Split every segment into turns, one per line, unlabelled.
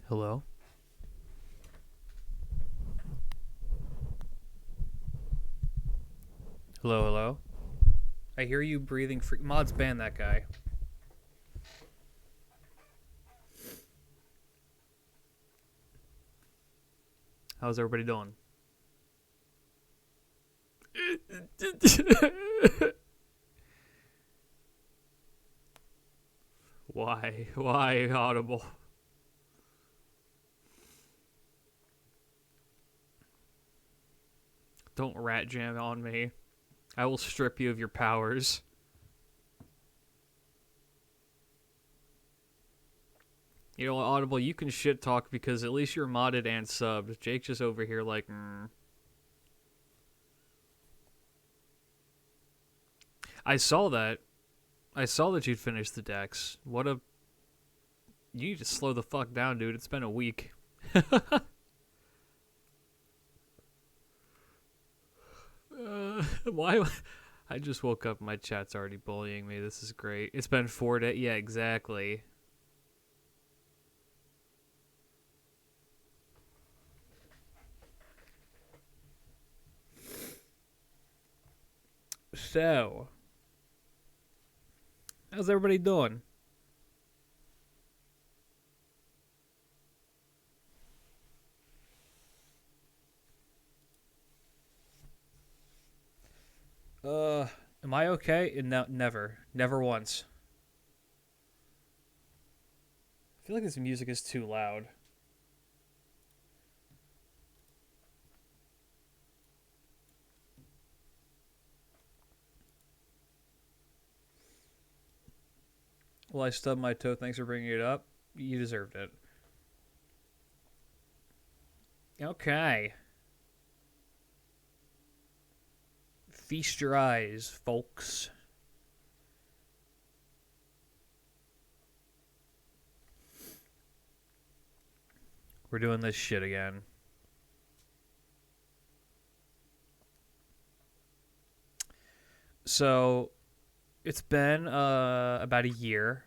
Hello? Hello, hello? I hear you breathing free. Mods ban that guy. How's everybody doing? Why? Why audible? Don't rat jam on me. I will strip you of your powers. You know, Audible, you can shit talk because at least you're modded and subbed. Jake's just over here like, I saw that. I saw that you'd finished the decks. What a. You need to slow the fuck down, dude. It's been a week. Why? I just woke up. My chat's already bullying me. This is great. It's been 4 days. Yeah, exactly. So, how's everybody doing? Am I okay? No, never. Never once. I feel like this music is too loud. Well, I stubbed my toe. Thanks for bringing it up. You deserved it. Okay. Feast your eyes, folks. We're doing this shit again. So, it's been about a year,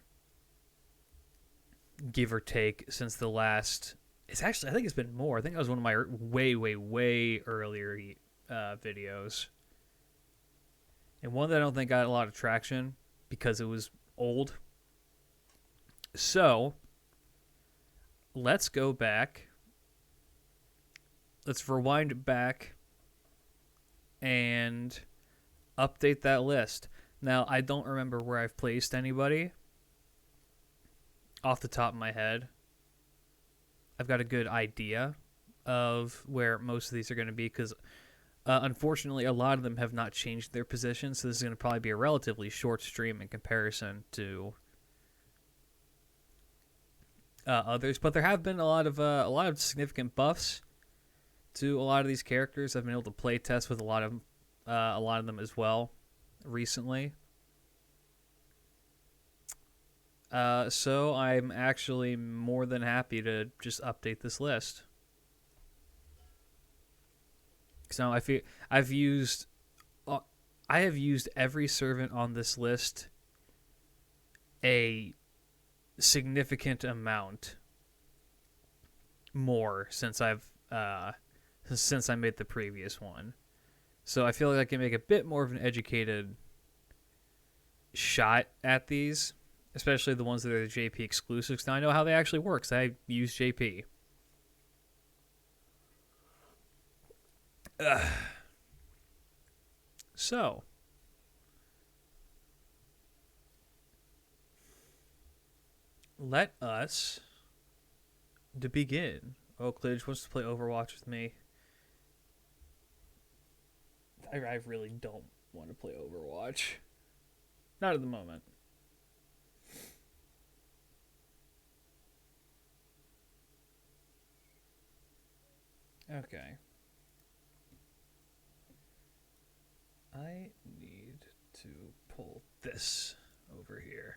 give or take, since the last. It's actually, I think it's been more. I think that was one of my way earlier videos. And one that I don't think got a lot of traction because it was old. So, let's go back. Let's rewind back and update that list. Now, I don't remember where I've placed anybody off the top of my head. I've got a good idea of where most of these are going to be because unfortunately, a lot of them have not changed their position, so this is going to probably be a relatively short stream in comparison to others. But there have been a lot of significant buffs to a lot of these characters. I've been able to play test with a lot of them as well recently. So I'm actually more than happy to just update this list. So I have used every servant on this list a significant amount more since I made the previous one. So I feel like I can make a bit more of an educated shot at these, especially the ones that are the JP exclusives. Now I know how they actually work, so I use JP. So, let us to begin. Oh, klidge wants to play Overwatch with me. I really don't want to play Overwatch. Not at the moment. Okay. I need to pull this over here.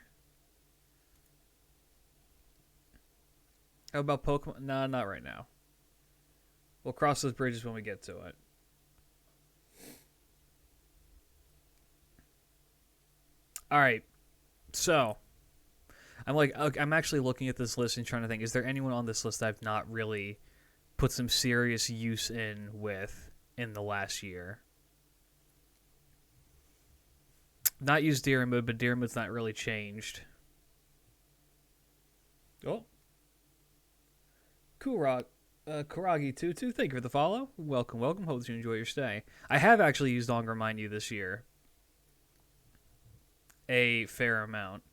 How about Pokemon? Nah, not right now. We'll cross those bridges when we get to it. All right. So, I'm like, okay, I'm actually looking at this list and trying to think, is there anyone on this list I've not really put some serious use in with in the last year? Not used Diarmid, but Diarmid's not really changed. Oh. Kuragi22, thank you for the follow. Welcome, welcome. Hope you enjoy your stay. I have actually used Longer Mind You this year. A fair amount.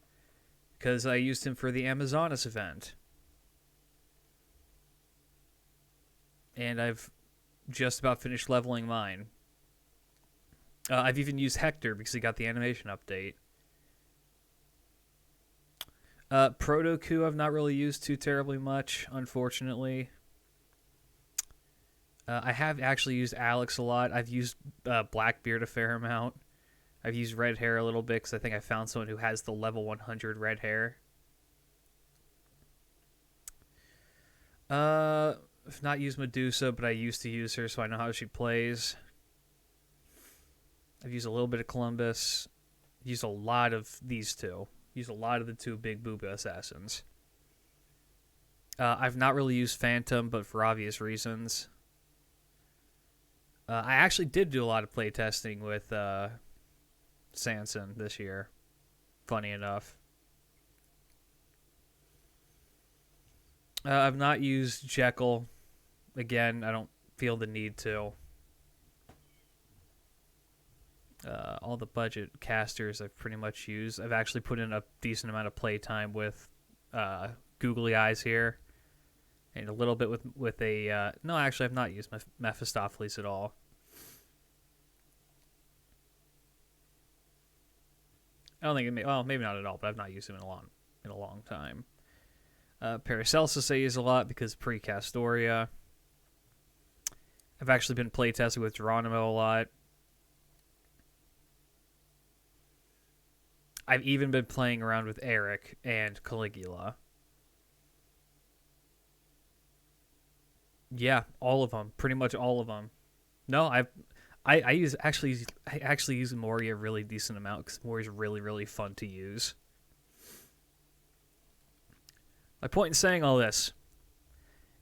Because I used him for the Amazonas event. And I've just about finished leveling mine. I've even used Hector because he got the animation update. Protoku I've not really used too terribly much, unfortunately. I have actually used Alex a lot. I've used Blackbeard a fair amount. I've used Red Hair a little bit because I think I found someone who has the level 100 Red Hair. I've not used Medusa, but I used to use her, so I know how she plays. I've used a little bit of Columbus. I've used a lot of these two. Used a lot of the two big booba assassins. I've not really used Phantom, but for obvious reasons. I actually did do a lot of playtesting with Sanson this year. Funny enough. I've not used Jekyll. Again, I don't feel the need to. All the budget casters I've pretty much used. I've actually put in a decent amount of playtime with Googly Eyes here. And a little bit with a... no, actually, I've not used Mephistopheles at all. I don't think it may... Well, maybe not at all, but I've not used him in a long time. Paracelsus I use a lot because pre-Castoria. I've actually been playtesting with Geronimo a lot. I've even been playing around with Eric and Caligula. Yeah, all of them. Pretty much all of them. No, I actually use Mori a really decent amount because Mori's really, really fun to use. My point in saying all this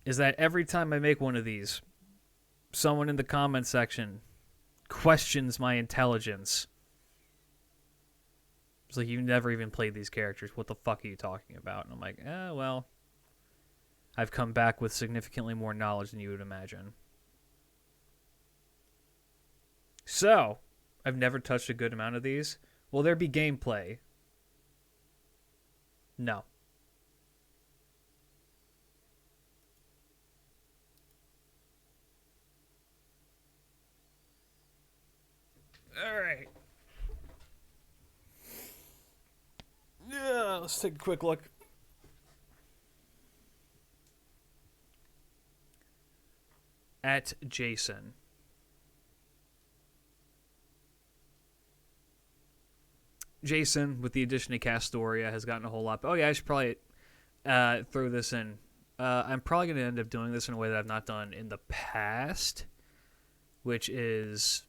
is that every time I make one of these, someone in the comment section questions my intelligence. It's like, you never even played these characters. What the fuck are you talking about? And I'm like, well, I've come back with significantly more knowledge than you would imagine. So, I've never touched a good amount of these. Will there be gameplay? No. Alright. Yeah, let's take a quick look. At Jason. Jason, with the addition of Castoria, has gotten a whole lot. Oh yeah, I should probably throw this in. I'm probably going to end up doing this in a way that I've not done in the past, which is...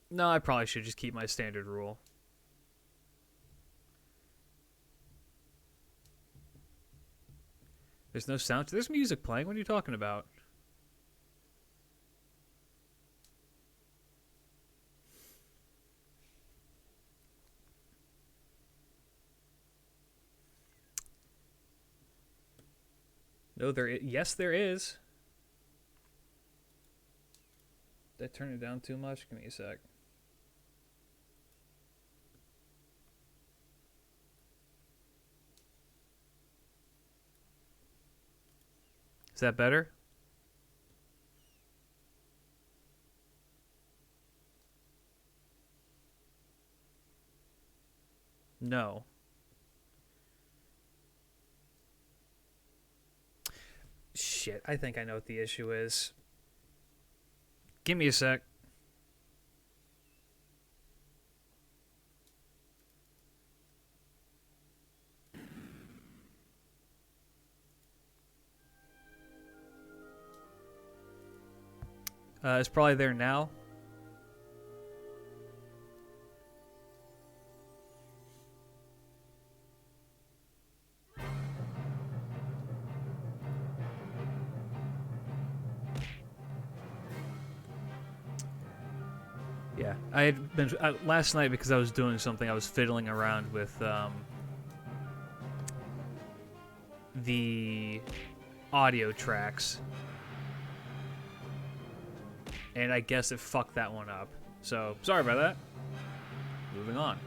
No, I probably should just keep my standard rule. There's no sound. There's music playing. What are you talking about? No, yes, there is. Did I turn it down too much? Give me a sec. Is that better? No. Shit, I think I know what the issue is. Give me a sec. It's probably there now. Yeah, I had been last night because I was doing something. I was fiddling around with the audio tracks, and I guess it fucked that one up. So sorry about that. Moving on.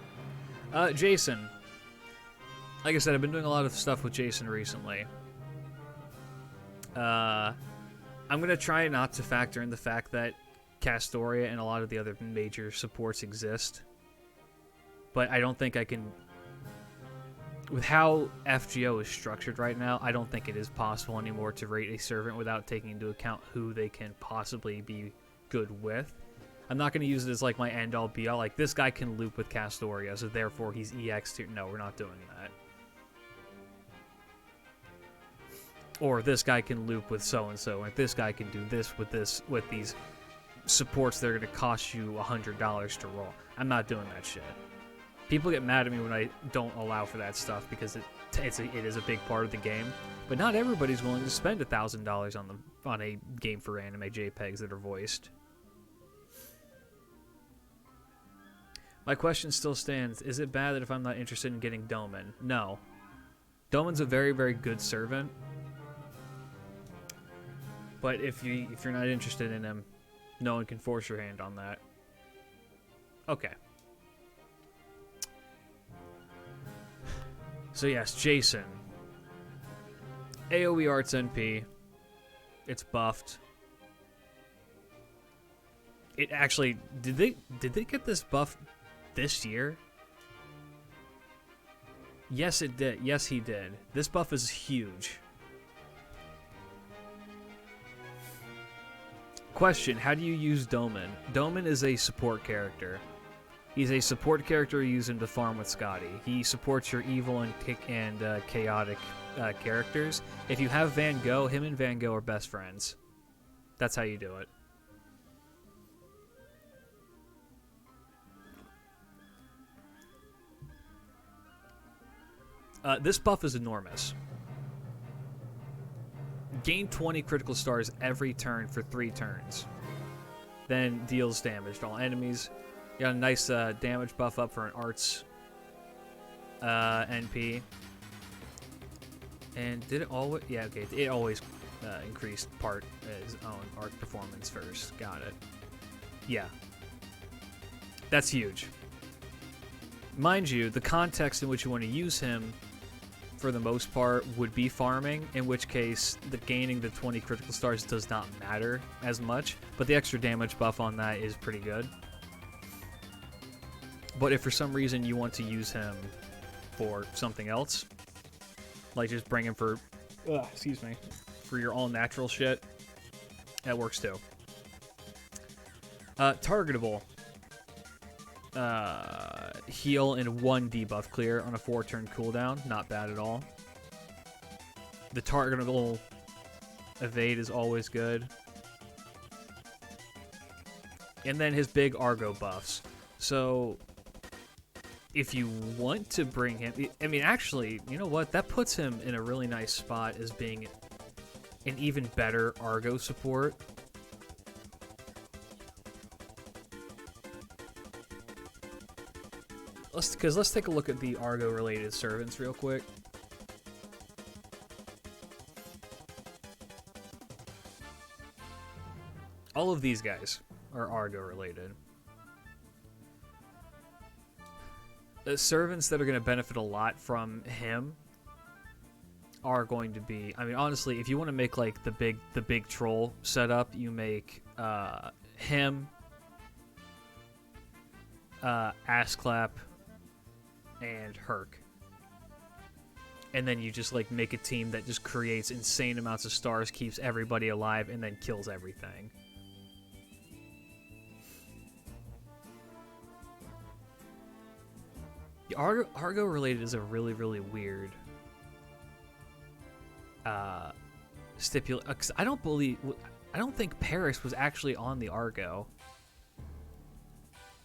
Jason. Like I said, I've been doing a lot of stuff with Jason recently. I'm gonna try not to factor in the fact that Castoria and a lot of the other major supports exist, but I don't think I can. With how FGO is structured right now, I don't think it is possible anymore to rate a servant without taking into account who they can possibly be good with. I'm not going to use it as like my end-all be-all, like this guy can loop with Castoria, so therefore he's EX tier. No, we're not doing that. Or this guy can loop with so-and-so, and this guy can do this with these supports that are going to cost you $100 to roll. I'm not doing that shit. People get mad at me when I don't allow for that stuff because it is a big part of the game. But not everybody's willing to spend $1,000 on a game for anime JPEGs that are voiced. My question still stands. Is it bad that if I'm not interested in getting Doman? No. Doman's a very, very good servant. But if you're not interested in him, no one can force your hand on that. Okay. So yes, Jason. AoE Arts NP. It's buffed. It actually did they get this buff this year? Yes, it did. Yes, he did. This buff is huge. Question, how do you use Doman? Doman is a support character. He's a support character used to farm with Scotty. He supports your evil and chaotic characters. If you have Van Gogh, him and Van Gogh are best friends. That's how you do it. This buff is enormous. Gain 20 critical stars every turn for 3 turns. Then deals damage to all enemies. You got a nice damage buff up for an arts NP. And did it always? Yeah, okay. It always increased his own art performance first. Got it. Yeah. That's huge. Mind you, the context in which you want to use him, for the most part, would be farming, in which case the gaining the 20 critical stars does not matter as much, but the extra damage buff on that is pretty good. But if for some reason you want to use him for something else, like just bring him for, for your all-natural shit, that works too. Targetable. Heal and 1 debuff clear on a 4-turn cooldown. Not bad at all. The targetable evade is always good. And then his big Argo buffs. So, if you want to bring him... I mean, actually, you know what? That puts him in a really nice spot as being an even better Argo support. Let's take a look at the Argo-related servants real quick. All of these guys are Argo-related. The servants that are going to benefit a lot from him are going to be... I mean, honestly, if you want to make like the big troll setup, you make him, Assclap, and Herc. And then you just like make a team that just creates insane amounts of stars, keeps everybody alive, and then kills everything. The Argo related is a really, really weird stipulation. I don't think Paris was actually on the Argo.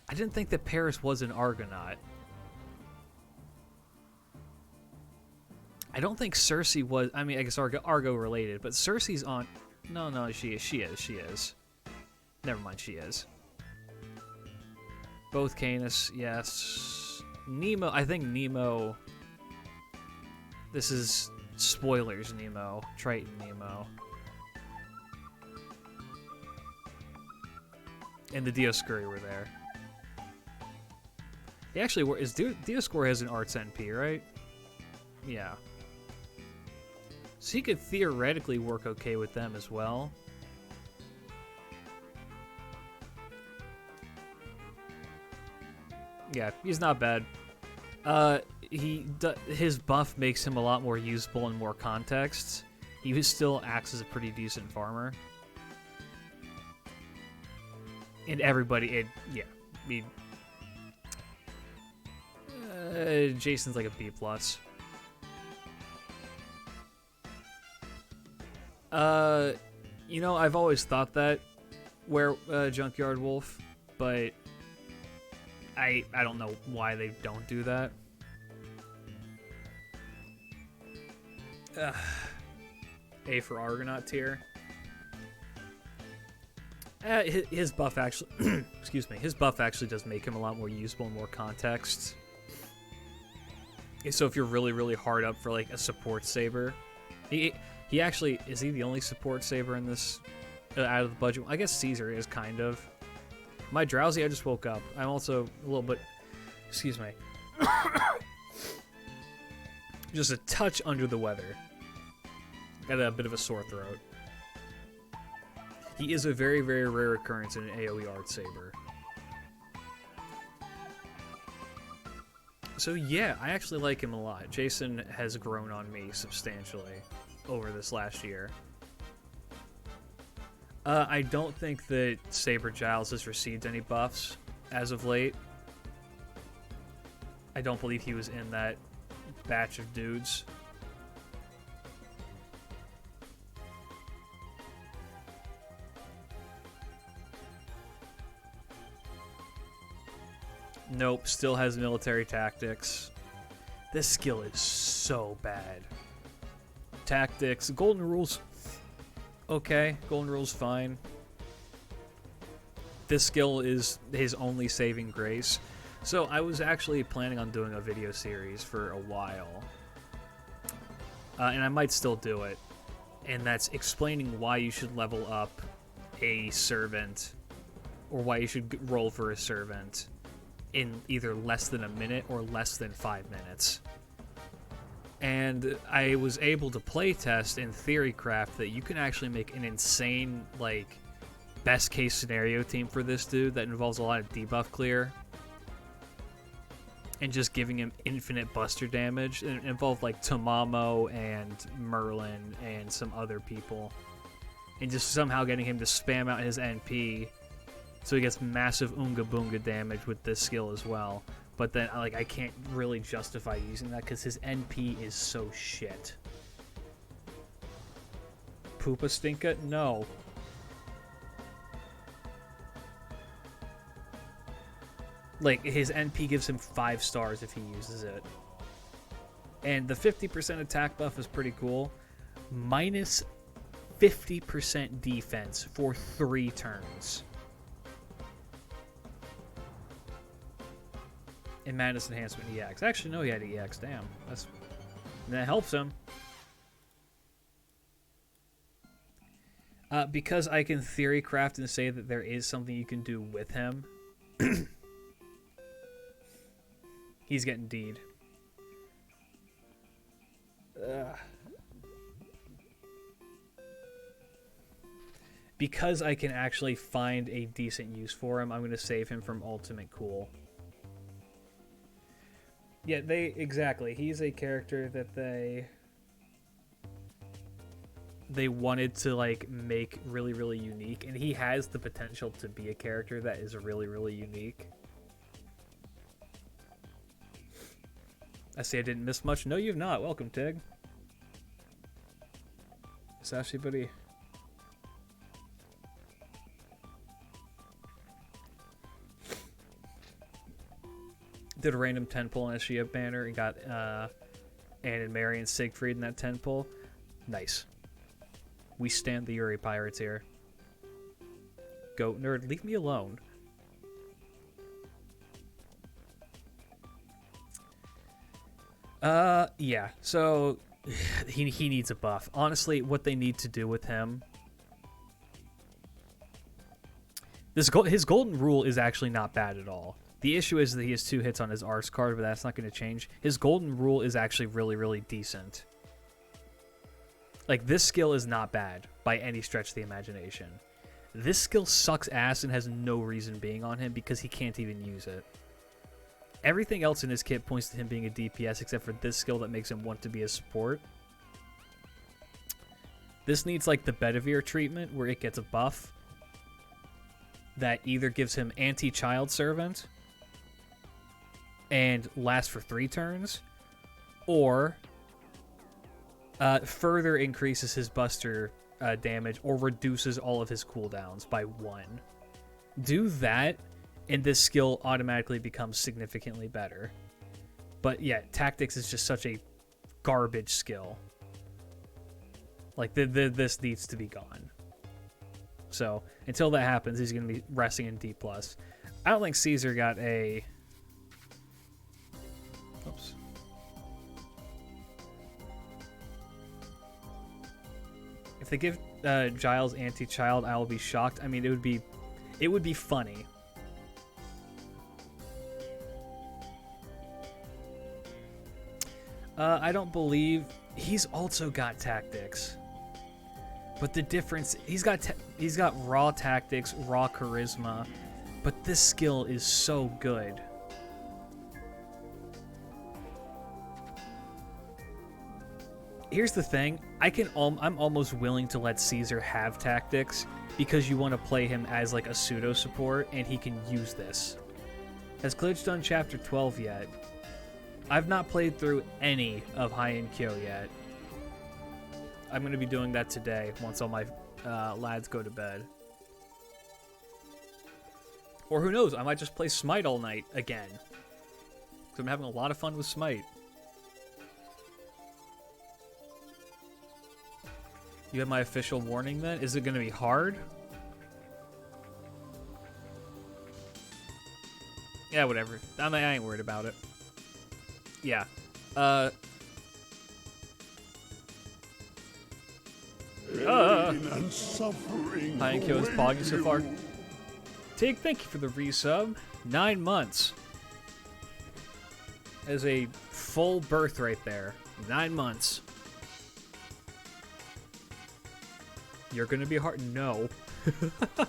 I didn't think that Paris was an Argonaut. I don't think Cersei was... I mean, I guess Argo related, but Cersei's on... No, she is. Never mind, she is. Both Canis, yes. Nemo, I think Nemo... This is spoilers, Nemo. Triton Nemo. And the Dioscuri were there. He actually were... Dioscuri has an Arts NP, right? Yeah. So he could theoretically work okay with them as well. Yeah, he's not bad. His buff makes him a lot more usable in more contexts. He still acts as a pretty decent farmer. And everybody, Jason's like a B+. You know, I've always thought that, Junkyard Wolf, but I don't know why they don't do that. A for Argonaut tier. His buff actually, excuse me, his buff actually does make him a lot more useful in more contexts. So if you're really, really hard up for like a support saber, he actually, is he the only support saber in this out of the budget? I guess Caesar is kind of. Am I drowsy? I just woke up. I'm also a little bit, excuse me, just a touch under the weather. Got a bit of a sore throat. He is a very, very rare occurrence in an AoE Art Saber. So yeah, I actually like him a lot. Jason has grown on me substantially over this last year. I don't think that Saber Giles has received any buffs as of late. I don't believe he was in that batch of dudes. Nope, still has military tactics. This skill is so bad. Tactics, golden rules. Okay, golden rules fine. This skill is his only saving grace. So I was actually planning on doing a video series for a while. And I might still do it. And that's explaining why you should level up a servant, or why you should roll for a servant in either less than a minute or less than 5 minutes. And I was able to playtest in Theorycraft that you can actually make an insane, like, best case scenario team for this dude that involves a lot of debuff clear and just giving him infinite buster damage. It involved like Tamamo and Merlin and some other people, and just somehow getting him to spam out his NP so he gets massive Oonga Boonga damage with this skill as well. But then, like, I can't really justify using that because his NP is so shit. Poopa Stinka? No. Like, his NP gives him 5 stars if he uses it. And the 50% attack buff is pretty cool. Minus 50% defense for 3 turns. In Madness Enhancement EX. Actually, no, he had EX. Damn. That helps him. Because I can Theorycraft and say that there is something you can do with him. He's getting D'd. Because I can actually find a decent use for him, I'm going to save him from Ultimate Cool. Yeah, exactly. He's a character that they wanted to, like, make really, really unique, and he has the potential to be a character that is really, really unique. I say I didn't miss much. No, you've not. Welcome, Tig. Sashi buddy. Did a random 10 pull on SGF banner and got Anne and Mary and Siegfried in that 10 pull. Nice. We stand the Yuri Pirates here. Goat nerd, leave me alone. Yeah. So he needs a buff. Honestly, what they need to do with him. His golden rule is actually not bad at all. The issue is that he has 2 hits on his Arts card, but that's not going to change. His golden rule is actually really, really decent. Like, this skill is not bad by any stretch of the imagination. This skill sucks ass and has no reason being on him because he can't even use it. Everything else in his kit points to him being a DPS except for this skill that makes him want to be a support. This needs, like, the Bedivere treatment where it gets a buff that either gives him anti-child servant and lasts for 3 turns, or further increases his buster damage or reduces all of his cooldowns by 1. Do that, and this skill automatically becomes significantly better. But yeah, tactics is just such a garbage skill. Like, this needs to be gone. So, until that happens, he's going to be resting in D+. I don't think Caesar got a... Oops. If they give Giles anti-child, I will be shocked. I mean, it would be funny. I don't believe... He's also got tactics. But the difference, he's got raw tactics, raw charisma, but this skill is so good. Here's the thing, I'm almost willing to let Caesar have tactics because you want to play him as like a pseudo support and he can use this. Has Klidge done chapter 12 yet? I've not played through any of High and Kyo yet. I'm going to be doing that today once all my lads go to bed. Or who knows, I might just play Smite all night again. Because I'm having a lot of fun with Smite. You have my official warning then? Is it going to be hard? Yeah, whatever. I ain't worried about it. Yeah. High and Kyo is poggy so far. Thank you for the resub. 9 months. As a full birth right there. 9 months. You're gonna be hard. No. I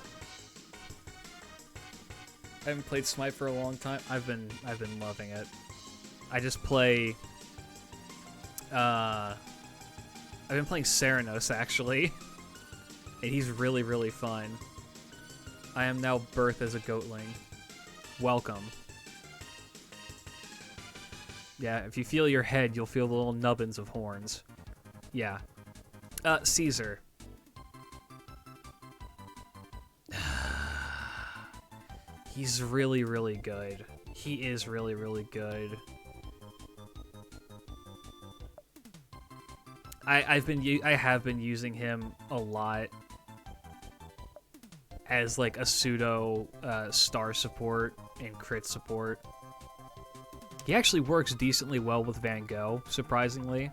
haven't played Smite for a long time. I've been loving it. I just play. I've been playing Serenos actually, and he's really, really fun. I am now birthed as a goatling. Welcome. Yeah, if you feel your head, you'll feel the little nubbins of horns. Yeah. Caesar. He's really, really good. He is really, really good. I have been using him a lot as like a pseudo star support and crit support. He actually works decently well with Van Gogh, surprisingly.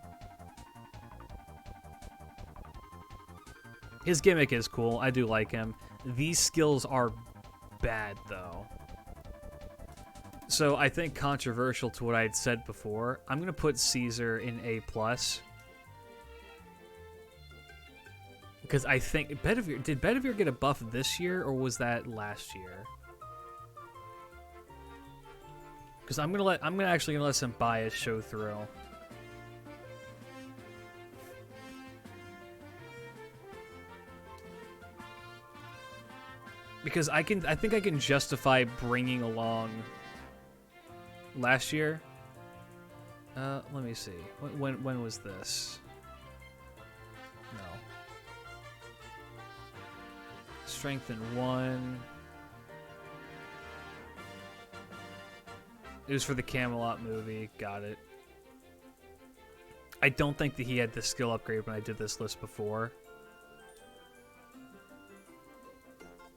His gimmick is cool. I do like him. These skills are bad, though. So I think controversial to what I had said before, I'm going to put Caesar in A+. Because I think did Bedivere get a buff this year, or was that last year? Because I'm actually gonna let some bias show through. Because I think I can justify bringing along last year. Let me see. When was this? No. Strength in 1. It was for the Camelot movie. Got it. I don't think that he had the skill upgrade when I did this list before.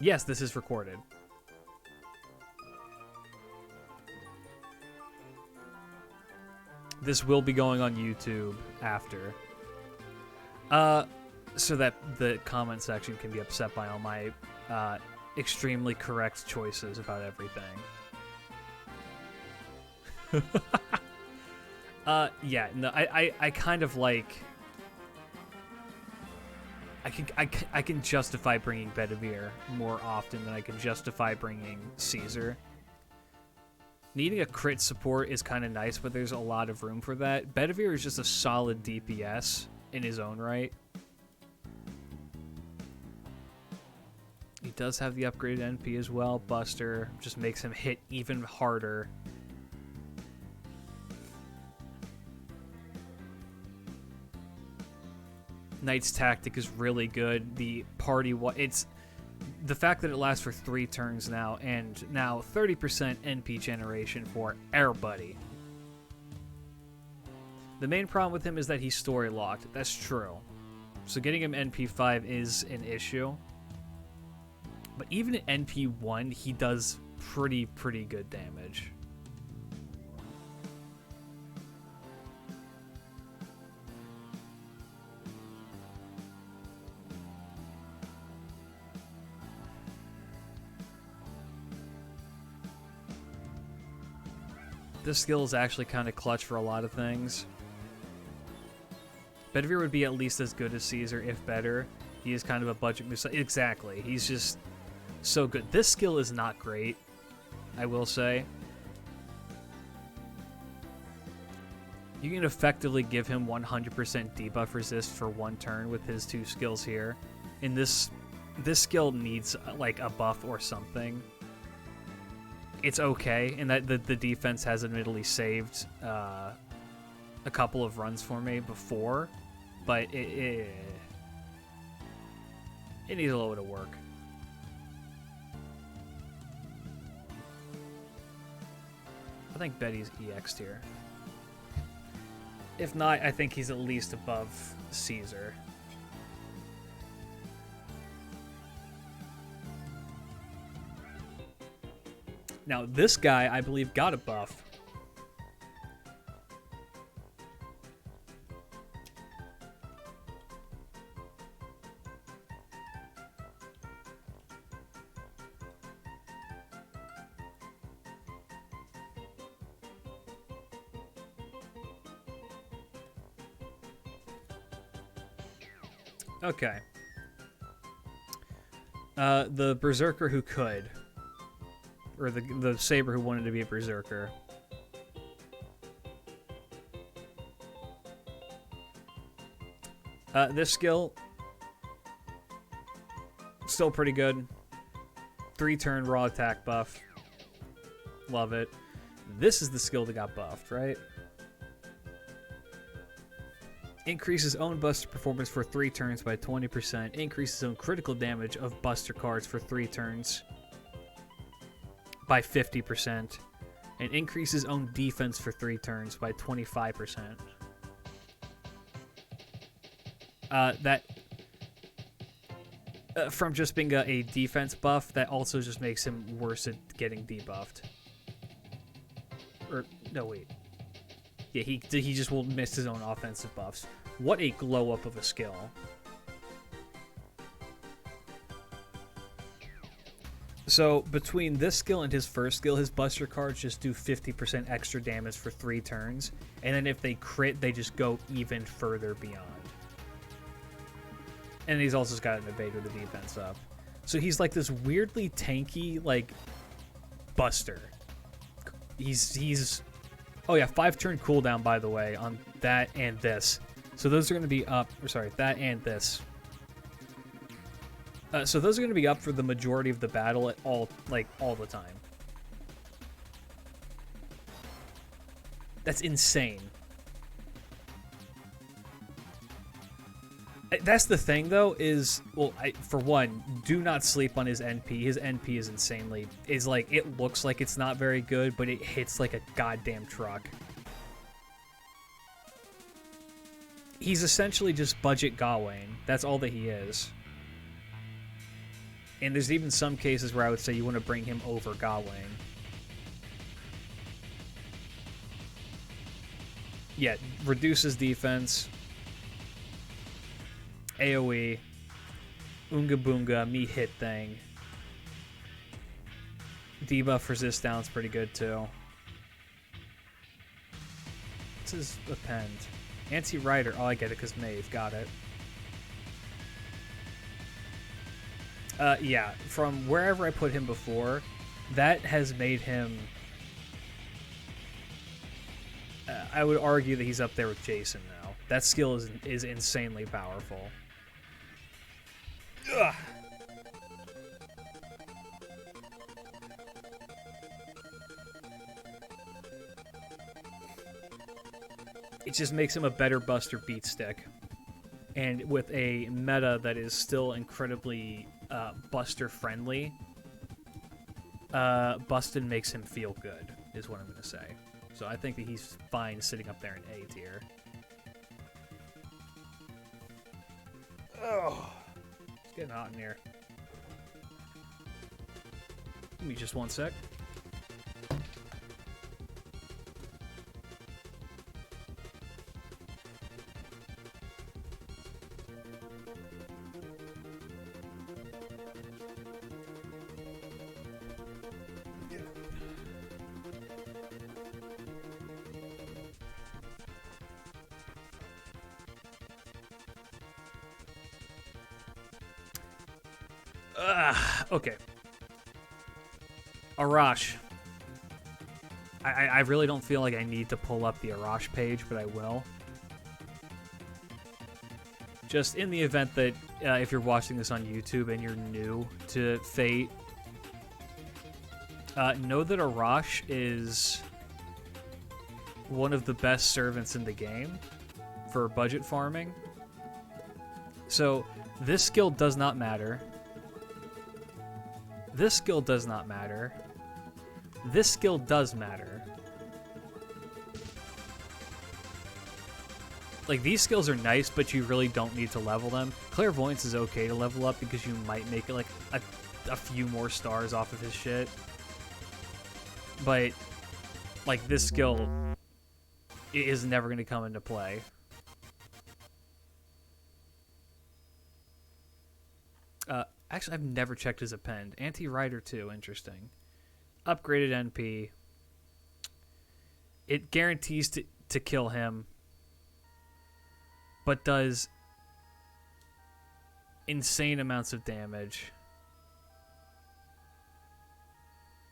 Yes, this is recorded. This will be going on YouTube after. So that the comment section can be upset by all my extremely correct choices about everything. Yeah, no, I kind of like... I can justify bringing Bedivere more often than I can justify bringing Caesar. Needing a crit support is kind of nice, but there's a lot of room for that. Bedivere is just a solid DPS in his own right. He does have the upgraded NP as well. Buster just makes him hit even harder. Knight's Tactic is really good. The party, it's the fact that it lasts for 3 turns now, and now 30% NP generation for everybody. The main problem with him is that he's story locked. That's true. So getting him NP5 is an issue. But even at NP1, he does pretty good damage. This skill is actually kind of clutch for a lot of things. Bedivere would be at least as good as Caesar, if better. He is kind of a budget move. Exactly. He's just so good. This skill is not great, I will say. You can effectively give him 100% debuff resist for 1 turn with his 2 skills here. And this skill needs like a buff or something. It's okay, and that the defense has admittedly saved a couple of runs for me before, but it needs a little bit of work. I think Betty's EX tier. If not, I think he's at least above Caesar. Now, this guy, I believe, got a buff. Okay. The Berserker who could. Or the Saber who wanted to be a Berserker. This skill, still pretty good. 3-turn raw attack buff. Love it. This is the skill that got buffed, right? Increases own Buster performance for 3 turns by 20%. Increases own critical damage of Buster cards for 3 turns by 50%, and increases own defense for 3 turns by 25%. From just being a defense buff, that also just makes him worse at getting debuffed. Or, no, wait. Yeah, he just will miss his own offensive buffs. What a glow up of a skill. So, between this skill and his first skill, his Buster cards just do 50% extra damage for 3 turns. And then if they crit, they just go even further beyond. And he's also got an evade with the defense up. So he's like this weirdly tanky, like, Buster. He's... Oh yeah, 5-turn cooldown, by the way, on that and this. So those are going to be up... Or sorry, that and this. So those are going to be up for the majority of the battle at all the time. That's insane. That's the thing, though, is, well, for one, do not sleep on his NP. His NP is insanely... it looks like it's not very good, but it hits like a goddamn truck. He's essentially just budget Gawain. That's all that he is. And there's even some cases where I would say you want to bring him over Gawain. Yeah, reduces defense, AoE, Oonga Boonga, me hit thing. Debuff resist down's pretty good too. This is append. Anti-Rider. Oh, I get it because Maeve. Got it. Yeah, from wherever I put him before, that has made him... I would argue that he's up there with Jason now. That skill is insanely powerful. Ugh. It just makes him a better Buster beat stick. And with a meta that is still incredibly Buster friendly, Bustin makes him feel good, is what I'm going to say. So I think that he's fine sitting up there in A tier. Oh, it's getting hot in here. Give me just one sec. Okay. Arash. I really don't feel like I need to pull up the Arash page, but I will. Just in the event that if you're watching this on YouTube and you're new to Fate, know that Arash is one of the best servants in the game for budget farming. So this skill does not matter. This skill does not matter. This skill does matter. Like, these skills are nice, but you really don't need to level them. Clairvoyance is okay to level up because you might make it like a few more stars off of his shit. But, like, this skill is never going to come into play. Actually, I've never checked his append. Anti-Rider 2, interesting. Upgraded NP. It guarantees to kill him, but does insane amounts of damage.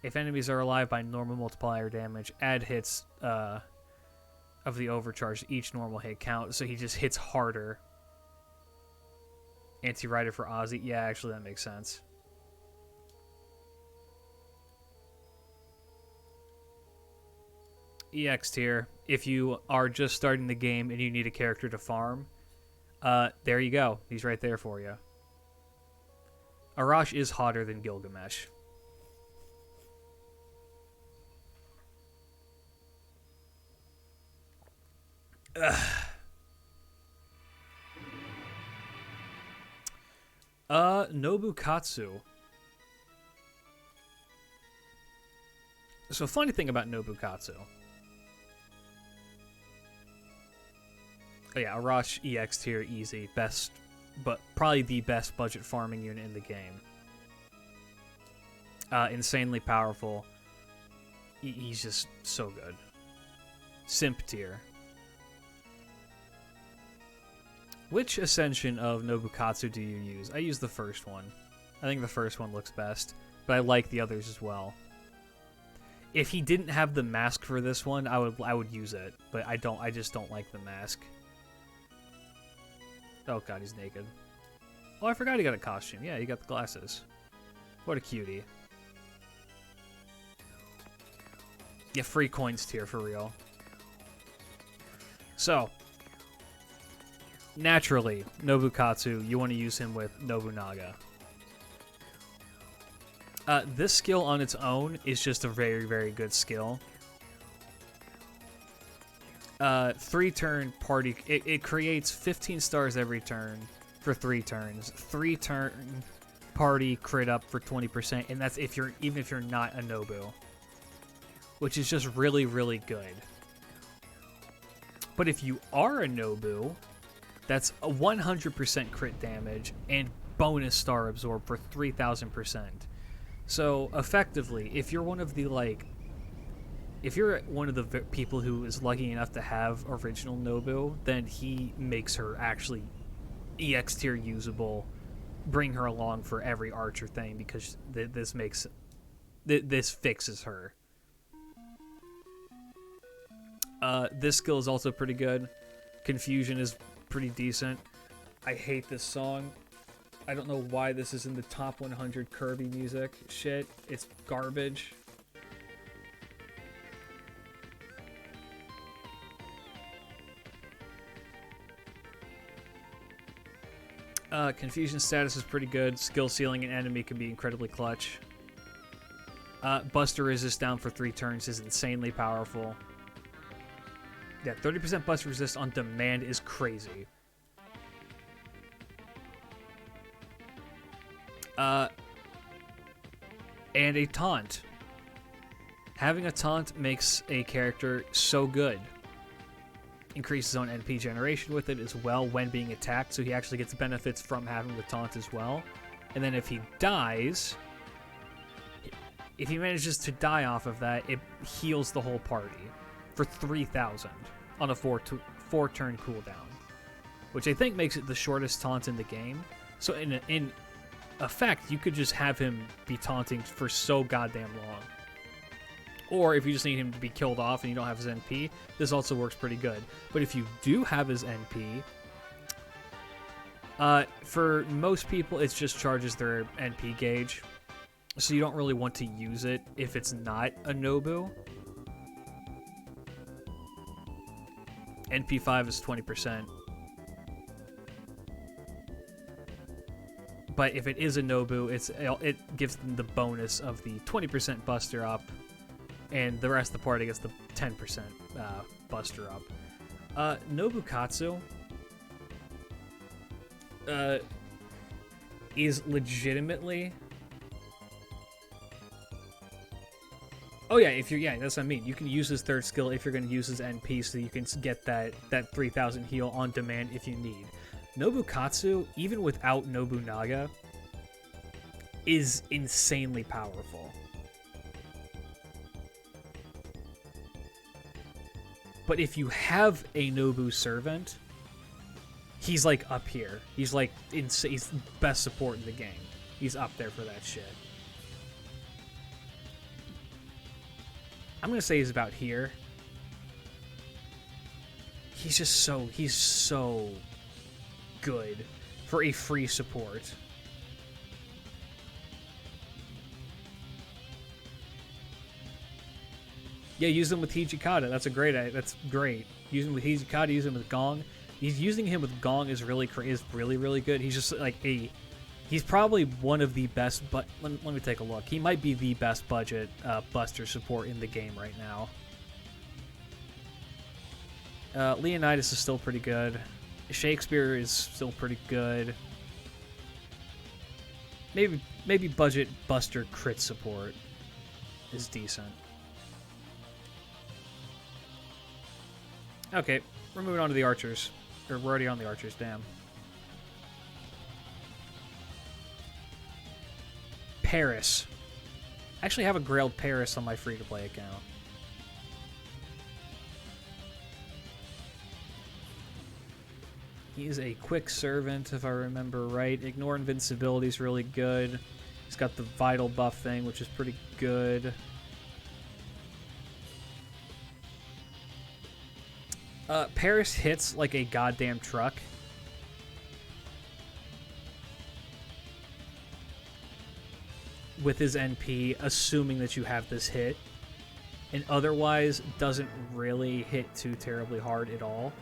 If enemies are alive by normal multiplier damage, add hits of the overcharge to each normal hit count, so he just hits harder. Anti-Rider for Ozzy. Yeah, actually, that makes sense. EX tier. If you are just starting the game and you need a character to farm, there you go. He's right there for you. Arash is hotter than Gilgamesh. Ugh. Nobukatsu. So, funny thing about Nobukatsu. Oh yeah, Arash EX tier, easy. Best, but probably the best budget farming unit in the game. Insanely powerful. He's just so good. Simp tier. Which ascension of Nobukatsu do you use? I use the first one. I think the first one looks best, but I like the others as well. If he didn't have the mask for this one, I would use it, but I don't. I just don't like the mask. Oh god, he's naked. Oh, I forgot he got a costume. Yeah, he got the glasses. What a cutie. Yeah, free coins tier for real. So, naturally, Nobukatsu, you want to use him with Nobunaga. This skill on its own is just a very, very good skill. 3-turn party. It creates 15 stars every turn for 3 turns. 3-turn party crit up for 20%, and that's even if you're not a Nobu, which is just really, really good. But if you are a Nobu, that's a 100% crit damage and bonus star absorb for 3,000%. So effectively, if you're one of the people who is lucky enough to have original Nobu, then he makes her actually EX tier usable. Bring her along for every archer thing because this fixes her. This skill is also pretty good. Confusion is pretty decent. I hate this song. I don't know why this is in the top 100 Kirby music. Shit, it's garbage. Confusion status is pretty good. Skill ceiling an enemy can be incredibly clutch. Buster resist down for 3 turns is insanely powerful. Yeah, 30% Buster resist on demand is crazy. And a taunt. Having a taunt makes a character so good. Increases on NP generation with it as well when being attacked, so he actually gets benefits from having the taunt as well. And then if he dies, if he manages to die off of that, it heals the whole party for 3,000 on a 4-turn cooldown, which I think makes it the shortest taunt in the game. So in effect, you could just have him be taunting for so goddamn long. Or if you just need him to be killed off and you don't have his NP, this also works pretty good. But if you do have his NP, for most people, it just charges their NP gauge. So you don't really want to use it if it's not a Nobu. NP5 is 20%. But if it is a Nobu, it gives them the bonus of the 20% Buster up. And the rest of the party gets the 10% Buster up. Nobukatsu is legitimately... Oh yeah, that's what I mean. You can use his third skill if you're going to use his NP, so you can get that 3,000 heal on demand if you need. Nobukatsu, even without Nobunaga, is insanely powerful. But if you have a Nobu servant, he's like up here. He's like he's best support in the game. He's up there for that shit. I'm gonna say he's about here. He's so good for a free support. Yeah, use him with Hijikata. That's great. Use him with Hijikata. Use him with Gong. Using him with Gong is really good. He's just like he's probably one of the best. But let me take a look. He might be the best budget Buster support in the game right now. Leonidas is still pretty good. Shakespeare is still pretty good. Maybe budget Buster crit support is decent. Okay, we're moving on to the archers. Or we're already on the archers, damn. Paris. I actually have a Grailed Paris on my free-to-play account. He is a quick servant, if I remember right. Ignore invincibility is really good. He's got the vital buff thing, which is pretty good. Paris hits like a goddamn truck. With his NP, assuming that you have this hit. And otherwise, doesn't really hit too terribly hard at all.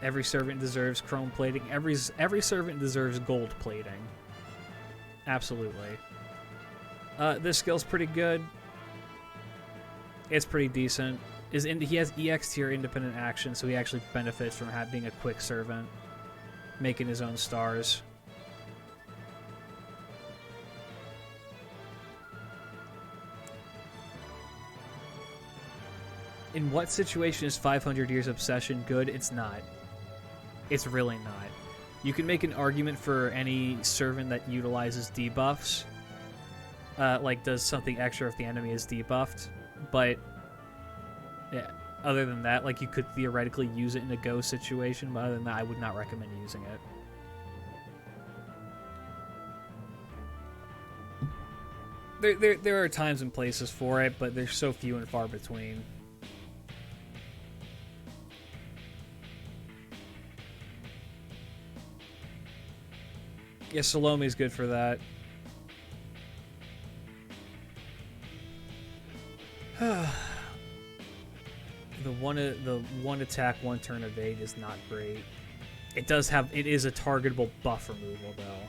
Every servant deserves chrome plating. Every servant deserves gold plating. Absolutely. This skill's pretty good. It's pretty decent. He has EX tier independent action, so he actually benefits from being a quick servant, making his own stars. In what situation is 500 Years Obsession good? It's not. It's really not. You can make an argument for any servant that utilizes debuffs, like does something extra if the enemy is debuffed, but yeah, other than that, like you could theoretically use it in a go situation, but other than that, I would not recommend using it. There are times and places for it, but they're so few and far between. Yeah, Salome's good for that. The one attack, one turn evade is not great. It is a targetable buff removal though.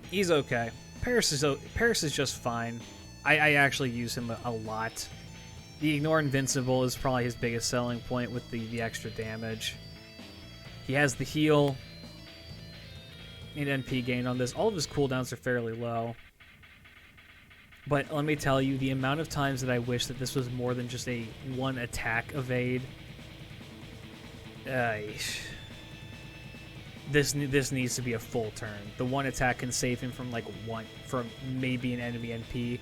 He's okay. Paris is just fine. I actually use him a lot. The Ignore Invincible is probably his biggest selling point with the extra damage. He has the heal and NP gain on this. All of his cooldowns are fairly low. But let me tell you, the amount of times that I wish that this was more than just a one attack evade. This needs to be a full turn. The one attack can save him from from maybe an enemy NP,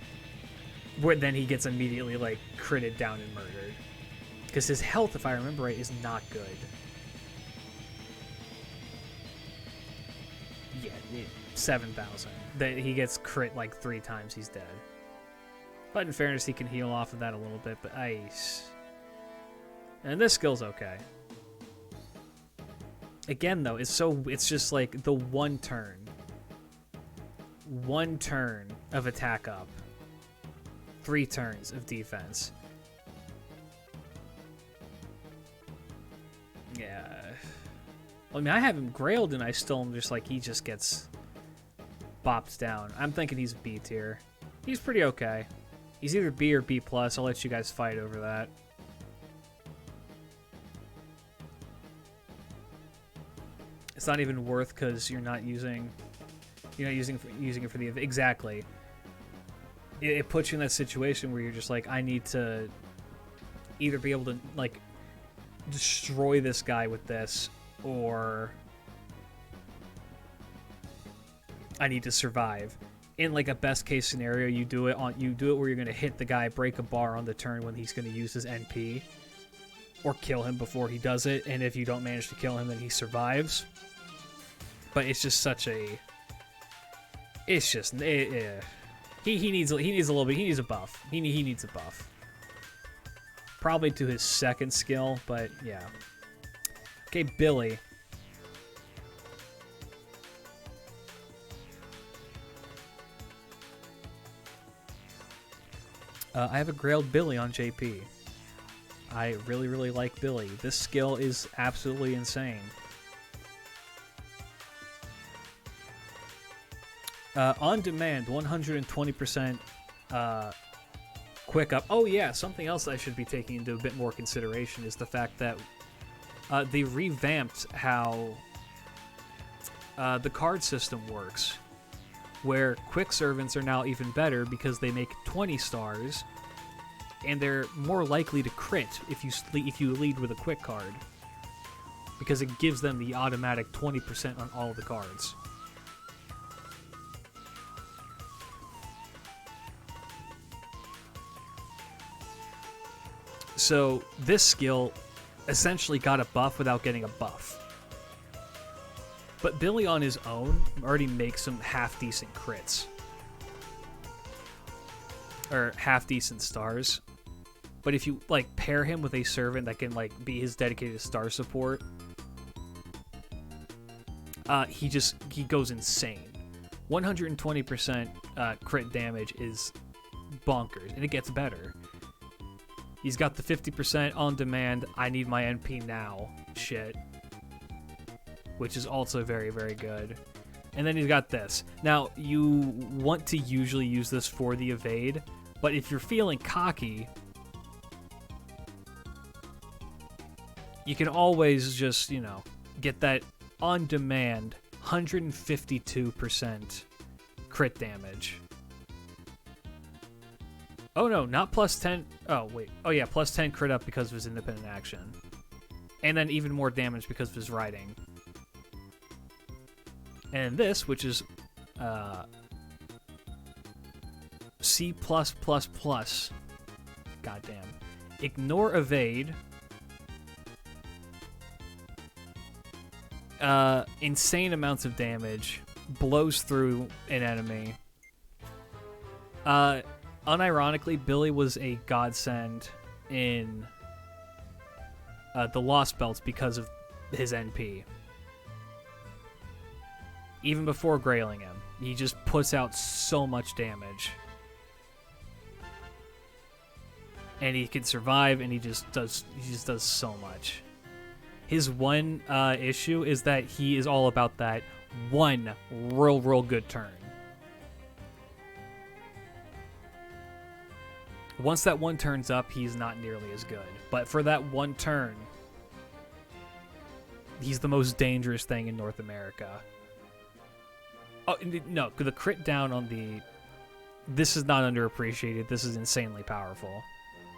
where then he gets immediately like critted down and murdered. Because his health, if I remember right, is not good. Yeah, 7,000. That he gets crit like 3 times, he's dead. But in fairness, he can heal off of that a little bit. But ice, and this skill's okay. Again, though, it's just like the one turn of attack up, 3 turns of defense. Yeah. I mean, I have him grailed, and I still am just like, he just gets bopped down. I'm thinking he's B tier. He's pretty okay. He's either B or B+. I'll let you guys fight over that. It's not even worth because you're not using it for the exactly. It puts you in that situation where you're just like, I need to either be able to like destroy this guy with this, or I need to survive. In like a best case scenario, you do it where you're gonna hit the guy, break a bar on the turn when he's gonna use his NP, or kill him before he does it. And if you don't manage to kill him, then he survives. But it's just such a. It's just he needs a little bit. He needs a buff. He needs a buff. Probably to his second skill, but yeah. Okay, Billy. I have a grailed Billy on JP. I really, really like Billy. This skill is absolutely insane. On demand, 120% quick up. Oh yeah, something else I should be taking into a bit more consideration is the fact that they revamped how the card system works, where quick servants are now even better because they make 20 stars, and they're more likely to crit if you lead with a quick card, because it gives them the automatic 20% on all of the cards. So this skill essentially got a buff without getting a buff. But Billy on his own already makes some half-decent crits. Or half-decent stars. But if you like pair him with a servant that can like be his dedicated star support, he goes insane. 120% crit damage is bonkers, and it gets better. He's got the 50% on demand, I need my NP now shit, which is also very, very good. And then he's got this. Now, you want to usually use this for the evade, but if you're feeling cocky, you can always just, get that on demand 152% crit damage. Oh no, not plus 10. Oh wait. Oh yeah, plus 10 crit up because of his independent action. And then even more damage because of his riding. And this, which is C+++. Goddamn. Ignore evade. Insane amounts of damage. Blows through an enemy. Unironically, Billy was a godsend in the Lost Belts because of his NP. Even before grailing him, he just puts out so much damage. And he can survive, and he just does so much. His one issue is that he is all about that one real good turn. Once that one turns up, he's not nearly as good. But for that one turn, he's the most dangerous thing in North America. Oh, no, the crit down on the... This is not underappreciated. This is insanely powerful.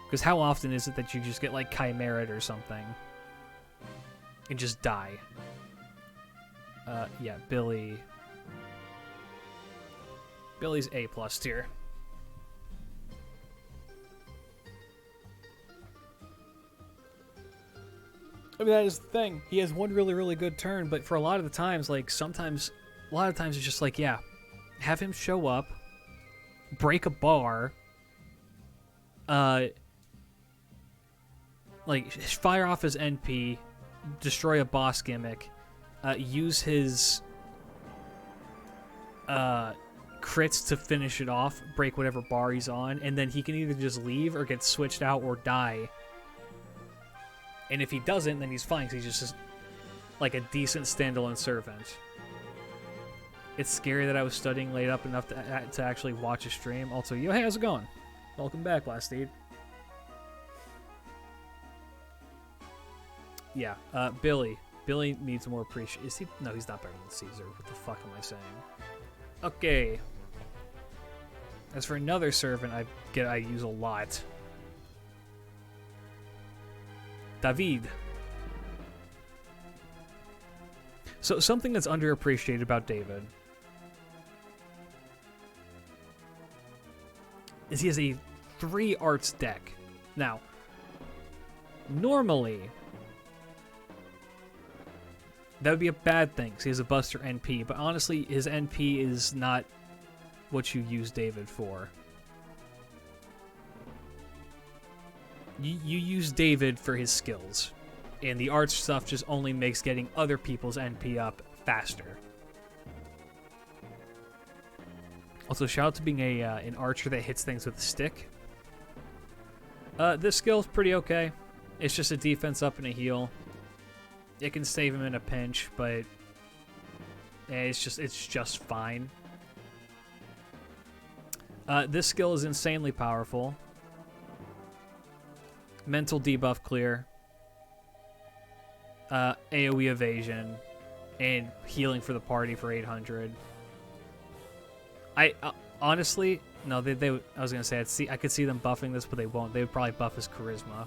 Because how often is it that you just get, like, Chimera or something and just die? Yeah, Billy... Billy's A+ tier. I mean, that is the thing. He has one really good turn, but for a lot of the times, like, a lot of times it's just like, yeah, have him show up, break a bar, like, fire off his NP, destroy a boss gimmick, use his crits to finish it off, break whatever bar he's on, and then he can either just leave or get switched out or die. And if he doesn't, then he's fine, because he's just like a decent standalone servant. It's scary that I was studying late up enough to actually watch a stream. Also, yo, hey, how's it going? Welcome back, Last Deed. Yeah, Billy. Billy needs more appreciation. Is he? No, he's not better than Caesar. What the fuck am I saying? Okay. As for another servant I use a lot. David. So something that's underappreciated about David is he has a 3 arts deck. Now, normally, that would be a bad thing because he has a Buster NP, but honestly, his NP is not what you use David for. You use David for his skills, and the arts stuff just only makes getting other people's NP up faster. Also, shout out to being an archer that hits things with a stick. This skill's pretty okay. It's just a defense up and a heal. It can save him in a pinch, but it's just fine. This skill is insanely powerful. Mental debuff clear, AoE evasion, and healing for the party for 800. I honestly, no, I was gonna say I could see them buffing this, but they won't. They would probably buff his charisma,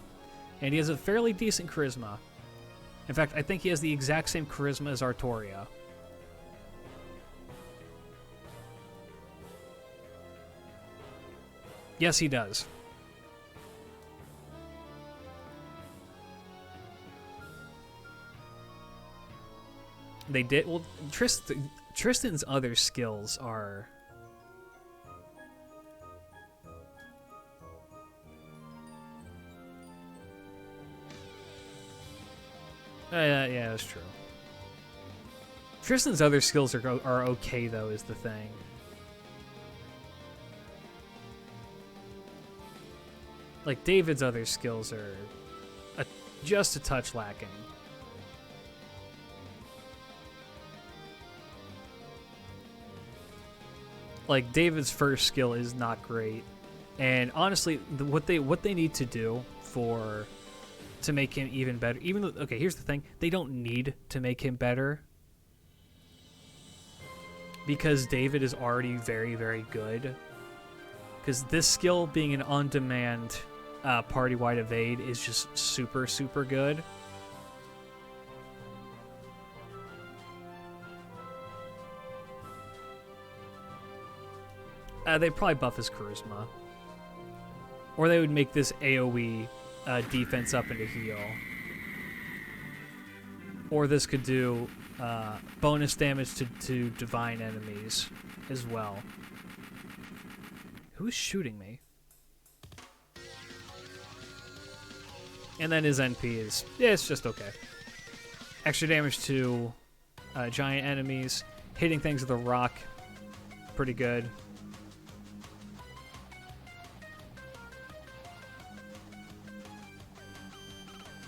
and he has a fairly decent charisma. In fact, I think he has the exact same charisma as Artoria. Yes, he does. They did. Well, Tristan's other skills are... yeah, that's true. Tristan's other skills are okay, though, is the thing. Like, David's other skills are just a touch lacking. Like, David's first skill is not great, and honestly, what they need to do to make him even better, even though, okay, here's the thing, they don't need to make him better, because David is already very good, Because this skill being an on-demand party-wide evade is just super, super good. They'd probably buff his charisma. Or they would make this AoE defense up into heal. Or this could do bonus damage to divine enemies as well. Who's shooting me? And then his NP is... yeah, it's just okay. Extra damage to giant enemies. Hitting things with a rock. Pretty good.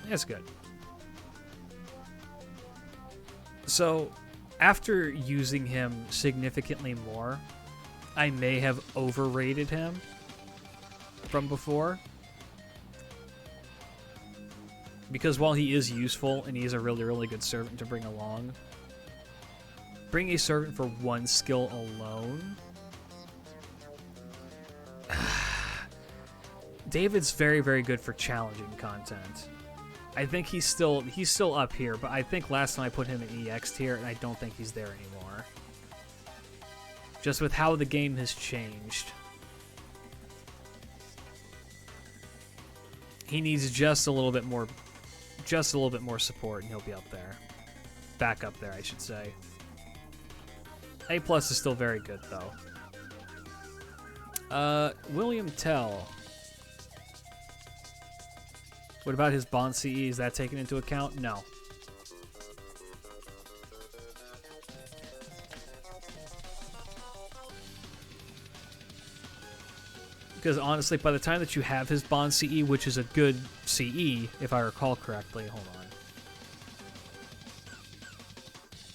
That's good. So, after using him significantly more, I may have overrated him from before. Because while he is useful and he is a really, really good servant to bring along, bring a servant for one skill alone... David's very, very good for challenging content. I think he's still up here, but I think last time I put him in EX tier, and I don't think he's there anymore. Just with how the game has changed. He needs just a little bit more support, and he'll be up there. Back up there, I should say. A+ is still very good, though. William Tell. What about his Bond CE? Is that taken into account? No. Because honestly, by the time that you have his Bond CE, which is a good CE, if I recall correctly, hold on.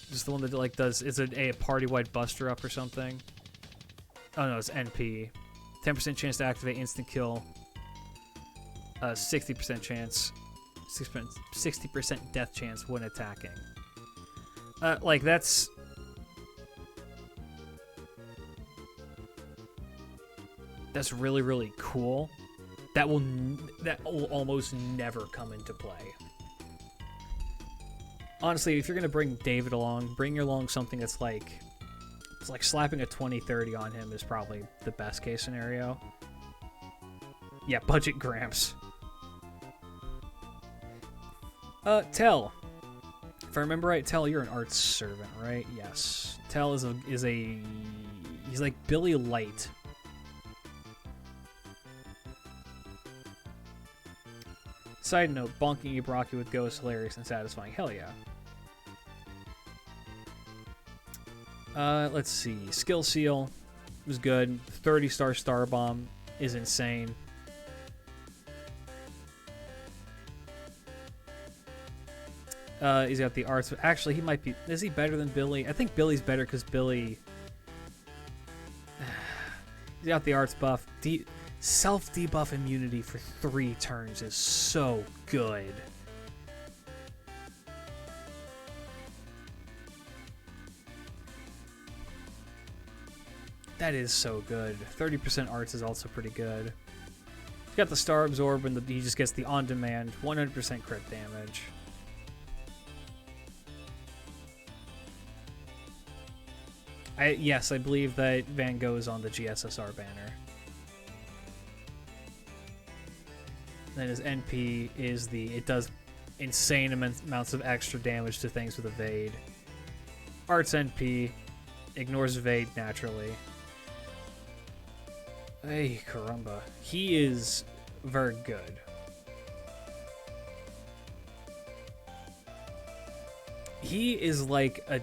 Is this the one that like does? Is it a party-wide buster up or something? Oh no, it's NP. 10% chance to activate instant kill. 60% chance, 60% death chance when attacking. Like that's really, really cool. That will almost never come into play. Honestly, if you're gonna bring David along, bring along something that's like, it's like slapping a 20-30 on him is probably the best case scenario. Yeah, budget Gramps. Tell. If I remember right, Tell, you're an arts servant, right? Yes. Tell is he's like Billy Light. Side note, bonking Ibraki with Go is hilarious and satisfying. Hell yeah. Let's see. Skill Seal was good. 30-star Star Bomb is insane. He's got the arts. Actually, he might be... Is he better than Billy? I think Billy's better because Billy... He's got the arts buff. Self-debuff immunity for 3 turns is so good. That is so good. 30% arts is also pretty good. He's got the Star Absorb, and he just gets the on-demand 100% crit damage. Yes, I believe that Van Gogh is on the GSSR banner. Then his NP is it does insane amounts of extra damage to things with evade. Arts NP ignores evade naturally. Hey, caramba. He is very good. He is like a...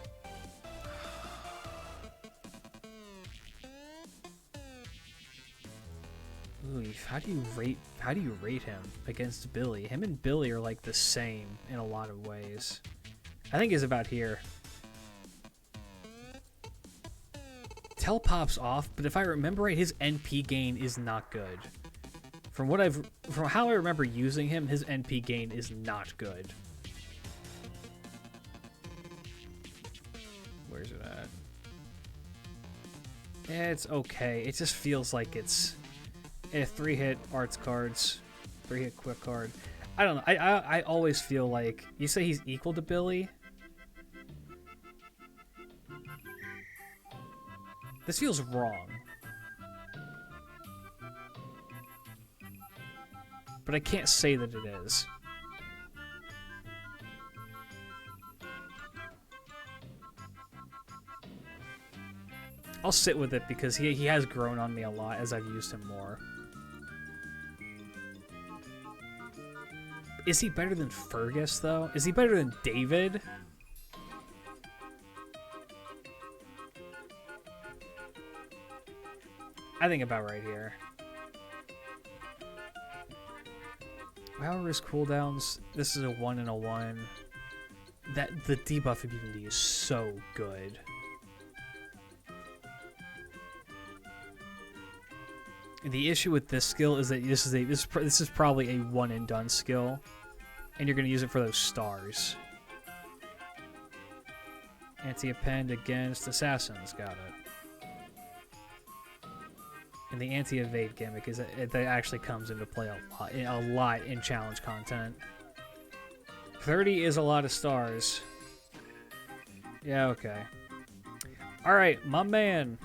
Ooh, how do you rate him against Billy? Him and Billy are like the same in a lot of ways. I think he's about here. Tell pops off, but if I remember right, his NP gain is not good. From how I remember using him, his NP gain is not good. Where's it at? Yeah, it's okay. It just feels like it's 3-hit arts cards, 3-hit quick card. I don't know. I always feel like you say he's equal to Billy. This feels wrong. But I can't say that it is. I'll sit with it because he has grown on me a lot as I've used him more. Is he better than Fergus, though? Is he better than David? I think about right here. However, his cooldowns, this is a 1 and a 1. The debuff immunity is so good. The issue with this skill is that this is probably a one and done skill, and you're going to use it for those stars. Anti-append against assassins, got it. And the anti-evade gimmick is that actually comes into play a lot in challenge content. 30 is a lot of stars. Yeah, okay. All right, my man.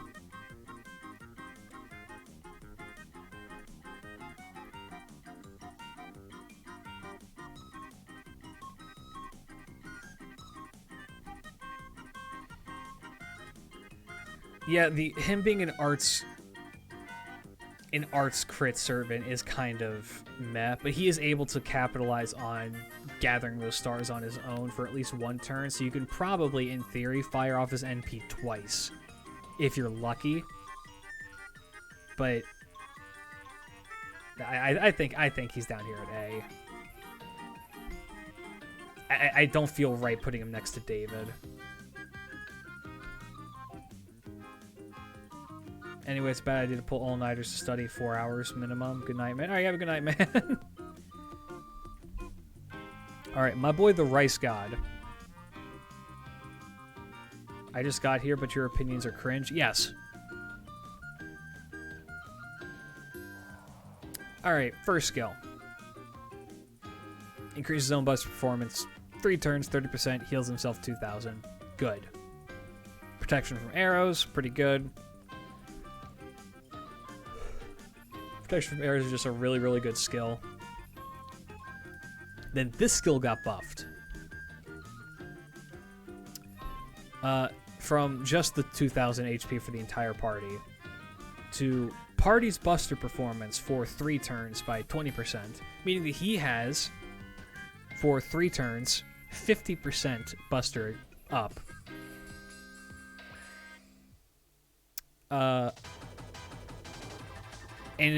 Yeah, him being an arts crit servant is kind of meh, but he is able to capitalize on gathering those stars on his own for at least one turn, so you can probably, in theory, fire off his NP twice if you're lucky. But I think he's down here at A. I don't feel right putting him next to David. Anyway, it's a bad idea to pull all-nighters to study 4 hours minimum. Good night, man. All right, have a good night, man. All right, my boy the Rice God. I just got here, but your opinions are cringe. Yes. All right, first skill. Increases zone buster performance. 3 turns, 30%. Heals himself 2,000. Good. Protection from arrows. Pretty good. Protection from arrows is just a really, really good skill. Then this skill got buffed. From just the 2,000 HP for the entire party to party's buster performance for 3 turns by 20%, meaning that he has, for 3 turns, 50% buster up. And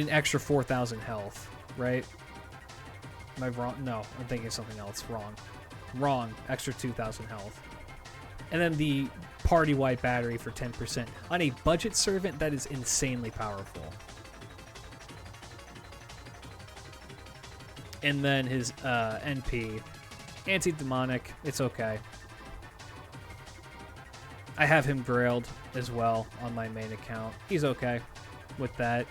an extra 4,000 health, right? Am I wrong? No, I'm thinking something else. Wrong. Extra 2,000 health. And then the party-wide battery for 10%. On a budget servant, that is insanely powerful. And then his NP. Anti-demonic, it's okay. I have him grailed as well on my main account. He's okay with that.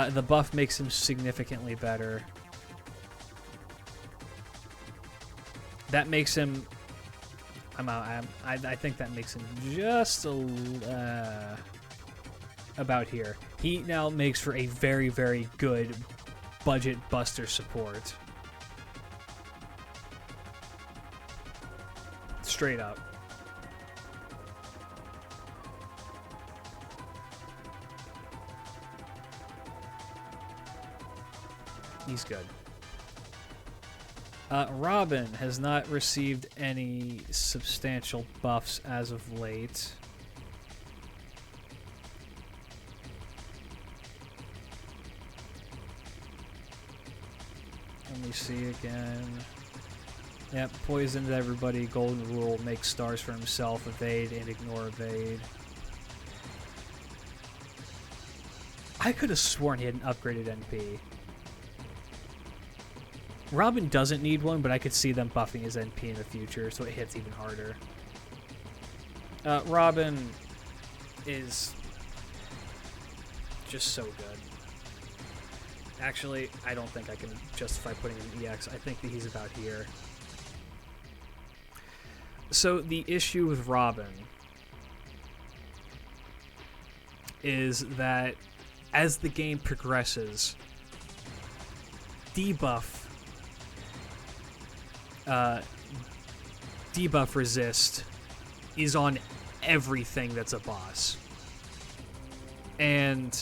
The buff makes him significantly better. That makes him... I think that makes him just about here. He now makes for a very, very good budget buster support. Straight up. He's good. Robin has not received any substantial buffs as of late. Let me see again. Yep, poisoned everybody. Golden rule, make stars for himself, evade and ignore evade. I could have sworn he had an upgraded NP. Robin doesn't need one, but I could see them buffing his NP in the future, so it hits even harder. Robin is Just so good. Actually, I don't think I can justify putting him in EX. I think that he's about here. So the issue with Robin is that as the game progresses, debuff resist is on everything that's a boss. And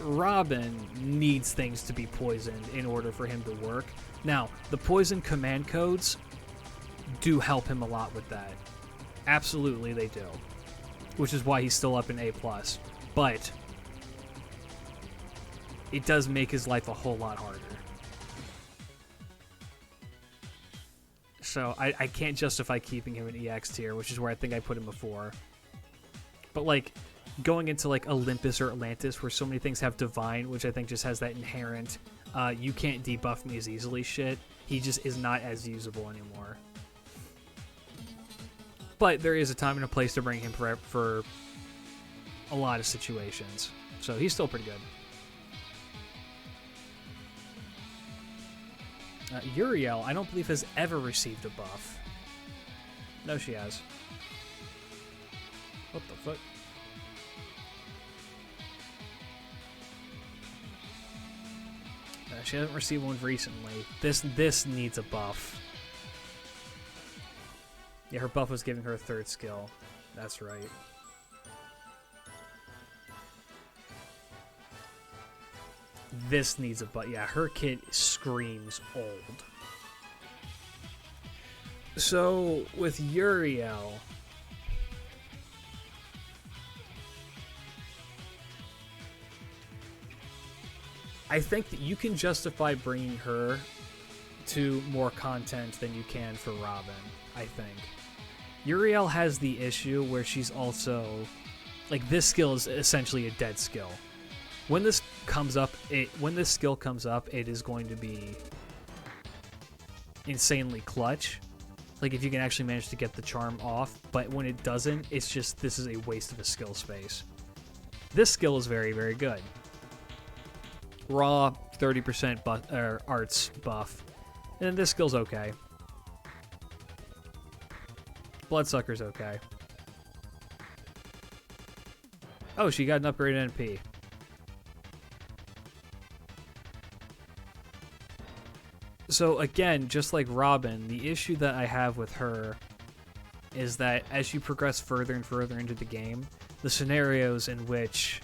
Robin needs things to be poisoned in order for him to work. Now, the poison command codes do help him a lot with that. Absolutely they do. Which is why he's still up in A+. But it does make his life a whole lot harder. So I can't justify keeping him in EX tier, which is where I think I put him before. But like going into like Olympus or Atlantis, where so many things have divine, which I think just has that inherent you can't debuff me as easily shit, he just is not as usable anymore. But there is a time and a place to bring him for a lot of situations. So he's still pretty good. Uriel, I don't believe has ever received a buff. No, she has. What the fuck? She hasn't received one recently. This needs a buff. Yeah, her buff was giving her a third skill. That's right. This needs a buff. Yeah, her kit screams old. So, with Uriel, I think that you can justify bringing her to more content than you can for Robin, I think. Uriel has the issue where she's also... Like, this skill is essentially a dead skill. When this comes up, when this skill comes up, it is going to be insanely clutch. Like, if you can actually manage to get the charm off. But when it doesn't, it's just, this is a waste of a skill space. This skill is very, very good. Raw, 30% arts buff. And this skill's okay. Bloodsucker's okay. Oh, she got an upgraded NP. So again, just like Robin, the issue that I have with her is that as you progress further and further into the game, the scenarios in which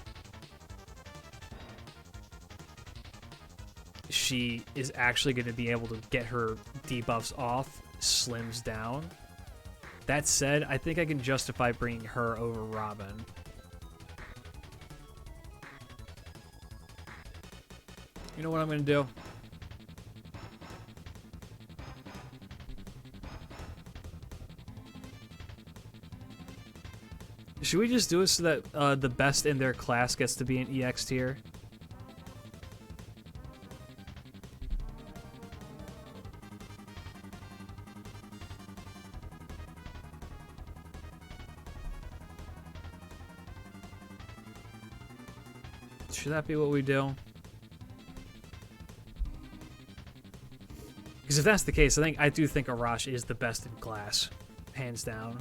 she is actually going to be able to get her debuffs off slims down. That said, I think I can justify bringing her over Robin. You know what I'm going to do? Should we just do it so that the best in their class gets to be an EX tier? Should that be what we do? Because if that's the case, I do think Arash is the best in class, hands down.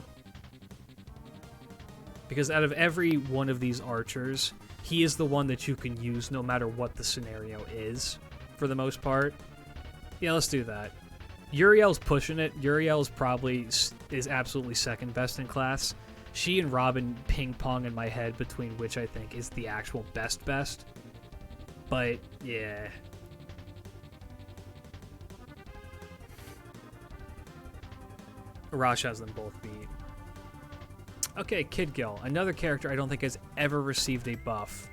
Because out of every one of these archers, he is the one that you can use no matter what the scenario is, for the most part. Yeah, let's do that. Uriel's pushing it. Uriel's probably is absolutely second best in class. She and Robin ping-pong in my head between which I think is the actual best. But, yeah. Arash has them both beat. Okay, Kid Gil. Another character I don't think has ever received a buff.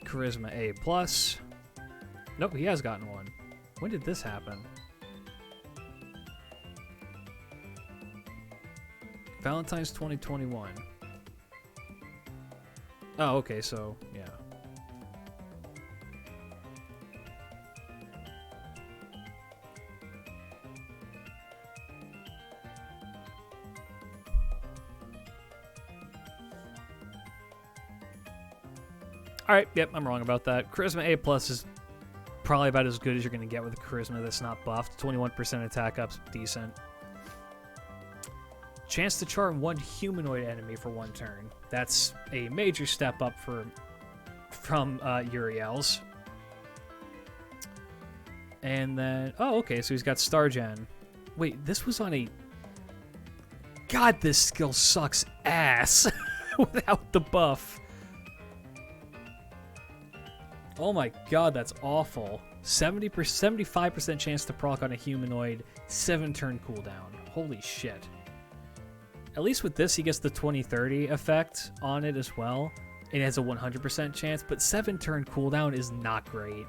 Charisma A+. Nope, he has gotten one. When did this happen? Valentine's 2021. Oh, okay, so, yeah. Alright, yep, I'm wrong about that. Charisma A plus is probably about as good as you're going to get with a charisma that's not buffed. 21% attack up's decent. Chance to charm one humanoid enemy for 1 turn. That's a major step up from Uriel's. And then, oh, okay, so he's got Star Gen. Wait, this was on a... God, this skill sucks ass without the buff. Oh my god, that's awful. 75% chance to proc on a humanoid, 7-turn cooldown. Holy shit. At least with this, he gets the 20-30 effect on it as well. It has a 100% chance, but 7-turn cooldown is not great.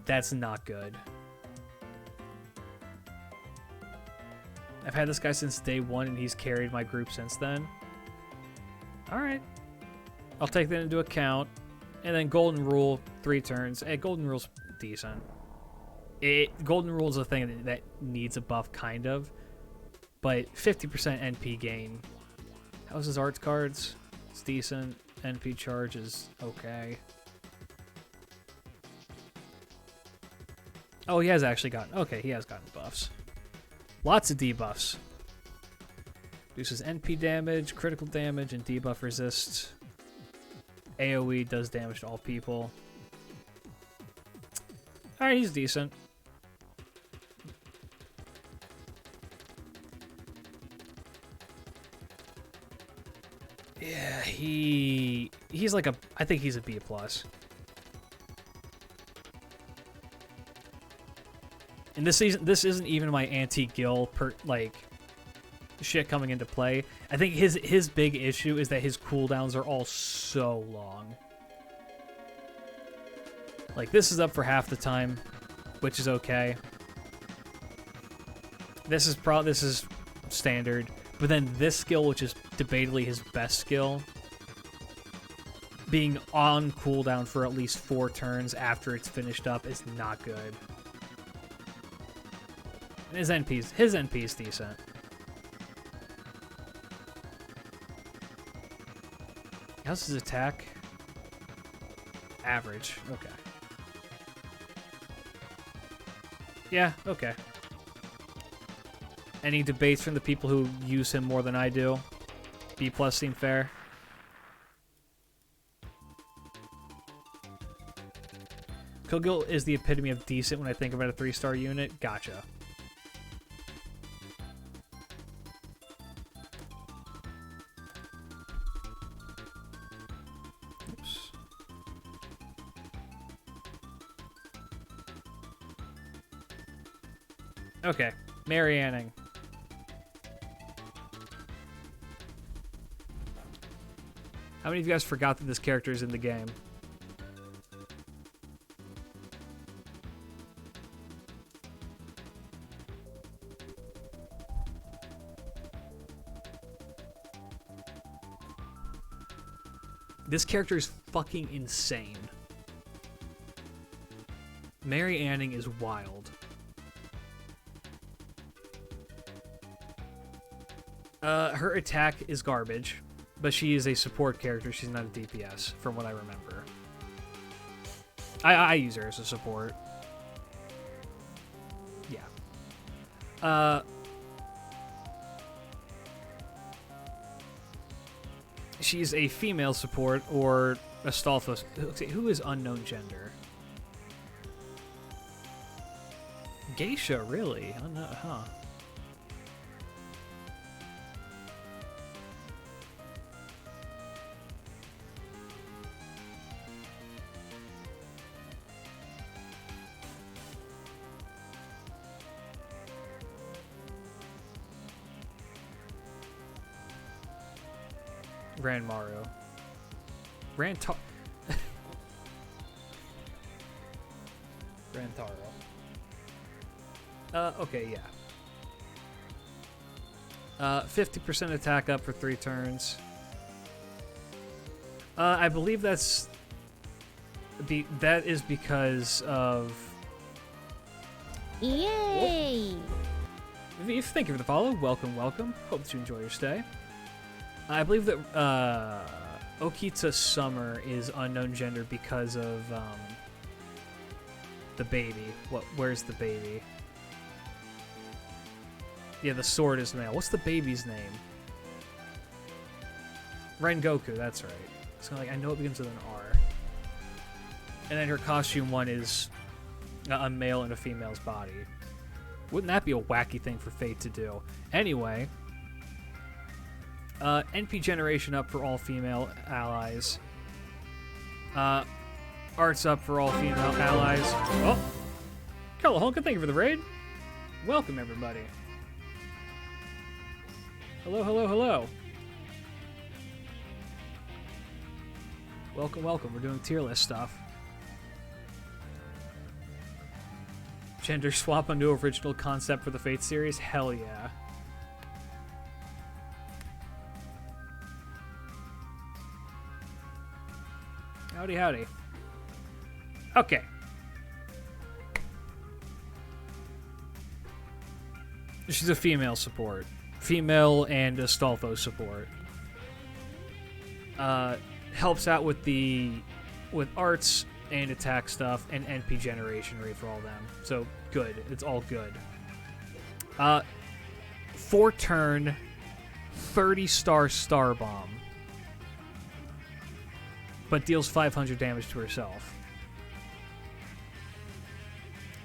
That's not good. I've had this guy since day 1, and he's carried my group since then. Alright. I'll take that into account. And then Golden Rule, 3 turns. Hey, Golden Rule's decent. Golden Rule is a thing that needs a buff, kind of. But 50% NP gain. How's his arts cards? It's decent. NP charge is okay. Oh, he has actually gotten... Okay, he has gotten buffs. Lots of debuffs. Reduces NP damage, critical damage, and debuff resist. AoE does damage to all people. Alright, he's decent. Yeah, he's like a... I think he's a B+. And this isn't even my anti-Gil shit coming into play. I think his big issue is that his cooldowns are all so long. Like, this is up for half the time, which is okay. This is standard. But then this skill, which is debatably his best skill, being on cooldown for at least 4 turns after it's finished up is not good. And his NP is decent. How's his attack? Average. Okay. Yeah, okay. Any debates from the people who use him more than I do? B+ seem fair. Kogil is the epitome of decent when I think about a 3-star unit. Gotcha. Oops. Okay, Mary Anning. How many of you guys forgot that this character is in the game? This character is fucking insane. Mary Anning is wild. Her attack is garbage, but she is a support character. She's not a DPS, from what I remember. I use her as a support. Yeah. She's a female support, or Astolfo, who is unknown gender. Geisha, really? Oh, no, huh. Ranmaru. Rantaro. Okay, yeah. 50% attack up for 3 turns. I believe that is because of...
Yay!
Thank you for the follow. Welcome, welcome. Hope that you enjoy your stay. I believe that Okita Summer is unknown gender because of the baby. Where's the baby? Yeah, the sword is male. What's the baby's name? Rengoku, that's right. So like I know it begins with an R. And then her costume one is a male in a female's body. Wouldn't that be a wacky thing for Fate to do? Anyway, NP generation up for all female allies. Arts up for all female allies. Oh, Kellahulka, thank you for the raid. Welcome, everybody. Hello, hello, hello. Welcome, welcome. We're doing tier list stuff. Gender swap a new original concept for the Fate series? Hell yeah. Howdy, howdy. Okay. She's a female support. Female and Astolfo support. Helps out with arts and attack stuff and NP generation rate for all of them. So good. It's all good. 4-turn 30-star Star Bomb. But deals 500 damage to herself.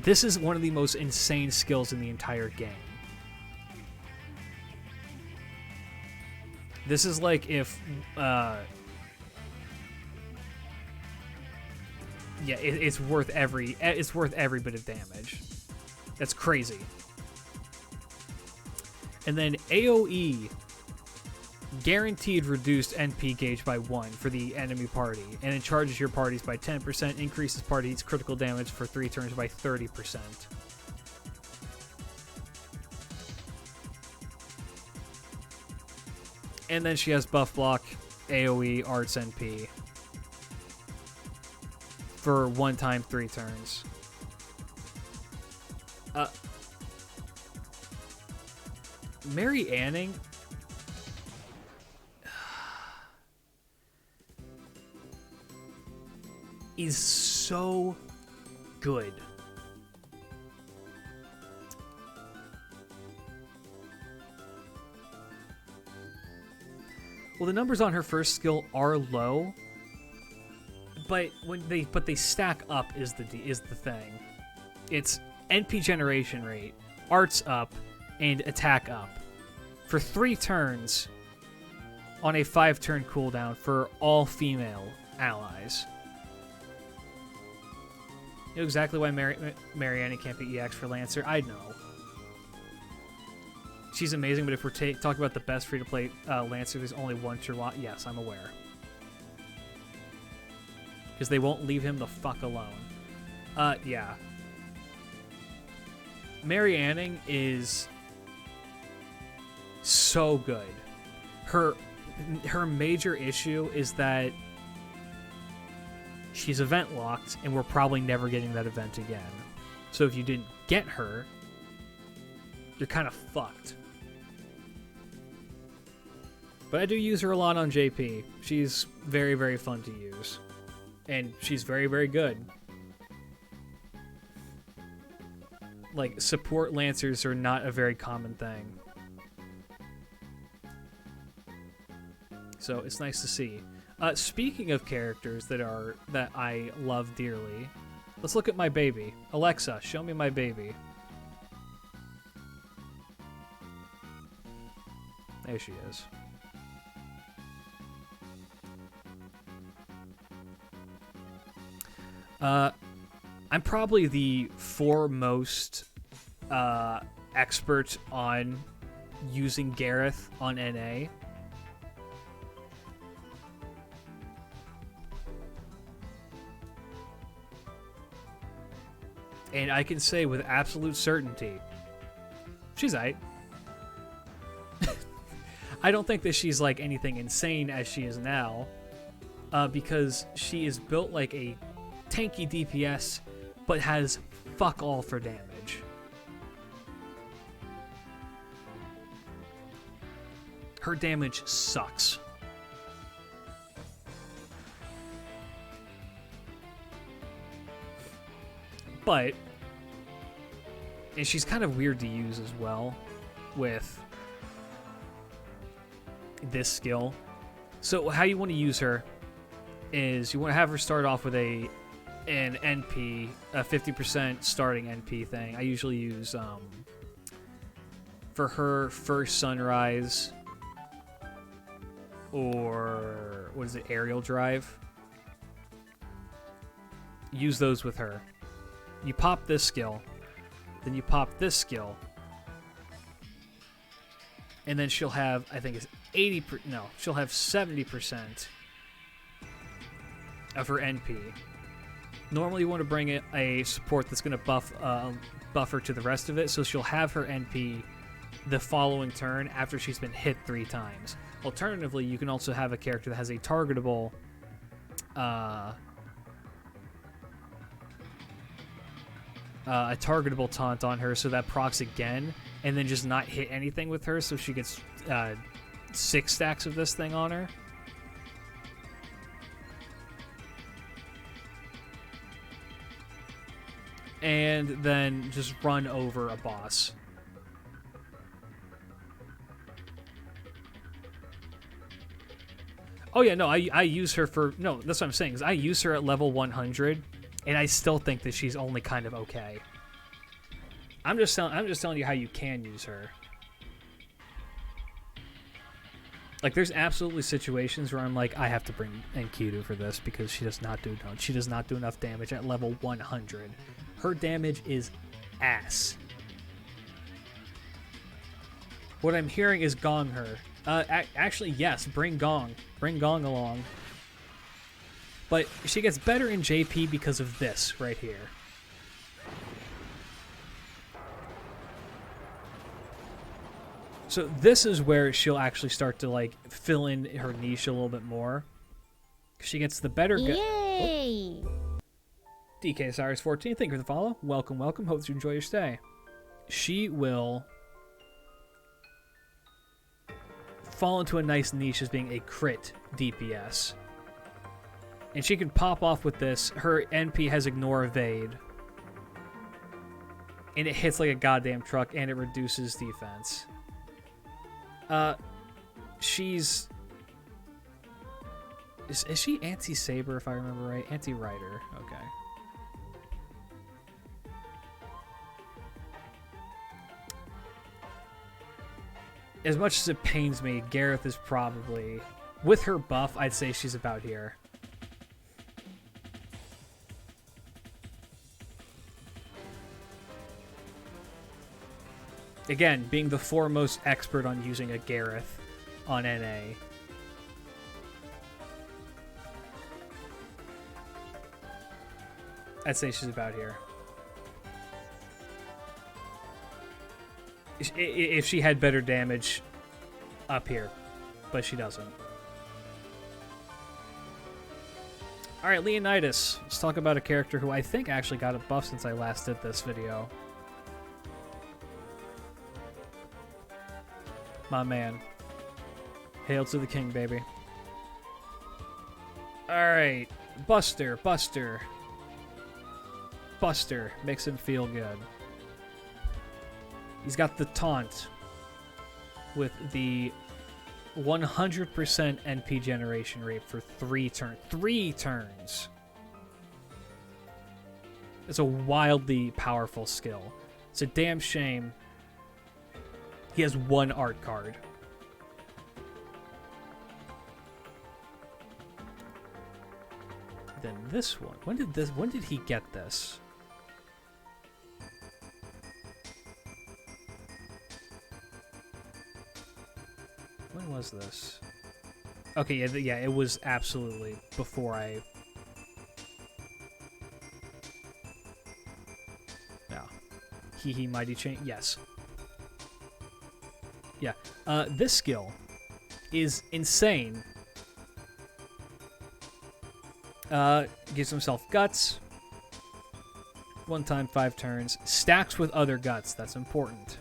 This is one of the most insane skills in the entire game. This is like if yeah, it's worth every bit of damage. That's crazy. And then AoE guaranteed reduced NP gauge by 1 for the enemy party, and it charges your parties by 10%, increases parties' critical damage for 3 turns by 30%. And then she has buff block, AoE, arts, NP. For 1 time 3 turns. Mary Anning is so good. Well, the numbers on her first skill are low. But they stack up is the thing. It's NP generation rate, arts up, and attack up for 3 turns on a 5-turn cooldown for all female allies. You know exactly why Marianne can't be EX for Lancer? I know. She's amazing, but if we're talking about the best free-to-play Lancer, there's only one Chirwat. Yes, I'm aware. Because they won't leave him the fuck alone. Yeah. Mary Anning is so good. Her major issue is that she's event locked, and we're probably never getting that event again. So if you didn't get her, you're kind of fucked. But I do use her a lot on JP. She's very, very fun to use. And she's very, very good. Like, support Lancers are not a very common thing. So it's nice to see. Speaking of characters that I love dearly, let's look at my baby. Alexa, show me my baby. There she is. I'm probably the foremost expert on using Gareth on NA. And I can say with absolute certainty, she's aight. I don't think that she's like anything insane as she is now, because she is built like a tanky DPS, but has fuck all for damage. Her damage sucks. But, and she's kind of weird to use as well with this skill. So how you want to use her is you want to have her start off with an NP, a 50% starting NP thing. I usually use, for her, First Sunrise, or what is it, Aerial Drive. Use those with her. You pop this skill, then you pop this skill, and then she'll have, I think it's she'll have 70% of her NP. Normally you want to bring a support that's going to buff her to the rest of it, so she'll have her NP the following turn after she's been hit 3 times. Alternatively, you can also have a character that has a targetable taunt on her, so that procs again, and then just not hit anything with her, so she gets 6 stacks of this thing on her. And then just run over a boss. Oh yeah, no, I use her for... No, that's what I'm saying, is I use her at level 100, and I still think that she's only kind of okay. I'm just telling you how you can use her. Like, there's absolutely situations where I'm like, I have to bring Enkidu for this because she does not do enough damage at level 100. Her damage is ass. What I'm hearing is gong her. Actually, yes, bring Gong. Bring Gong along. But she gets better in JP because of this right here. So this is where she'll actually start to, like, fill in her niche a little bit more. She gets the better...
Yay!
DK Cyrus 14, thank you for the follow. Welcome, welcome. Hope you enjoy your stay. She will fall into a nice niche as being a crit DPS. And she can pop off with this. Her NP has Ignore Evade. And it hits like a goddamn truck, and it reduces defense. She's... Is she anti-Saber, if I remember right? Anti-Rider. Okay. As much as it pains me, Gareth is probably... With her buff, I'd say she's about here. Again, being the foremost expert on using a Gareth on NA. I'd say she's about here. If she had better damage up here, but she doesn't. Alright, Leonidas. Let's talk about a character who I think actually got a buff since I last did this video. My man. Hail to the king, baby. Alright. Buster. Buster makes him feel good. He's got the taunt with the 100% NP generation rate for 3 turns. 3 turns! It's a wildly powerful skill. It's a damn shame he has 1 art card. Then this one. When did he get this? When was this? Okay, yeah, it was absolutely before I... Yeah. Hee mighty chain. Yes. Yeah. This skill is insane. Gives himself guts. 1 time, 5 turns. Stacks with other guts. That's important.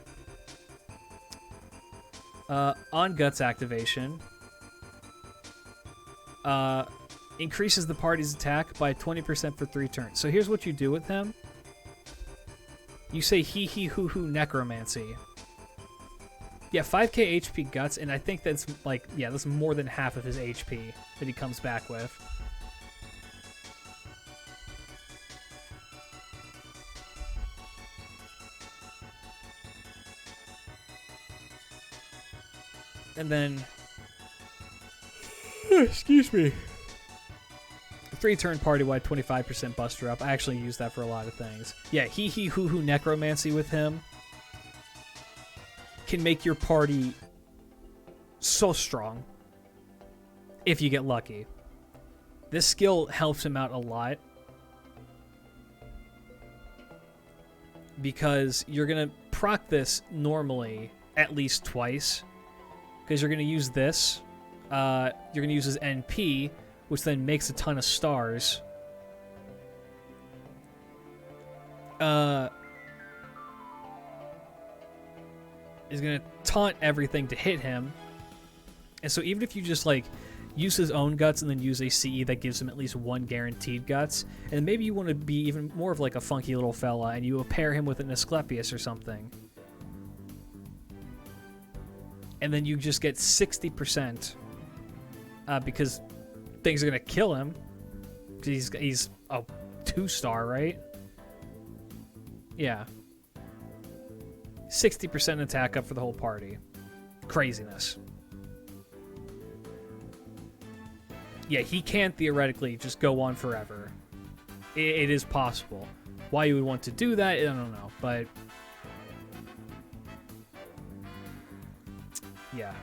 On guts activation, increases the party's attack by 20% for 3 turns. So here's what you do with him. You say hee hee hoo hoo necromancy. Yeah, 5k HP guts, and I think that's like, yeah, that's more than half of his HP that he comes back with. And then, excuse me, 3-turn party-wide 25% buster up. I actually use that for a lot of things. Yeah, hee hee hoo hoo necromancy with him can make your party so strong if you get lucky. This skill helps him out a lot because you're going to proc this normally at least twice because you're going to use this. You're going to use his NP, which then makes a ton of stars. Is going to taunt everything to hit him. And so even if you just like use his own guts and then use a CE that gives him at least 1 guaranteed guts, and maybe you want to be even more of like a funky little fella and you pair him with an Asclepius or something. And then you just get 60% because things are going to kill him. Because he's a 2-star, right? Yeah. 60% attack up for the whole party. Craziness. Yeah, he can theoretically just go on forever. It is possible. Why you would want to do that, I don't know. But yeah.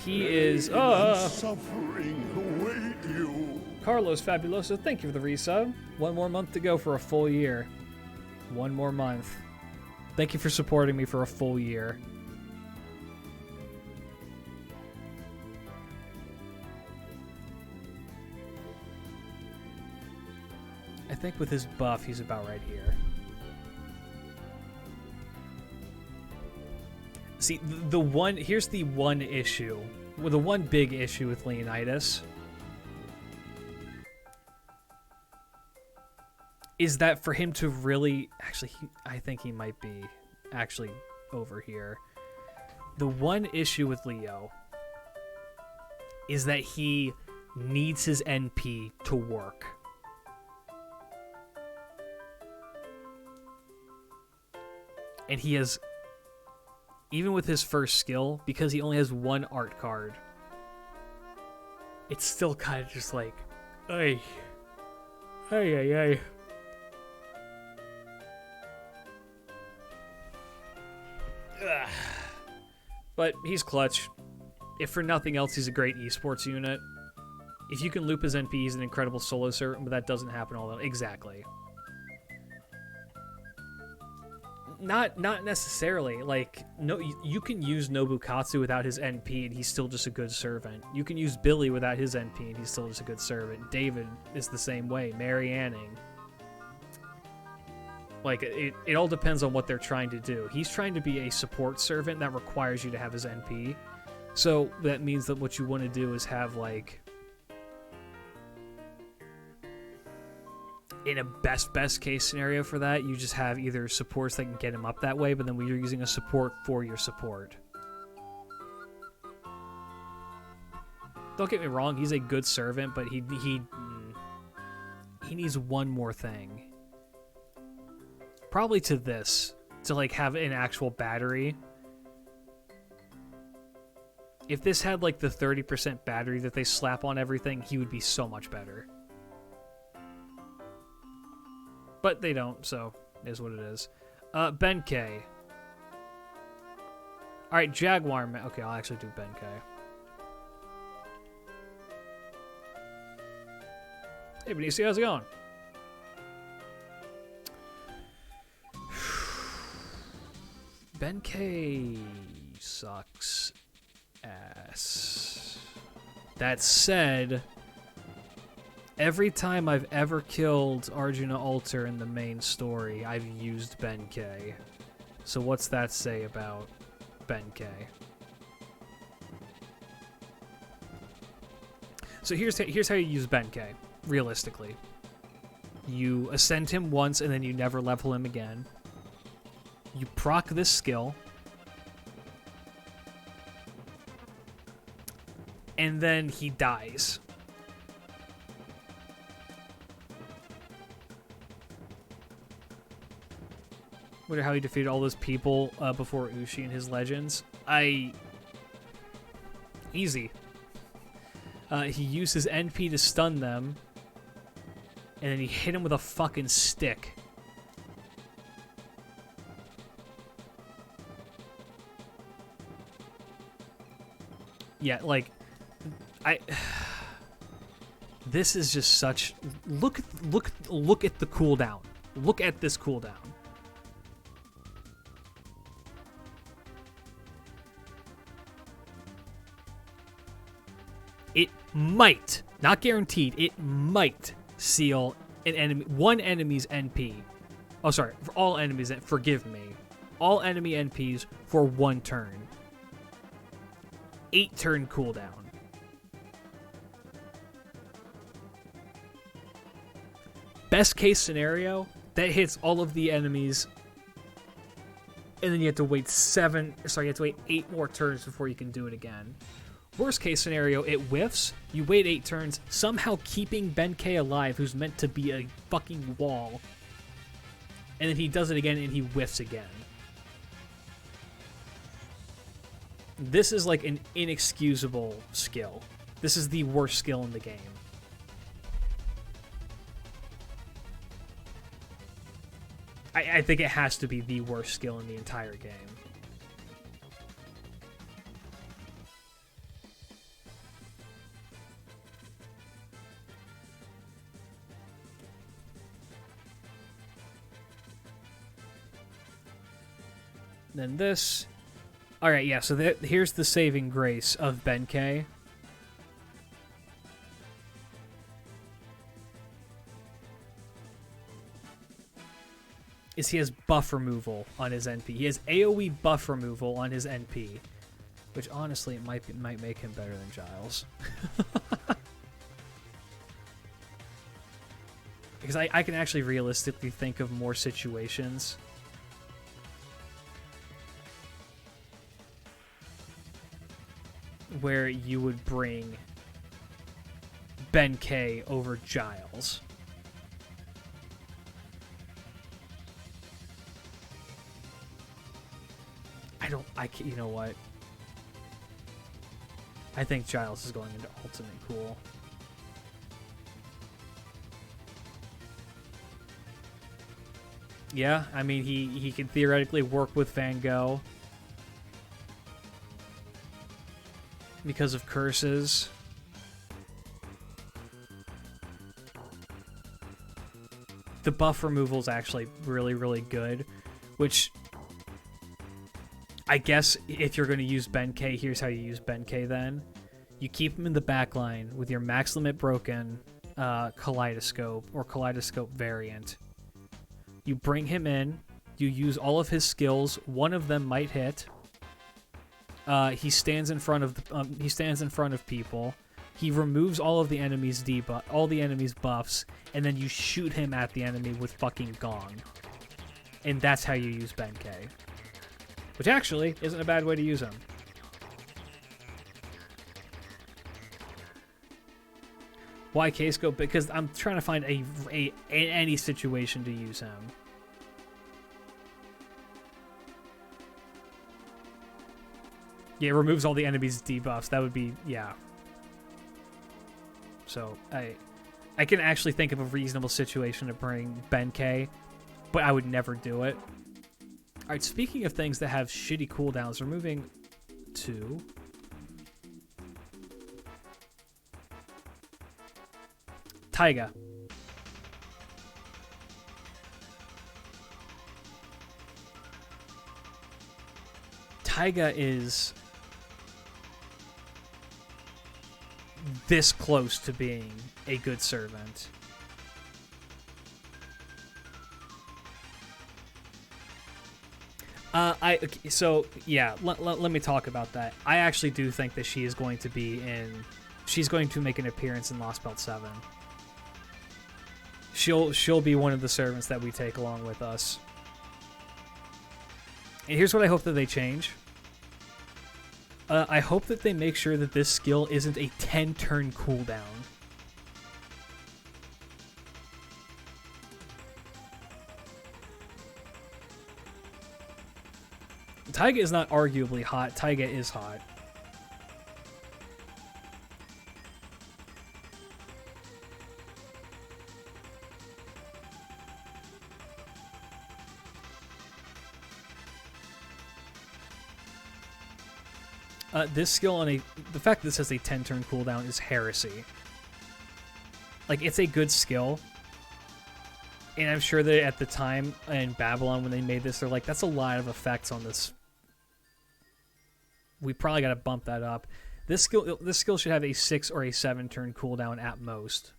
He is...
suffering await you.
Carlos Fabuloso, thank you for the resub. 1 more month to go for a full year. 1 more month. Thank you for supporting me for a full year. I think with his buff, he's about right here. See, here's the one issue. Well, the one big issue with Leonidas is that for him to really... Actually, I think he might be actually over here. The one issue with Leo is that he needs his NP to work. And he has... Even with his first skill, because he only has 1 art card, it's still kind of just like... Ay. Ay, ay, ay. Ugh. But he's clutch. If for nothing else, he's a great esports unit. If you can loop his NP, he's an incredible solo servant, but that doesn't happen all the time. Exactly. Not necessarily. Like, no, you can use Nobukatsu without his NP, and he's still just a good servant. You can use Billy without his NP, and he's still just a good servant. David is the same way. Mary Anning. Like, it all depends on what they're trying to do. He's trying to be a support servant that requires you to have his NP. So that means that what you want to do is have, like... In a best case scenario for that, you just have either supports that can get him up that way, but then when you're using a support for your support. Don't get me wrong, he's a good servant, but he needs one more thing. Probably to this, to like have an actual battery. If this had like the 30% battery that they slap on everything, he would be so much better. But they don't, so it is what it is. Benkei. Alright, Jaguar. Okay, I'll actually do Benkei. Hey, Benicio, how's it going? Benkei sucks ass. That said... Every time I've ever killed Arjuna Alter in the main story, I've used Benkei. So what's that say about Benkei? So here's how you use Benkei, realistically. You ascend him once, and then you never level him again. You proc this skill. And then he dies. Wonder how he defeated all those people before Ushi and his legends. Easy. He used his NP to stun them, and then he hit him with a fucking stick. Yeah, like, this is just such. Look at the cooldown. Look at this cooldown. It might, not guaranteed, it might seal one enemy's NP. Oh, sorry, for all enemies, forgive me. All enemy NPs for 1 turn. 8 turn cooldown. Best case scenario, that hits all of the enemies, and then you have to wait 8 more turns before you can do it again. Worst case scenario, it whiffs, you wait 8 turns, somehow keeping Ben-K alive, who's meant to be a fucking wall, and then he does it again and he whiffs again. This is like an inexcusable skill. This is the worst skill in the game. I think it has to be the worst skill in the entire game. Then this. Alright, yeah, so here's the saving grace of Ben-K. Is he has buff removal on his NP. He has AoE buff removal on his NP. Which, honestly, it might make him better than Giles. Because I can actually realistically think of more situations where you would bring Ben-K over Giles. You know what? I think Giles is going into Ultimate Cool. Yeah, I mean, he can theoretically work with Van Gogh because of curses. The buff removal is actually really, really good, which I guess if you're going to use Ben-K, here's how you use Ben-K then. You keep him in the backline with your max limit broken Kaleidoscope or Kaleidoscope variant. You bring him in, you use all of his skills, one of them might hit. He stands in front of people. He removes all of the enemy's buffs, and then you shoot him at the enemy with fucking Gong. And that's how you use Ben-K. Which actually isn't a bad way to use him. Why K-Scope? Because I'm trying to find any situation to use him. Yeah, it removes all the enemy's debuffs. That would be, yeah. So, I can actually think of a reasonable situation to bring Ben-K, but I would never do it. Alright, speaking of things that have shitty cooldowns, we're moving to Taiga. Taiga is this close to being a good servant. So yeah, let me talk about that. I actually do think that she is going to be she's going to make an appearance in Lost Belt 7. She'll be one of the servants that we take along with us. And here's what I hope that they change. I hope that they make sure that this skill isn't a 10-turn cooldown. Taiga is not arguably hot. Taiga is hot. This skill on the fact that this has a 10-turn cooldown is heresy. Like, it's a good skill. And I'm sure that at the time in Babylon when they made this, they're like, that's a lot of effects on this. We probably got to bump that up. This skill should have a 6 or a 7-turn cooldown at most.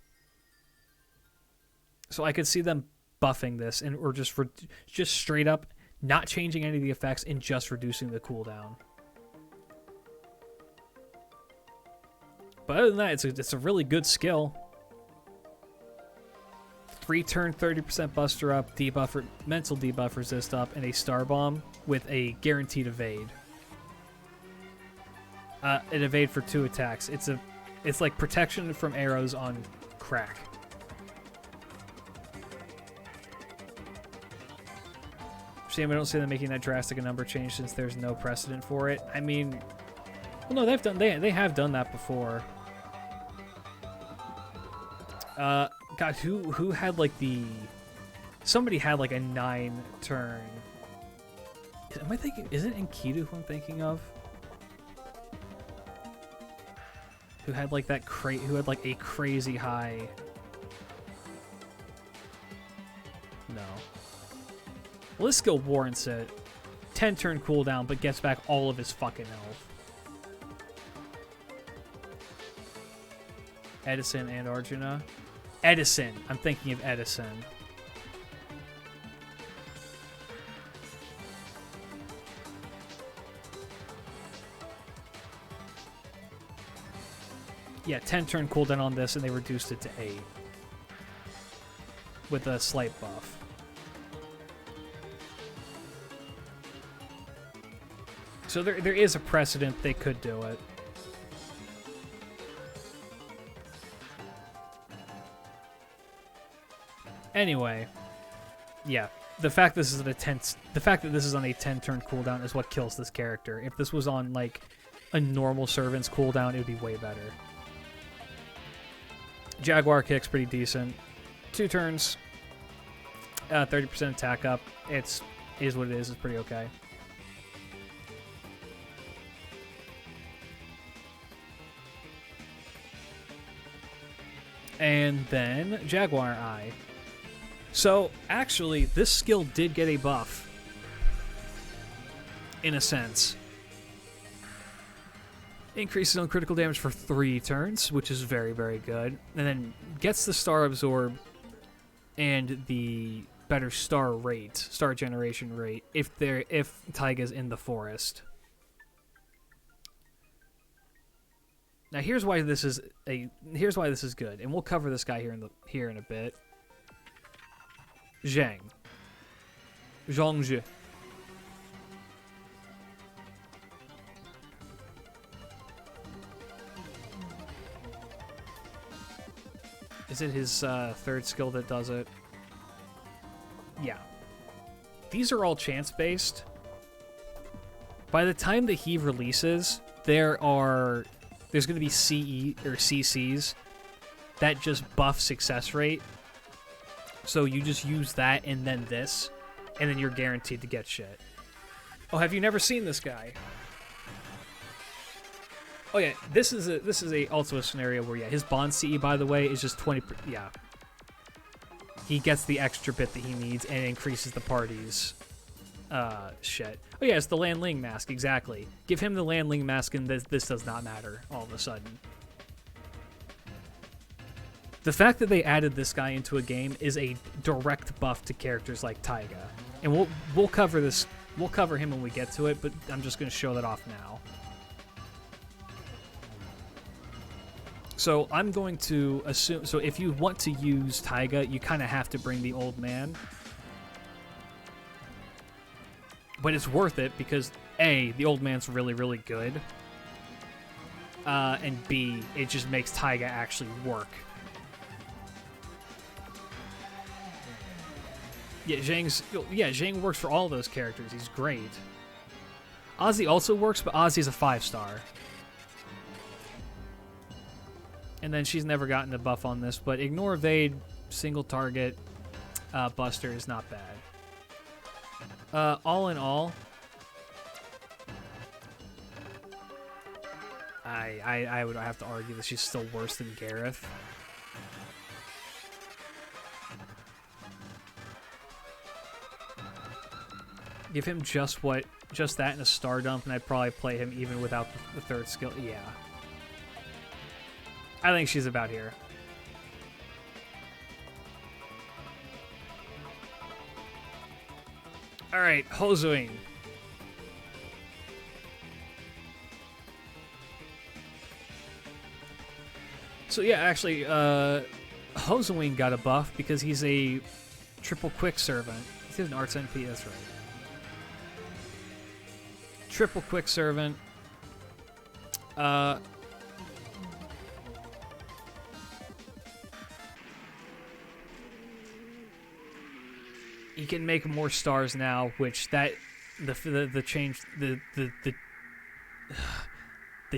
So I could see them buffing this or just straight up not changing any of the effects and just reducing the cooldown. But other than that, it's a really good skill. 3-turn 30% buster up, debuffer, mental debuff resist up, and a star bomb with a guaranteed evade. An evade for 2 attacks. It's like protection from arrows on crack. Shame I don't see them making that drastic a number change since there's no precedent for it. I mean, well, no, they have done that before. God, who had like somebody had like a 9-turn. Am I thinking? Is it Enkidu who I'm thinking of? Who had like who had like a crazy high. No. Well, this skill warrants it. 10-turn cooldown, but gets back all of his fucking health. Edison and Arjuna. Edison. I'm thinking of Edison. Yeah, 10-turn cooldown on this, and they reduced it to 8. With a slight buff. So there is a precedent they could do it. Anyway, yeah, the fact that this is on a 10-turn cooldown is what kills this character. If this was on like a normal servant's cooldown, it would be way better. Jaguar kick's pretty decent. 2 turns, 30% attack up. Is what it is. It's pretty okay. And then Jaguar Eye. So, actually, this skill did get a buff. In a sense. Increases on critical damage for 3 turns, which is very, very good. And then gets the star absorb and the better star generation rate, if Taiga's in the forest. Now here's why this is good, and we'll cover this guy here in a bit. Zhang. Zhangzhi. Is it his 3rd skill that does it? Yeah. These are all chance-based. By the time the Heave releases, there's going to be CE or CCs that just buff success rate. So you just use that and then this, and then you're guaranteed to get shit. Oh, have you never seen this guy? Oh yeah, this is also a scenario where his bond CE, by the way, is just 20. Yeah, he gets the extra bit that he needs and increases the party's shit. Oh yeah, it's the Landling mask, exactly. Give him the Landling mask and this does not matter all of a sudden. The fact that they added this guy into a game is a direct buff to characters like Taiga. And we'll cover this. We'll cover him when we get to it, but I'm just going to show that off now. So I'm going to assume... So if you want to use Taiga, you kind of have to bring the old man. But it's worth it because A, the old man's really, really good. And B, it just makes Taiga actually work. Yeah, Zhang works for all those characters. He's great. Ozzy also works, but Ozzy's a 5-star. And then she's never gotten a buff on this, but Ignore Evade, single target, Buster is not bad. All in all, I would have to argue that she's still worse than Gareth. Give him just that and a star dump, and I'd probably play him even without the third skill. Yeah. I think she's about here. Alright, Hozuing. So yeah, actually, Hozuing got a buff because he's a triple quick servant. He has an Arts NP, that's right. Triple quick servant. He can make more stars now, which the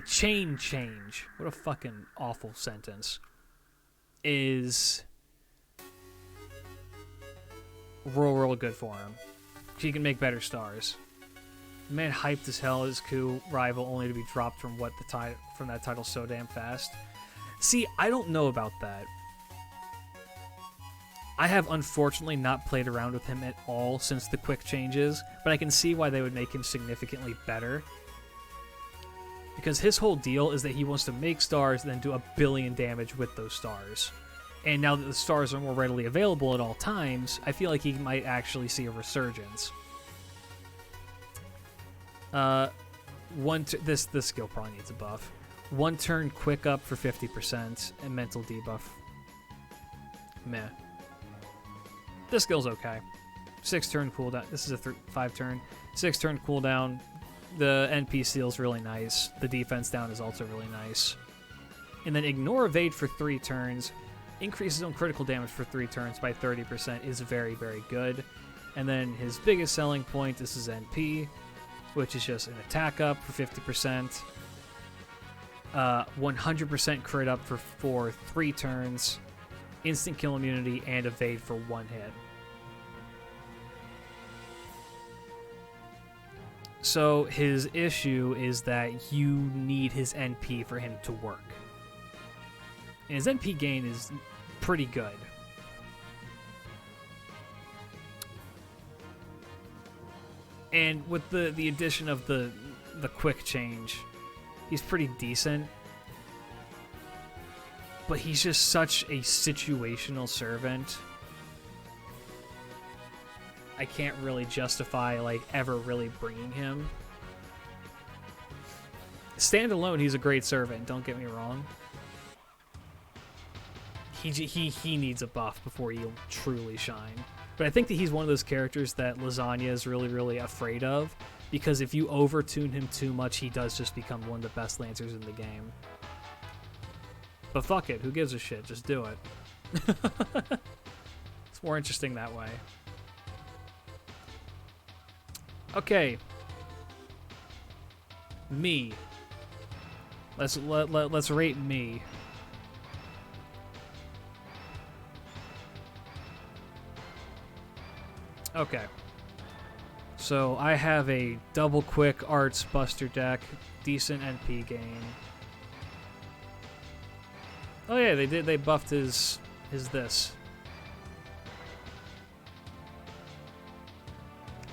chain change. What a fucking awful sentence. Is real good for him. He can make better stars. The man hyped as hell his coup rival, only to be dropped from that title so damn fast. See, I don't know about that. I have unfortunately not played around with him at all since the quick changes, but I can see why they would make him significantly better. Because his whole deal is that he wants to make stars and then do 1 billion damage with those stars. And now that the stars are more readily available at all times, I feel like he might actually see a resurgence. This skill probably needs a buff. 1 turn quick up for 50% and mental debuff. Meh. This skill's okay. 6 turn cooldown. This is a 5 turn. 6 turn cooldown. The NP seal's really nice. The defense down is also really nice. And then Ignore Evade for 3 turns. Increases on critical damage for 3 turns by 30% is very, very good. And then his biggest selling point, this is NP, which is just an attack up for 50%. 100% crit up for 3 turns. Instant kill immunity and evade for 1 hit. So his issue is that you need his NP for him to work. And his NP gain is pretty good. And with the addition of the quick change, he's pretty decent. But he's just such a situational servant. I can't really justify, like, ever really bringing him. Standalone, he's a great servant, don't get me wrong. He needs a buff before he'll truly shine. But I think that he's one of those characters that Lasagna is really, really afraid of. Because if you overtune him too much, he does just become one of the best Lancers in the game. But fuck it, who gives a shit? Just do it. It's more interesting that way. Okay. Me. Let's rate me. Okay. So I have a double quick arts buster deck, decent NP gain. Oh yeah, they buffed his this.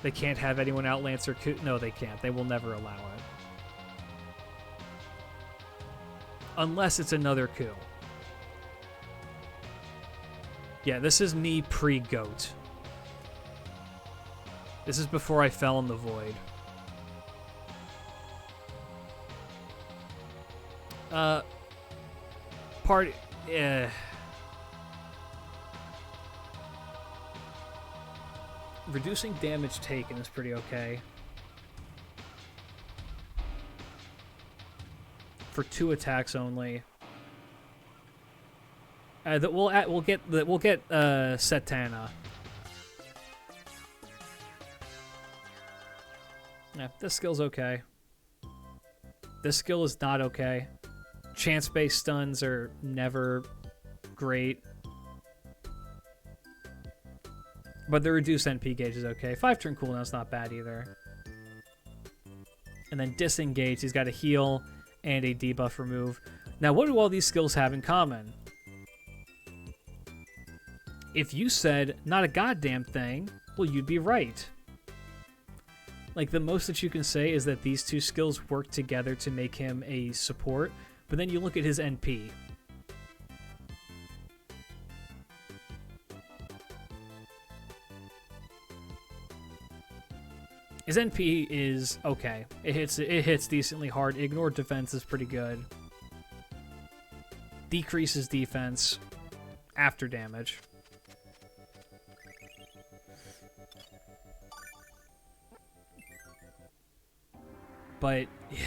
They can't have anyone outlancer coup. No, they can't. They will never allow it. Unless it's another coup. Yeah, this is me pre-goat. This is before I fell in the void. Reducing damage taken is pretty okay. for 2 attacks only. We'll get Setana. Yeah, this skill's okay. This skill is not okay. Chance-based stuns are never great. But the reduced NP gauge is okay. 5-turn cooldown's not bad either. And then disengage, he's got a heal and a debuff remove. Now, what do all these skills have in common? If you said, not a goddamn thing, well, you'd be right. Like, the most that you can say is that these 2 skills work together to make him a support, but then you look at his NP. His NP is okay. It hits decently hard. Ignore defense is pretty good. Decreases defense after damage. But yeah,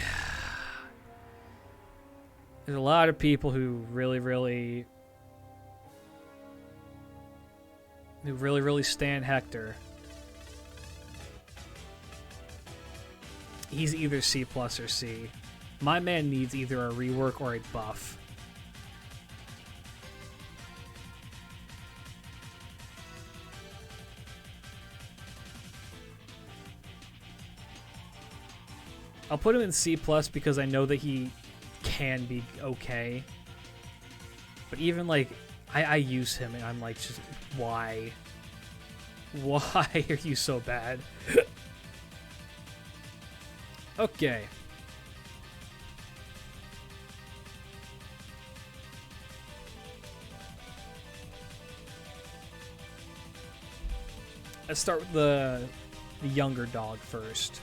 there's a lot of people who really stan Hector. He's either C+ or C. My man needs either a rework or a buff. I'll put him in C+ because I know that he can be okay. But even, like, I use him and I'm like, just, why? Why are you so bad? Okay. Let's start with the younger dog first.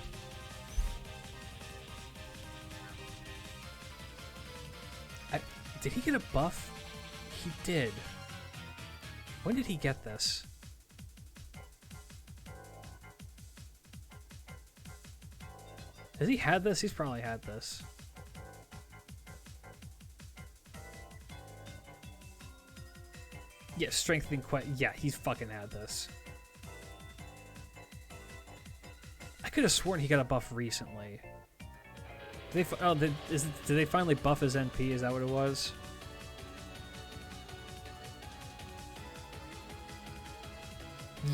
Did he get a buff? He did. When did he get this? Has he had this? He's probably had this. Yeah, strengthening yeah, he's fucking had this. I could have sworn he got a buff recently. Did they finally buff his NP? Is that what it was?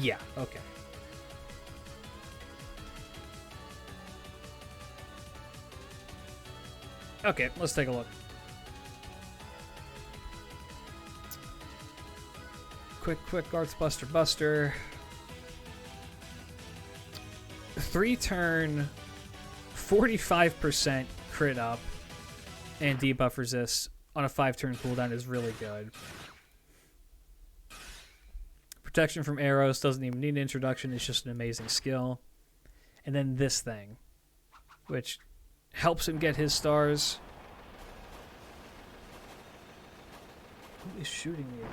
Yeah, okay. Okay, let's take a look. Quick Arts Buster. 3-turn, 45% crit up and debuff resist on a 5-turn cooldown is really good. Protection from arrows doesn't even need an introduction. It's just an amazing skill. And then this thing, which helps him get his stars. Who is shooting me again?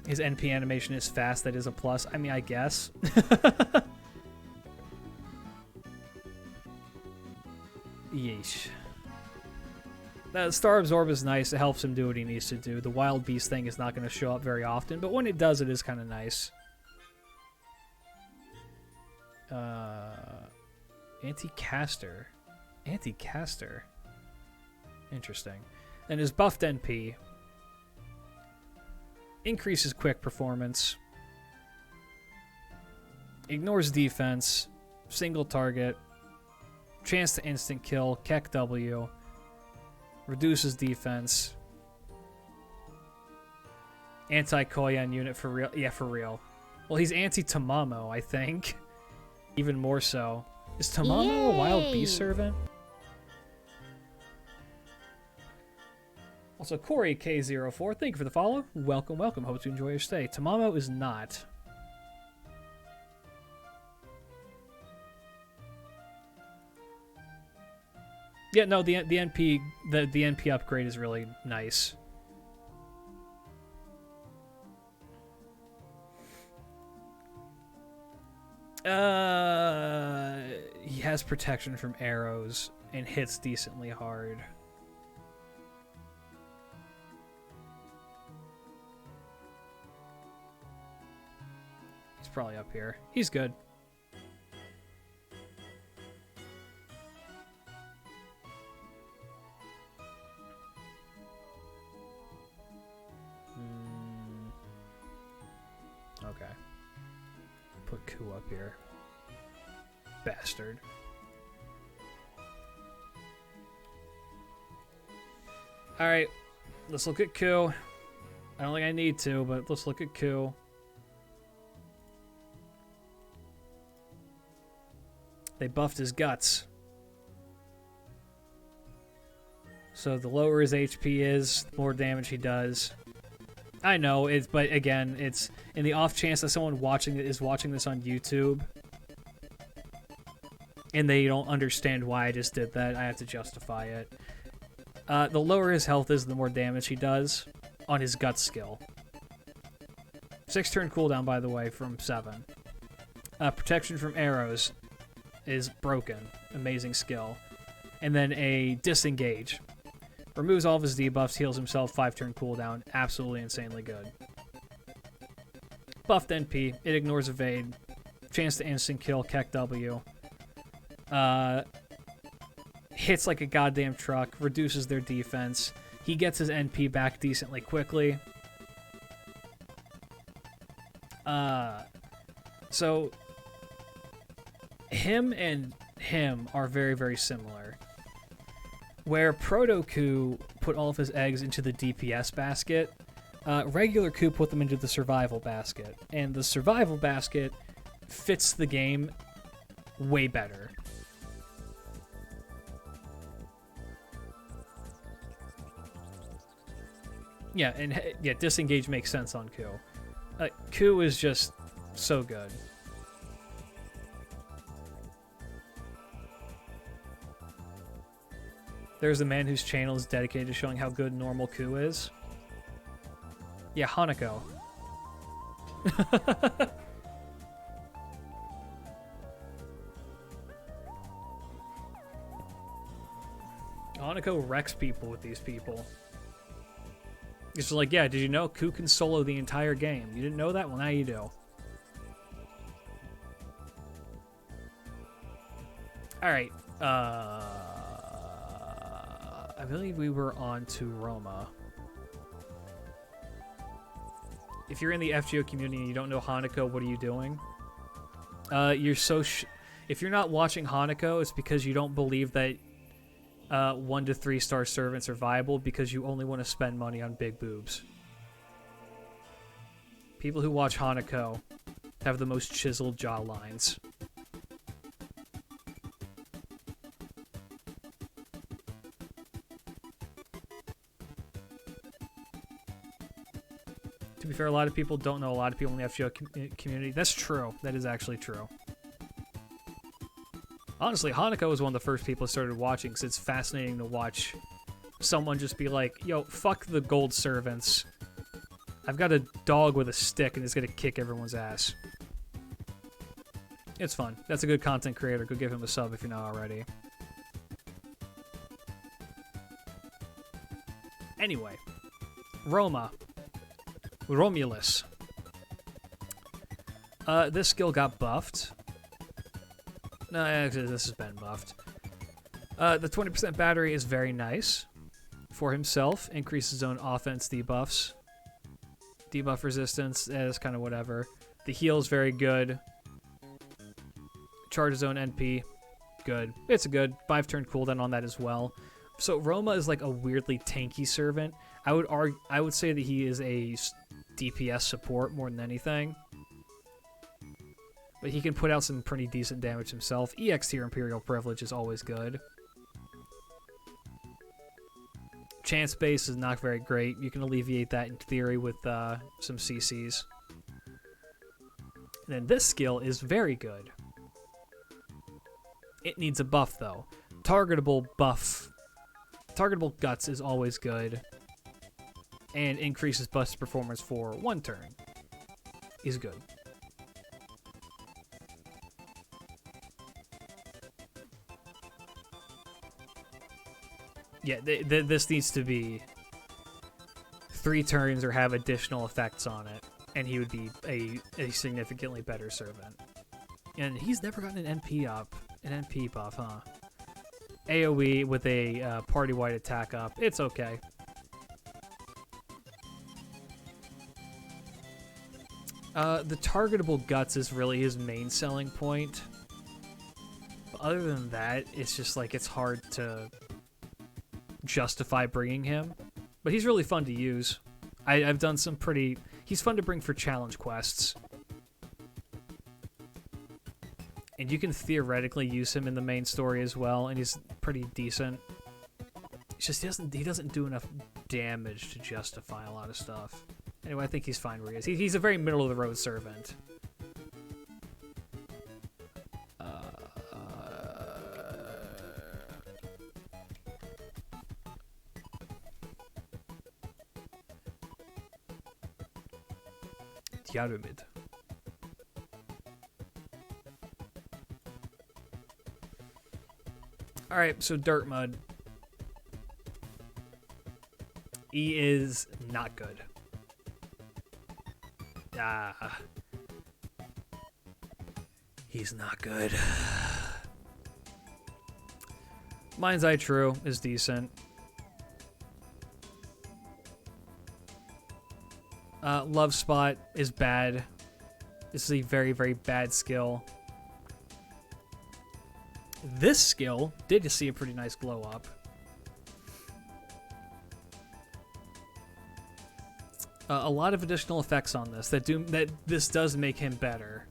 His NP animation is fast. That is a plus. I mean, I guess. Yeesh. The Star Absorb is nice. It helps him do what he needs to do. The Wild Beast thing is not going to show up very often, but when it does, it is kind of nice. Anti-caster. Anti-caster. Interesting. And his buffed NP increases quick performance, ignores defense, single target, chance to instant kill, Keck W, reduces defense, anti-Koyan unit for real. Yeah, for real. Well, he's anti-Tamamo, I think. Even more so. Is Tamamo a wild beast servant? Also, Corey K04, thank you for the follow. Welcome, welcome. Hope you enjoy your stay. Tamamo is not. Yeah, no, the NP upgrade is really nice. He has protection from arrows and hits decently hard. He's probably up here. He's good. Okay. Put Ku up here. Bastard. Alright. Let's look at Ku. I don't think I need to, but let's look at Ku. They buffed his guts. So the lower his HP is, the more damage he does. I know, but again, it's in the off chance that someone is watching this on YouTube and they don't understand why I just did that, I have to justify it. The lower his health is, the more damage he does on his gut skill. 6 turn cooldown, by the way, from 7. Protection from arrows is broken. Amazing skill. And then a disengage. Removes all of his debuffs, heals himself, 5 turn cooldown. Absolutely insanely good. Buffed NP, it ignores evade. Chance to instant kill, Keck W. Hits like a goddamn truck, reduces their defense. He gets his NP back decently quickly. So him and him are very, very similar. Where Proto Ku put all of his eggs into the DPS basket, regular Ku put them into the survival basket. And the survival basket fits the game way better. Yeah, and yeah, disengage makes sense on Ku. Ku is just so good. There's a man whose channel is dedicated to showing how good normal Ku is. Yeah, Hanako. Hanako wrecks people with these people. It's just like, yeah, did you know Ku can solo the entire game? You didn't know that? Well, now you do. Alright, I believe we were on to Roma. If you're in the FGO community and you don't know Hanako, what are you doing? If you're not watching Hanako, it's because you don't believe that 1 to 3 star servants are viable because you only want to spend money on big boobs. People who watch Hanako have the most chiseled jaw lines. To be fair, a lot of people don't know a lot of people in the FGO community. That's true. That is actually true. Honestly, Hanako was one of the first people I started watching because it's fascinating to watch someone just be like, yo, fuck the gold servants. I've got a dog with a stick and it's going to kick everyone's ass. It's fun. That's a good content creator. Go give him a sub if you're not already. Anyway, Roma. Romulus. This skill got buffed. No, actually, this has been buffed. The 20% battery is very nice for himself. Increases his own offense debuffs. Debuff resistance is kind of whatever. The heal is very good. Charge his own NP. Good. It's a good 5 turn cooldown on that as well. So Roma is like a weirdly tanky servant. I would say that he is a DPS support more than anything. But he can put out some pretty decent damage himself. EX tier Imperial Privilege is always good. Chance base is not very great. You can alleviate that in theory with some CCs. And then this skill is very good. It needs a buff though. targetable buff. Targetable guts is always good. And increases bust performance for 1 turn is good. Yeah, this needs to be 3 turns or have additional effects on it, and he would be a significantly better servant. And he's never gotten an NP buff, huh? AoE with a party-wide attack up. It's okay. The targetable guts is really his main selling point. But other than that, it's just like it's hard to justify bringing him. But he's really fun to use. I've done some pretty... He's fun to bring for challenge quests. And you can theoretically use him in the main story as well, and he's pretty decent. It's just he doesn't do enough damage to justify a lot of stuff. Anyway, I think he's fine where he is. He's a very middle-of-the-road servant. Yarumid. Alright, so Dirt Mud. He is not good. He's not good. Mind's Eye True is decent. Love Spot is bad. This is a very, very bad skill. This skill did just see a pretty nice glow up. A lot of additional effects on this that this does make him better.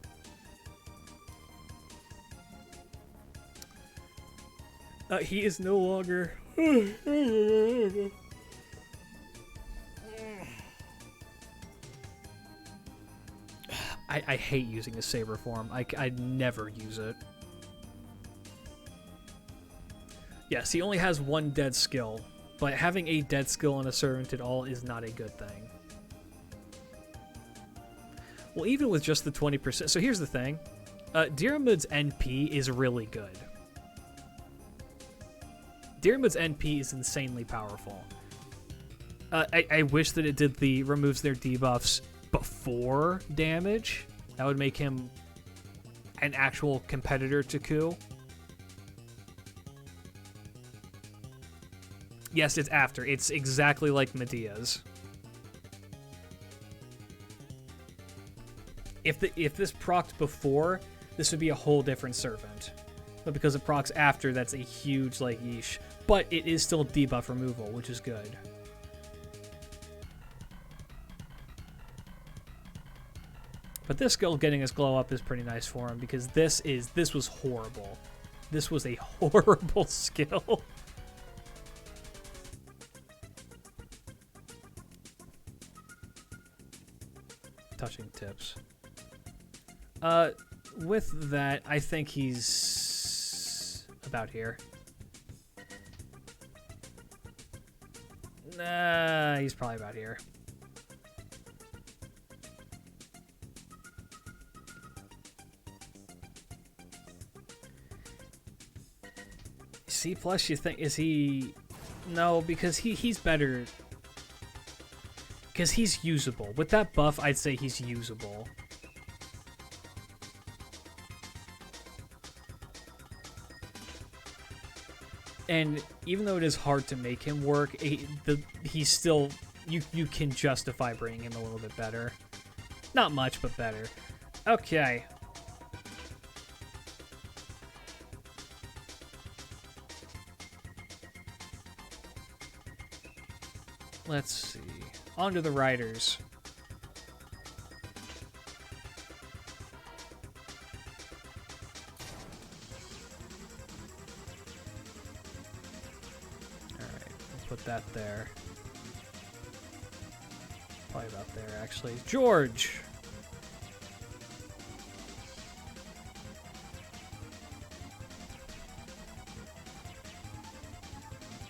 He is no longer. I hate using the Saber form. I never use it. Yes, he only has 1 dead skill, but having a dead skill on a servant at all is not a good thing. Well, even with just the 20%... So here's the thing. Diarmid's NP is really good. Diarmid's NP is insanely powerful. I wish that it did removes their debuffs before damage. That would make him an actual competitor to Ku. Yes, it's after. It's exactly like Medea's. If this procced before, this would be a whole different servant. But because it procs after, that's a huge, like, yeesh. But it is still debuff removal, which is good. But this skill getting his glow up is pretty nice for him, because this was horrible. This was a horrible skill. Touching tips. With that, I think he's about here. Nah, he's probably about here. C+, you think, is he... No, because he's better... Because he's usable. With that buff, I'd say he's usable. And even though it is hard to make him work, he's still... You can justify bringing him a little bit better. Not much, but better. Okay. Let's see. On to the riders. Alright, we'll put that there. Probably about there, actually. George!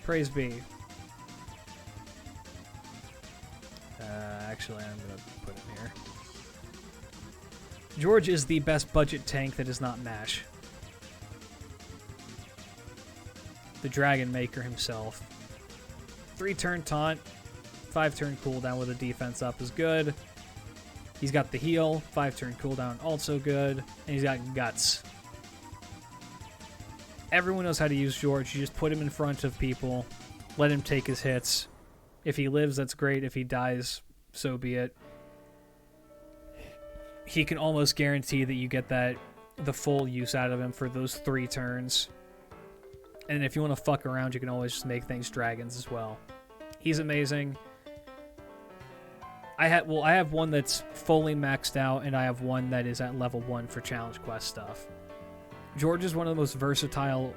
Praise be. Actually, I'm going to put him here. George is the best budget tank that is not MASH. The Dragon Maker himself. 3-turn taunt, 5-turn cooldown with a defense up is good. He's got the heal, 5-turn cooldown also good, and he's got guts. Everyone knows how to use George. You just put him in front of people, let him take his hits. If he lives, that's great. If he dies, so be it. He can almost guarantee that you get the full use out of him for those 3 turns. And if you want to fuck around, you can always just make things dragons as well. He's amazing. I have one that's fully maxed out, and I have one that is at level 1 for challenge quest stuff. George is one of the most versatile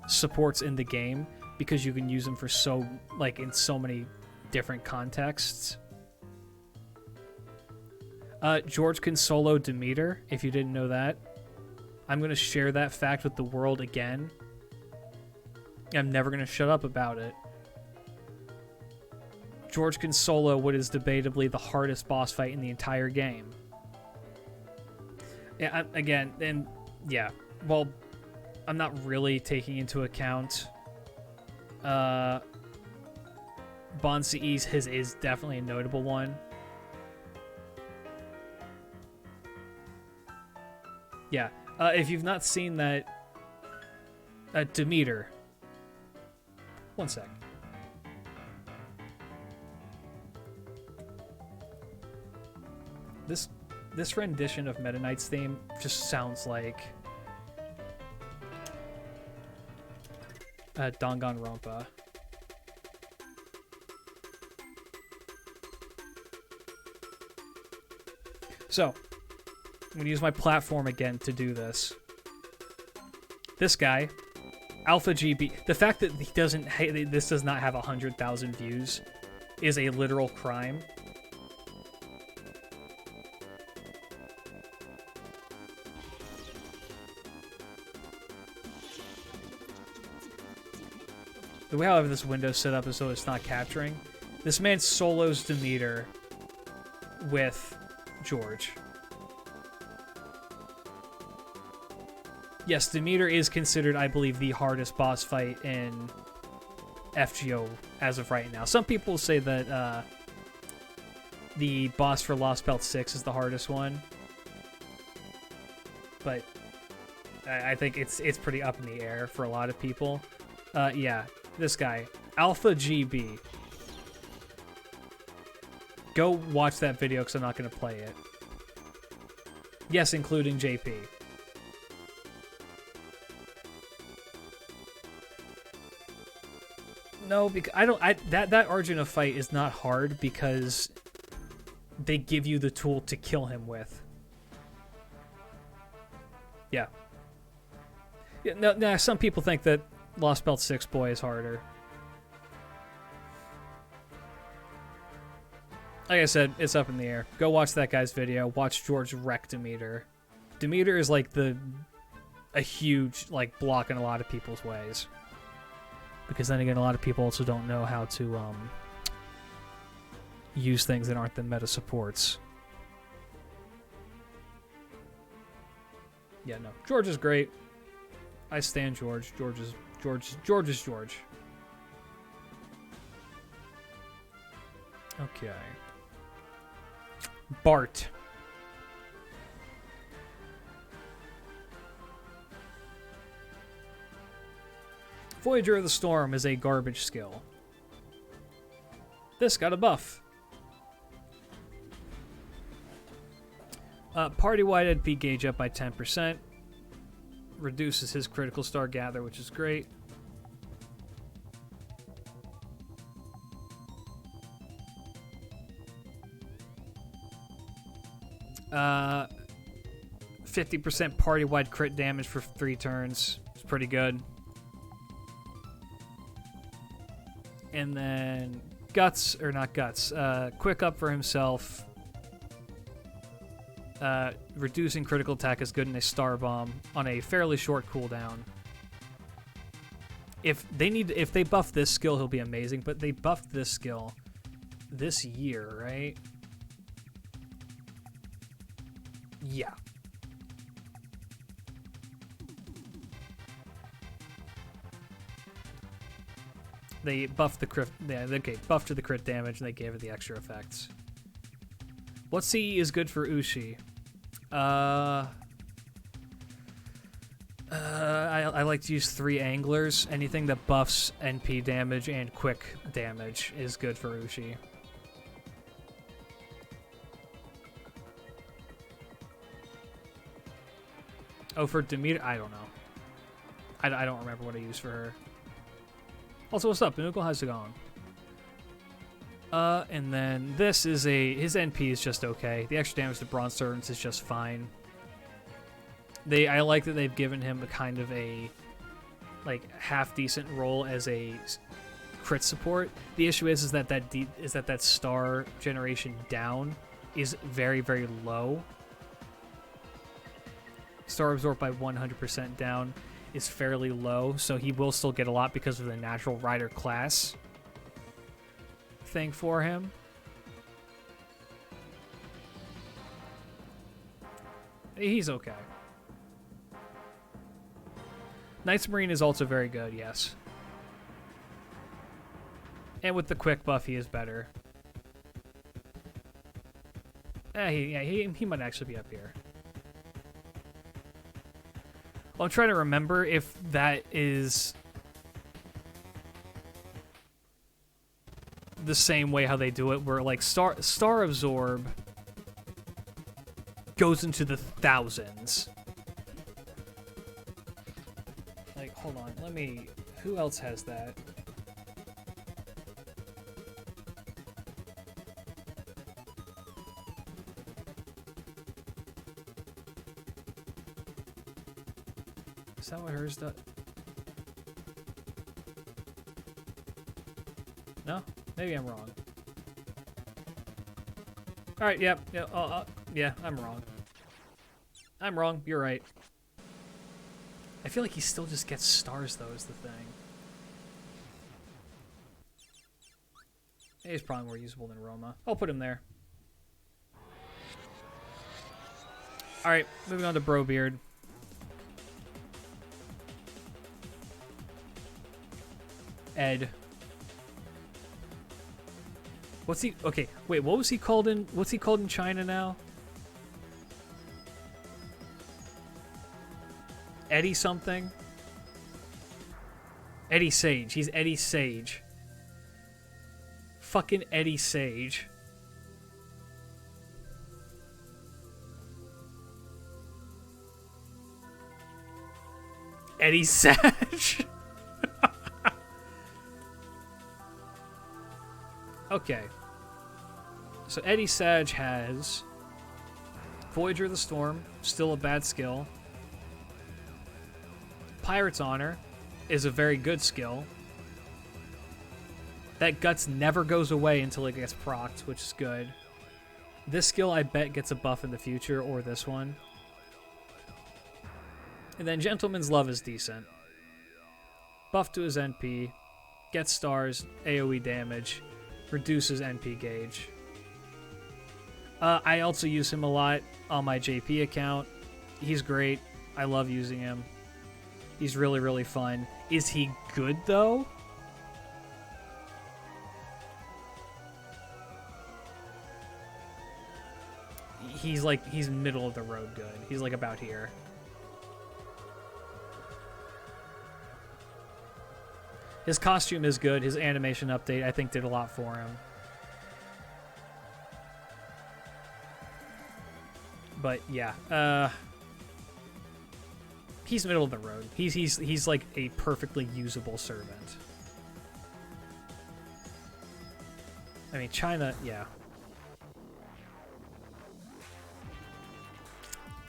supports in the game because you can use him for in so many different contexts. George can solo Demeter, if you didn't know that. I'm going to share that fact with the world again. I'm never going to shut up about it. George can solo what is debatably the hardest boss fight in the entire game. Yeah, well, I'm not really taking into account Bonsi's. His is definitely a notable one. Yeah, if you've not seen that, Demeter. One sec. This rendition of Meta Knight's theme just sounds like Danganronpa. So, I'm going to use my platform again to do this. This guy, Alpha GB, the fact that this does not have 100,000 views is a literal crime. The way I have this window set up is so it's not capturing. This man solos Demeter with George. Yes, Demeter is considered, I believe, the hardest boss fight in FGO as of right now. Some people say that the boss for Lost Belt 6 is the hardest one. But I think it's pretty up in the air for a lot of people. Yeah, this guy, Alpha GB. Go watch that video because I'm not going to play it. Yes, including JP. No, because that Arjuna fight is not hard because they give you the tool to kill him with. Yeah. Yeah. No, some people think that Lost Belt 6 boy is harder. Like I said, it's up in the air. Go watch that guy's video. Watch George wreck Demeter. Demeter is like a huge block in a lot of people's ways. Because then again, a lot of people also don't know how to use things that aren't the meta supports. Yeah, no. George is great. I stand George. George is George. Okay. Bart. Voyager of the Storm is a garbage skill. This got a buff. Party-wide NP gauge up by 10%. Reduces his critical star gather, which is great. Uh, 50% party-wide crit damage for 3 turns. It's pretty good. And then quick up for himself. Reducing critical attack is good in a star bomb on a fairly short cooldown. If they buff this skill, he'll be amazing. But they buffed this skill this year, right? Yeah. They buffed the crit. Yeah, okay, buffed to the crit damage, and they gave it the extra effects. What CE is good for Ushi? I like to use 3 anglers. Anything that buffs NP damage and quick damage is good for Ushi. Oh, for Demeter, I don't know. I don't remember what I used for her. Also, what's up, Benukel? How's it going? And then this is his NP is just okay. The extra damage to Bronze Servants is just fine. I like that they've given him a kind of a like half decent role as a crit support. The issue is that that star generation down is very, very low. Star absorbed by 100% down is fairly low, so he will still get a lot because of the natural rider class thing for him. He's okay. Knights Marine is also very good, yes. And with the quick buff, he is better. He might actually be up here. Well, I'm trying to remember if that is the same way how they do it, where like Star Absorb goes into the thousands. Like, hold on, who else has that? Is that what hers does? No? Maybe I'm wrong. Alright, yeah, I'm wrong. I'm wrong, you're right. I feel like he still just gets stars, though, is the thing. He's probably more usable than Roma. I'll put him there. Alright, moving on to Brobeard. Ed. What's he? Okay, wait. What's he called in China now? Eddie something. Eddie Sage. He's Eddie Sage. Fucking Eddie Sage. Eddie Sage. Okay, so Eddie Sage has Voyager of the Storm, still a bad skill. Pirate's Honor is a very good skill. That Guts never goes away until it gets procced, which is good. This skill, I bet, gets a buff in the future, or this one. And then Gentleman's Love is decent. Buff to his NP, gets stars, AoE damage, reduces NP gauge. I also use him a lot on my JP account. He's great. I love using him. He's really, really fun. Is he good, though? He's middle of the road good. He's like about here. His costume is good. His animation update, I think, did a lot for him. But yeah, he's middle of the road. He's like a perfectly usable servant. I mean, China, yeah.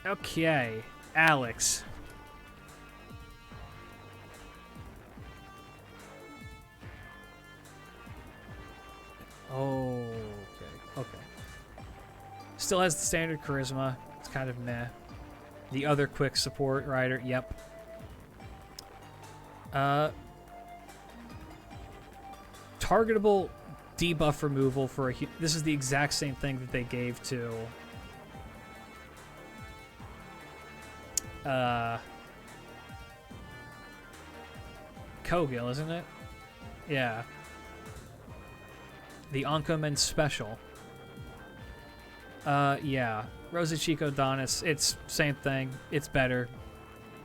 Okay, Alex. Oh, okay. Still has the standard charisma. It's kind of meh. The other quick support rider, yep. targetable debuff removal for a... This is the exact same thing that they gave to... Kogil, isn't it? Yeah. The Onkomen Special. Yeah. Rosachico Donis, it's same thing. It's better.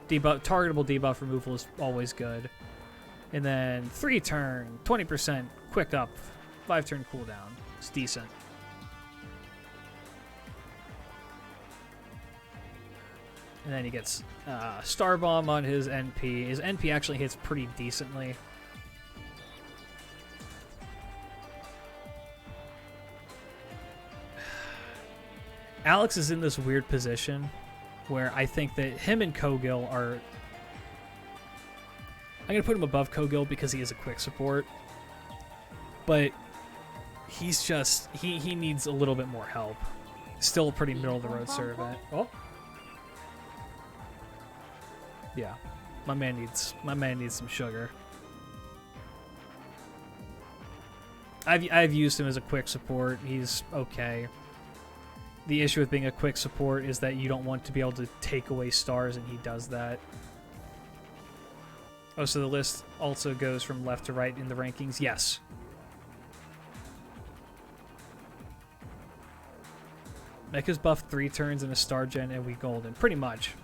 Targetable debuff removal is always good. And then 3-turn, 20% quick up, 5-turn cooldown. It's decent. And then he gets Star Bomb on his NP. His NP actually hits pretty decently. Alex is in this weird position where I think that him and Kogil are... I'm going to put him above Kogil because he is a quick support. But he's just... He needs a little bit more help. Still a pretty middle-of-the-road servant. Oh. Yeah. My man needs some sugar. I've used him as a quick support. He's okay. The issue with being a quick support is that you don't want to be able to take away stars, and he does that. Oh, so the list also goes from left to right in the rankings? Yes. Mecha's buff 3 turns in a star gen and we golden. Pretty much.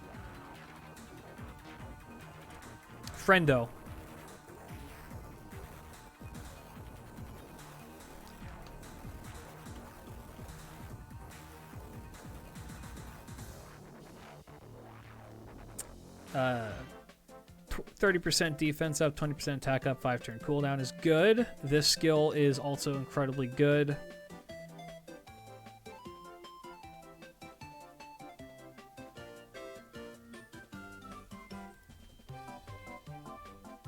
Friendo. Uh, 30% defense up, 20% attack up, 5-turn cooldown is good. This skill is also incredibly good.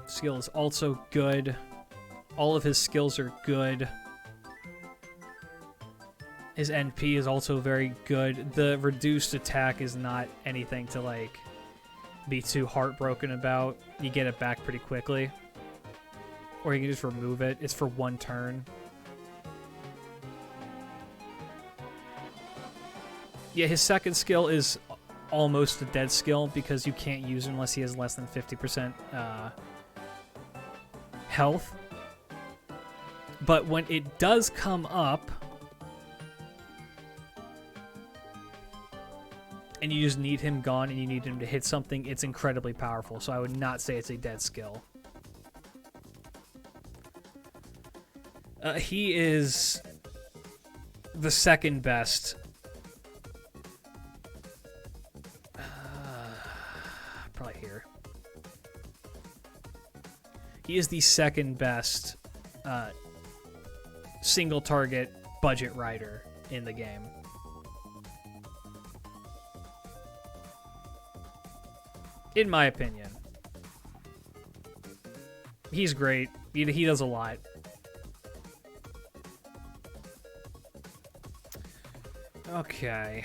Skill is also good. All of his skills are good. His NP is also very good. The reduced attack is not anything to like be too heartbroken about. You get it back pretty quickly. Or you can just remove it. It's for 1 turn. Yeah, his second skill is almost a dead skill because you can't use it unless he has less than 50% health. But when it does come up and you just need him gone and you need him to hit something, it's incredibly powerful. So I would not say it's a dead skill. He is the second best. Probably here. He is the second best single target budget rider in the game. In my opinion. He's great. He does a lot. Okay.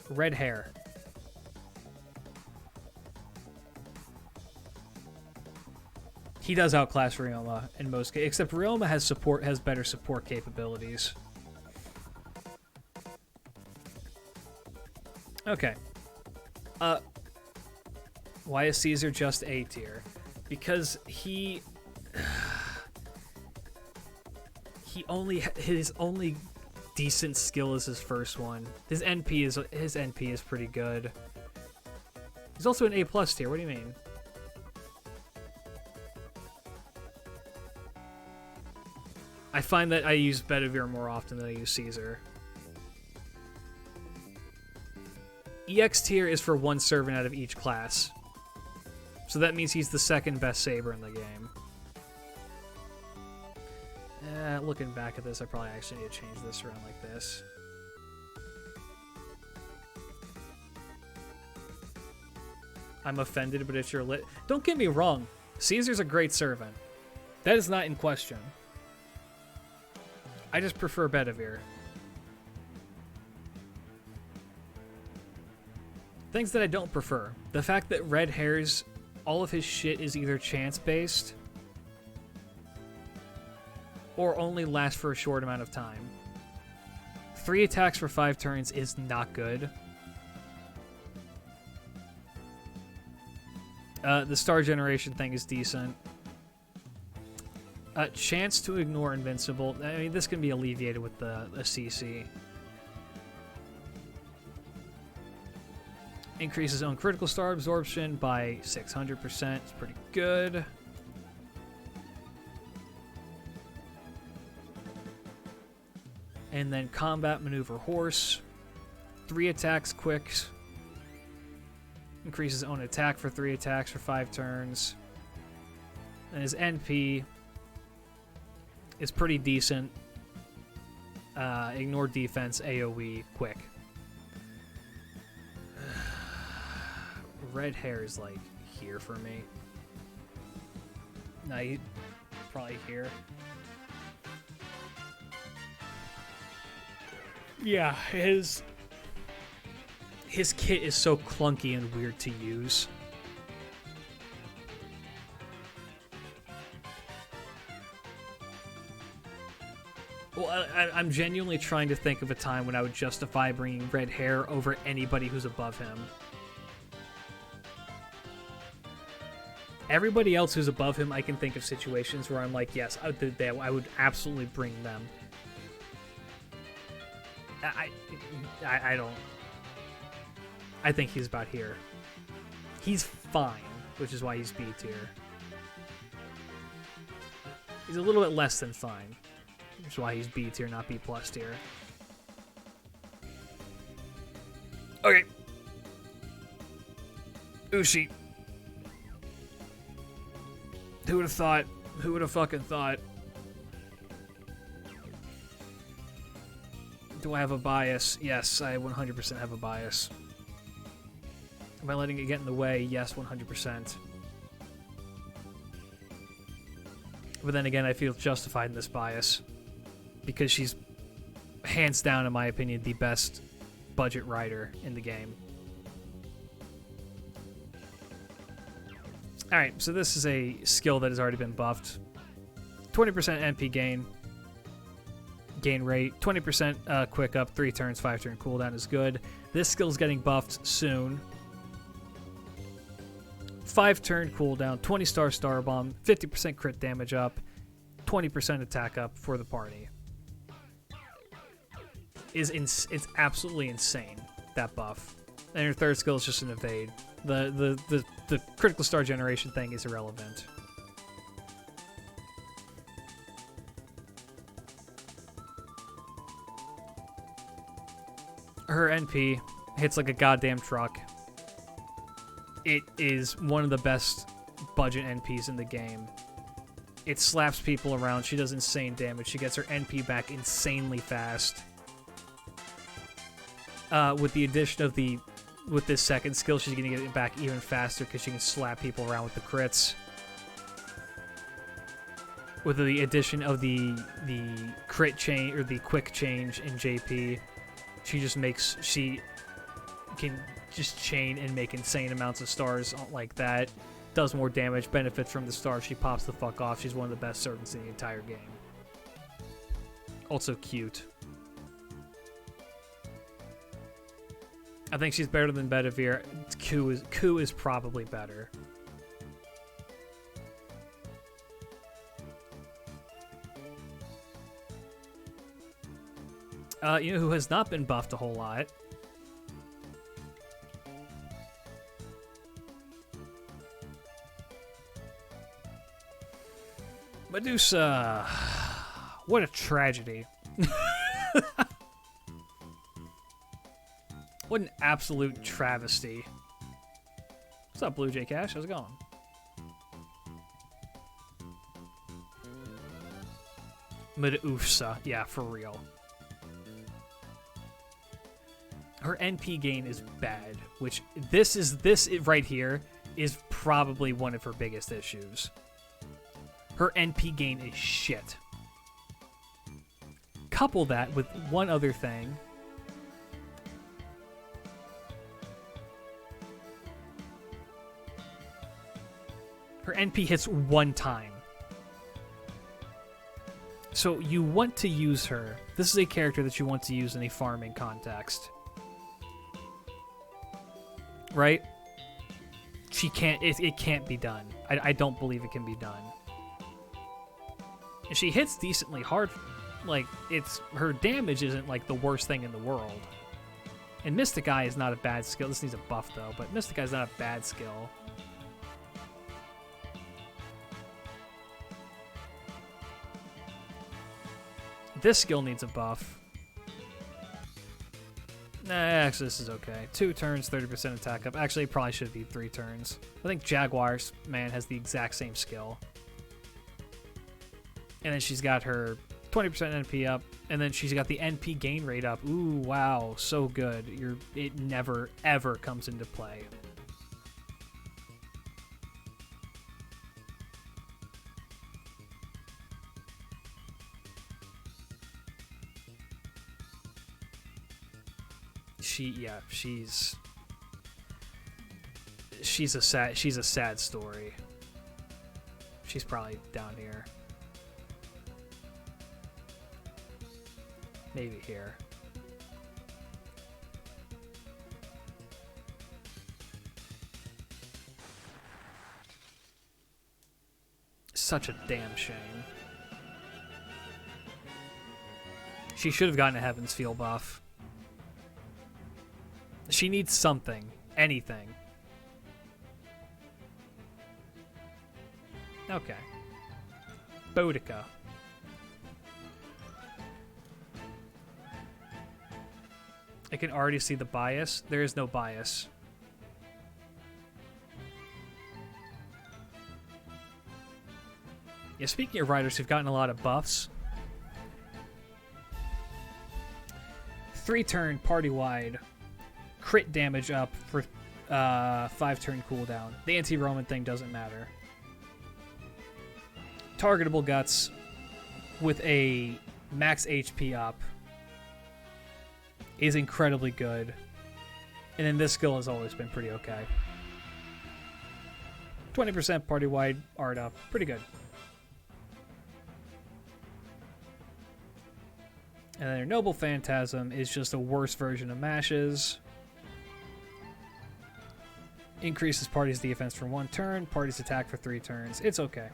Red hair. He does outclass Ryoma in most cases, except Ryoma has better support capabilities. Okay. Why is Caesar just A tier? Because his only decent skill is his first one. His NP is pretty good. He's also an A+ tier. What do you mean? I find that I use Bedivere more often than I use Caesar. EX tier is for 1 servant out of each class. So that means he's the second best Saber in the game. Looking back at this, I probably actually need to change this around like this. I'm offended, but it's your lit. Don't get me wrong. Caesar's a great servant. That is not in question. I just prefer Bedivere. Things that I don't prefer. The fact that red hairs all of his shit is either chance-based or only lasts for a short amount of time. 3 attacks for 5 turns is not good. The star generation thing is decent. Chance to ignore invincible. I mean, this can be alleviated with a CC. Increases own critical star absorption by 600%. It's pretty good. And then combat maneuver horse. 3 attacks quick. Increases own attack for 3 attacks for 5 turns. And his NP is pretty decent. Ignore defense, AoE, quick. Red hair is like here for me. No, he's probably here. Yeah, his kit is so clunky and weird to use. Well, I'm genuinely trying to think of a time when I would justify bringing red hair over anybody who's above him. Everybody else who's above him, I can think of situations where I'm like, yes, I would absolutely bring them. I don't. I think he's about here. He's fine, which is why he's B tier. He's a little bit less than fine, which is why he's B tier, not B plus tier. Okay. Ushi. Who would have thought? Who would have fucking thought? Do I have a bias? Yes, I 100% have a bias. Am I letting it get in the way? Yes, 100%. But then again, I feel justified in this bias because she's hands down, in my opinion, the best budget rider in the game. Alright, so this is a skill that has already been buffed. 20% NP gain rate, 20% quick up, 3 turns, 5 turn cooldown is good. This skill's getting buffed soon. 5 turn cooldown, 20 star bomb, 50% crit damage up, 20% attack up for the party. It's absolutely insane, that buff. And your third skill is just an evade. The critical star generation thing is irrelevant. Her NP hits like a goddamn truck. It is one of the best budget NPs in the game. It slaps people around. She does insane damage. She gets her NP back insanely fast. With the addition of with this second skill, she's going to get it back even faster because she can slap people around with the crits. With the addition of the crit change or the quick change in JP, she can just chain and make insane amounts of stars like that. Does more damage, benefits from the stars. She pops the fuck off. She's one of the best servants in the entire game. Also cute. I think she's better than Bedivere. Ku is probably better. You know who has not been buffed a whole lot? Medusa. What a tragedy. What an absolute travesty. What's up, Blue Jay Cash? How's it going? Medusa. Yeah, for real. Her NP gain is bad, which this right here is probably one of her biggest issues. Her NP gain is shit. Couple that with one other thing. NP hits one time. So you want to use her. This is a character that you want to use in a farming context. Right? She can't, it can't be done. I don't believe it can be done. And she hits decently hard. Like, her damage isn't like the worst thing in the world. And Mystic Eye is not a bad skill. This needs a buff though, but Mystic Eye is not a bad skill. This skill needs a buff. Nah, actually, this is okay. 2 turns, 30% attack up. Actually, it probably should be 3 turns. I think Jaguar's man has the exact same skill. And then she's got her 20% NP up, and then she's got the NP gain rate up. Ooh, wow, so good. It never, ever comes into play. She's a sad story. She's probably down here. Maybe here. Such a damn shame. She should have gotten a Heaven's Feel buff. She needs something. Anything. Okay. Boudica. I can already see the bias. There is no bias. Yeah, speaking of riders who've gotten a lot of buffs. 3-turn party-wide. Crit damage up for 5-turn cooldown. The anti-Roman thing doesn't matter. Targetable guts with a max HP up is incredibly good. And then this skill has always been pretty okay. 20% party-wide art up. Pretty good. And then their Noble Phantasm is just a worse version of Mashes. Increases party's defense for 1 turn, party's attack for 3 turns. It's okay.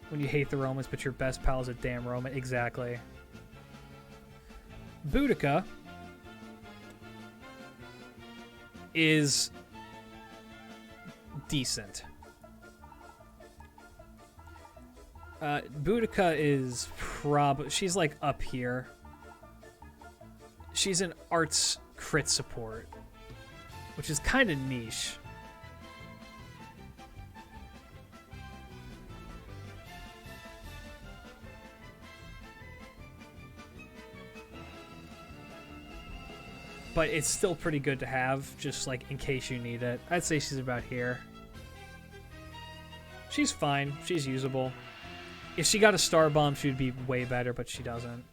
When you hate the Romans, but your best pal is a damn Roman. Exactly. Boudica is decent. Boudica is she's like up here. She's an arts crit support, which is kind of niche. But it's still pretty good to have, just like in case you need it. I'd say she's about here. She's fine. She's usable. If she got a Star Bomb, she would be way better, but she doesn't.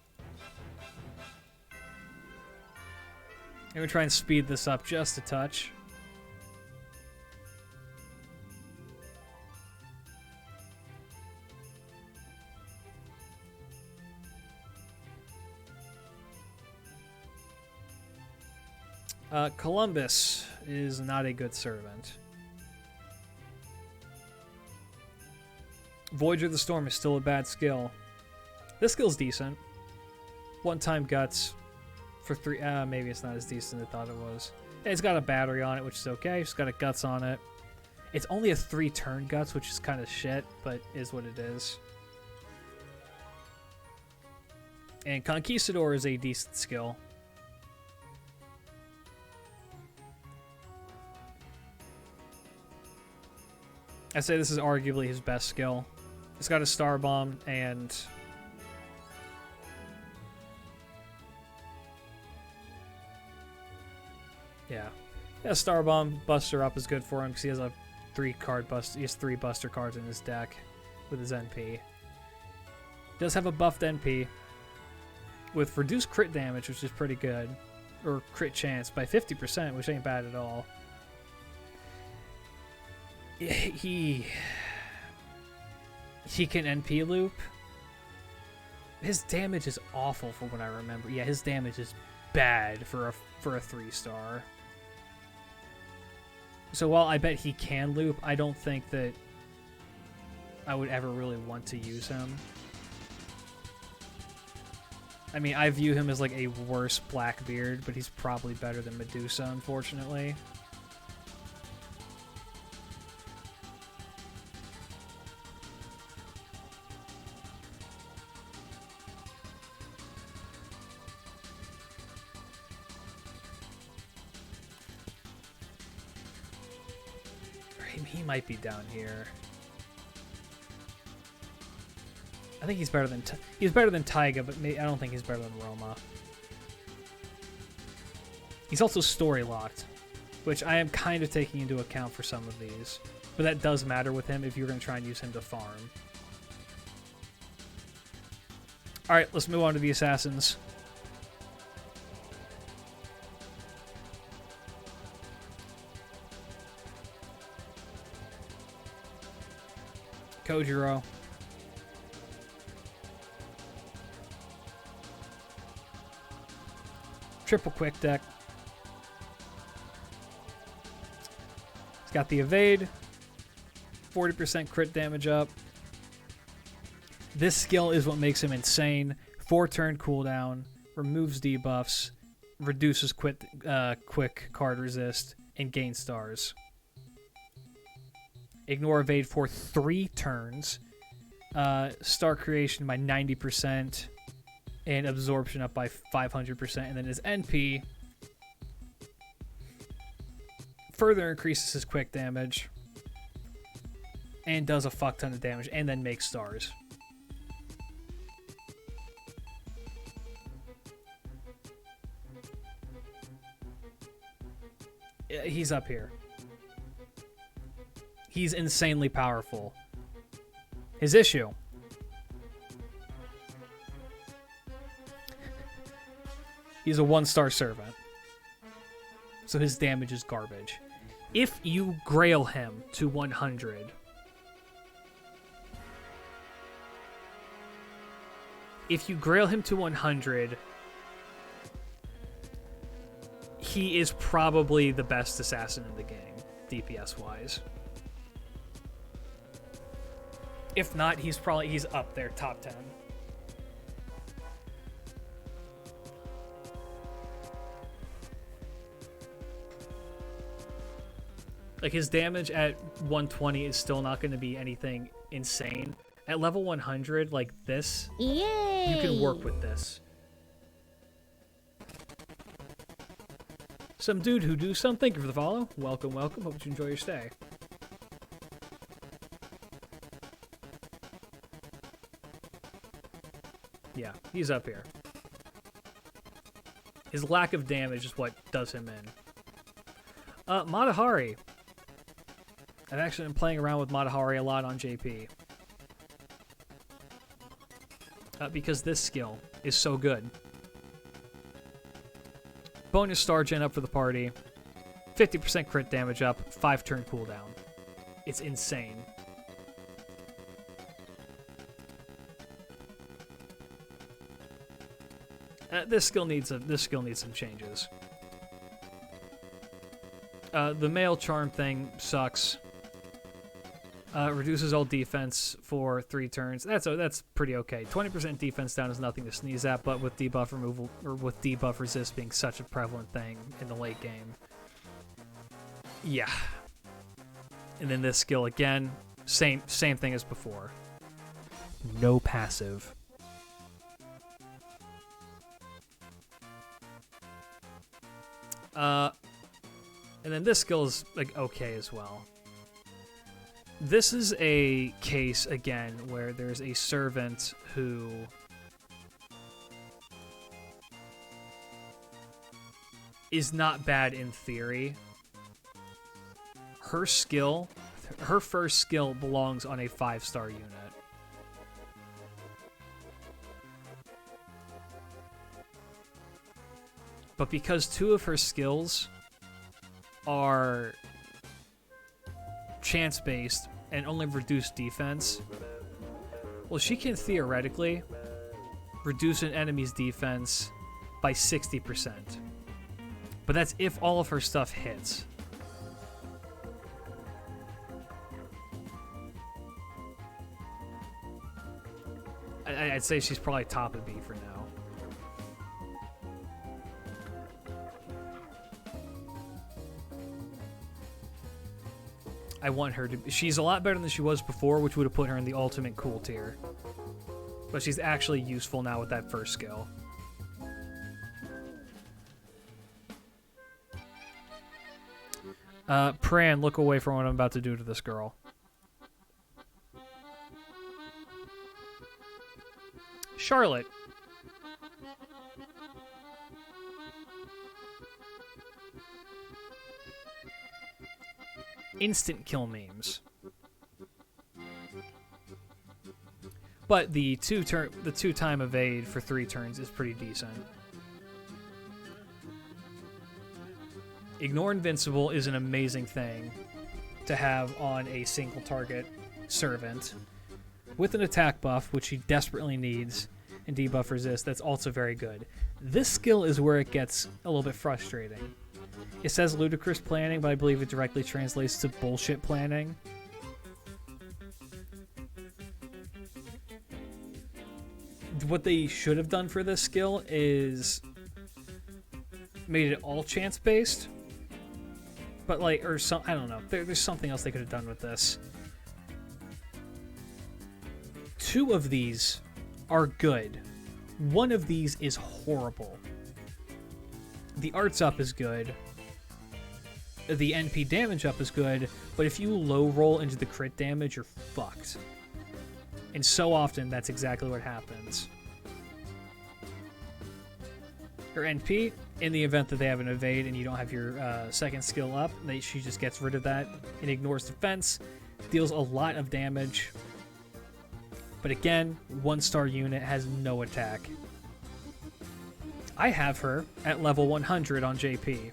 I'm going to try and speed this up just a touch. Columbus is not a good servant. Voyager of the Storm is still a bad skill. This skill's decent. 1-time guts for 3. Maybe it's not as decent as I thought it was. It's got a battery on it, which is okay. It's got a guts on it. It's only a 3-turn guts, which is kind of shit, but is what it is. And Conquistador is a decent skill. I say this is arguably his best skill. It's got a Star Bomb and yeah, Star Bomb Buster up is good for him because he has a 3-card bust. He has 3 Buster cards in his deck with his NP. Does have a buffed NP with reduced crit damage, which is pretty good, or crit chance by 50%, which ain't bad at all. He can NP loop. His damage is awful from what I remember. Yeah, his damage is bad for a 3-star. So while I bet he can loop, I don't think that I would ever really want to use him. I mean, I view him as like a worse Blackbeard, but he's probably better than Medusa, unfortunately. He might be down here. I think he's better than Taiga, but I don't think he's better than Roma. He's also story locked, which I am kind of taking into account for some of these, but that does matter with him if you're going to try and use him to farm. All right, let's move on to the assassins. Kojiro. Triple quick deck. He's got the evade. 40% crit damage up. This skill is what makes him insane. 4-turn cooldown. Removes debuffs. Reduces quick card resist. And gains stars. Ignore evade for 3 turns. Star creation by 90%. And absorption up by 500%. And then his NP further increases his quick damage. And does a fuck ton of damage. And then makes stars. He's up here. He's insanely powerful. His issue. He's a 1-star servant. So his damage is garbage. If you grail him to 100... If you grail him to 100... He is probably the best assassin in the game, DPS-wise. If not, he's up there, top 10. Like, his damage at 120 is still not going to be anything insane. At level 100, like this,
Yay!
You can work with this. Some dude who do some. Thank you for the follow. Welcome, welcome. Hope you enjoy your stay. Yeah, he's up here. His lack of damage is what does him in. Matahari. I've actually been playing around with Matahari a lot on JP. Because this skill is so good. Bonus star gen up for the party. 50% crit damage up. 5-turn cooldown. It's insane. This skill needs some changes. The male charm thing sucks. Reduces all defense for 3 turns. That's pretty okay. 20% defense down is nothing to sneeze at, but with debuff removal or with debuff resist being such a prevalent thing in the late game, yeah. And then this skill again, same thing as before. No passive. And then this skill is like okay as well. This is a case, again, where there's a servant who is not bad in theory. Her first skill belongs on a 5-star unit. But because 2 of her skills are chance-based and only reduce defense, well, she can theoretically reduce an enemy's defense by 60%. But that's if all of her stuff hits. I'd say she's probably top of B for now. I want her to be... She's a lot better than she was before, which would have put her in the ultimate cool tier. But she's actually useful now with that first skill. Pran, look away from what I'm about to do to this girl. Charlotte. Instant kill memes. But the two time evade for 3 turns is pretty decent. Ignore Invincible is an amazing thing to have on a single target servant. With an attack buff, which he desperately needs, and debuff resist, that's also very good. This skill is where it gets a little bit frustrating. It says ludicrous planning, but I believe it directly translates to bullshit planning. What they should have done for this skill is made it all chance-based. But like, or some, I don't know. There's something else they could have done with this. 2 of these are good. 1 of these is horrible. The arts up is good. The NP damage up is good, but if you low roll into the crit damage, you're fucked. And so often, that's exactly what happens. Her NP, in the event that they have an evade and you don't have your second skill up, she just gets rid of that and ignores defense, deals a lot of damage. But again, 1-star unit has no attack. I have her at level 100 on JP.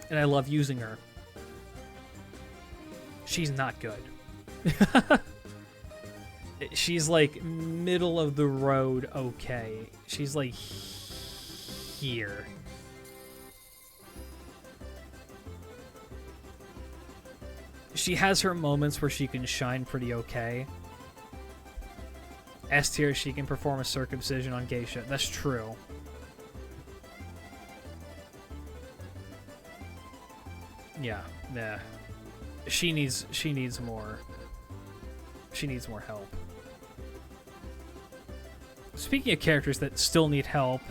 And I love using her. She's not good. She's like middle of the road okay. She's like here. She has her moments where she can shine pretty okay. S tier, she can perform a circumcision on geisha. That's true. Yeah. She needs more. She needs more help. Speaking of characters that still need help,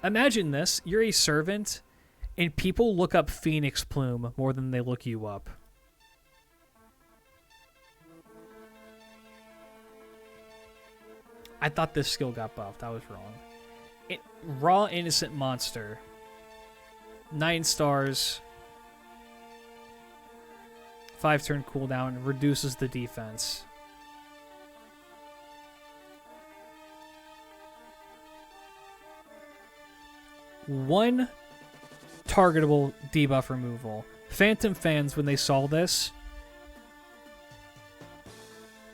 imagine this. You're a servant, and people look up Phoenix Plume more than they look you up. I thought this skill got buffed. I was wrong. Raw Innocent Monster. 9 stars. 5-turn cooldown. Reduces the defense. One targetable debuff removal. Phantom fans, when they saw this,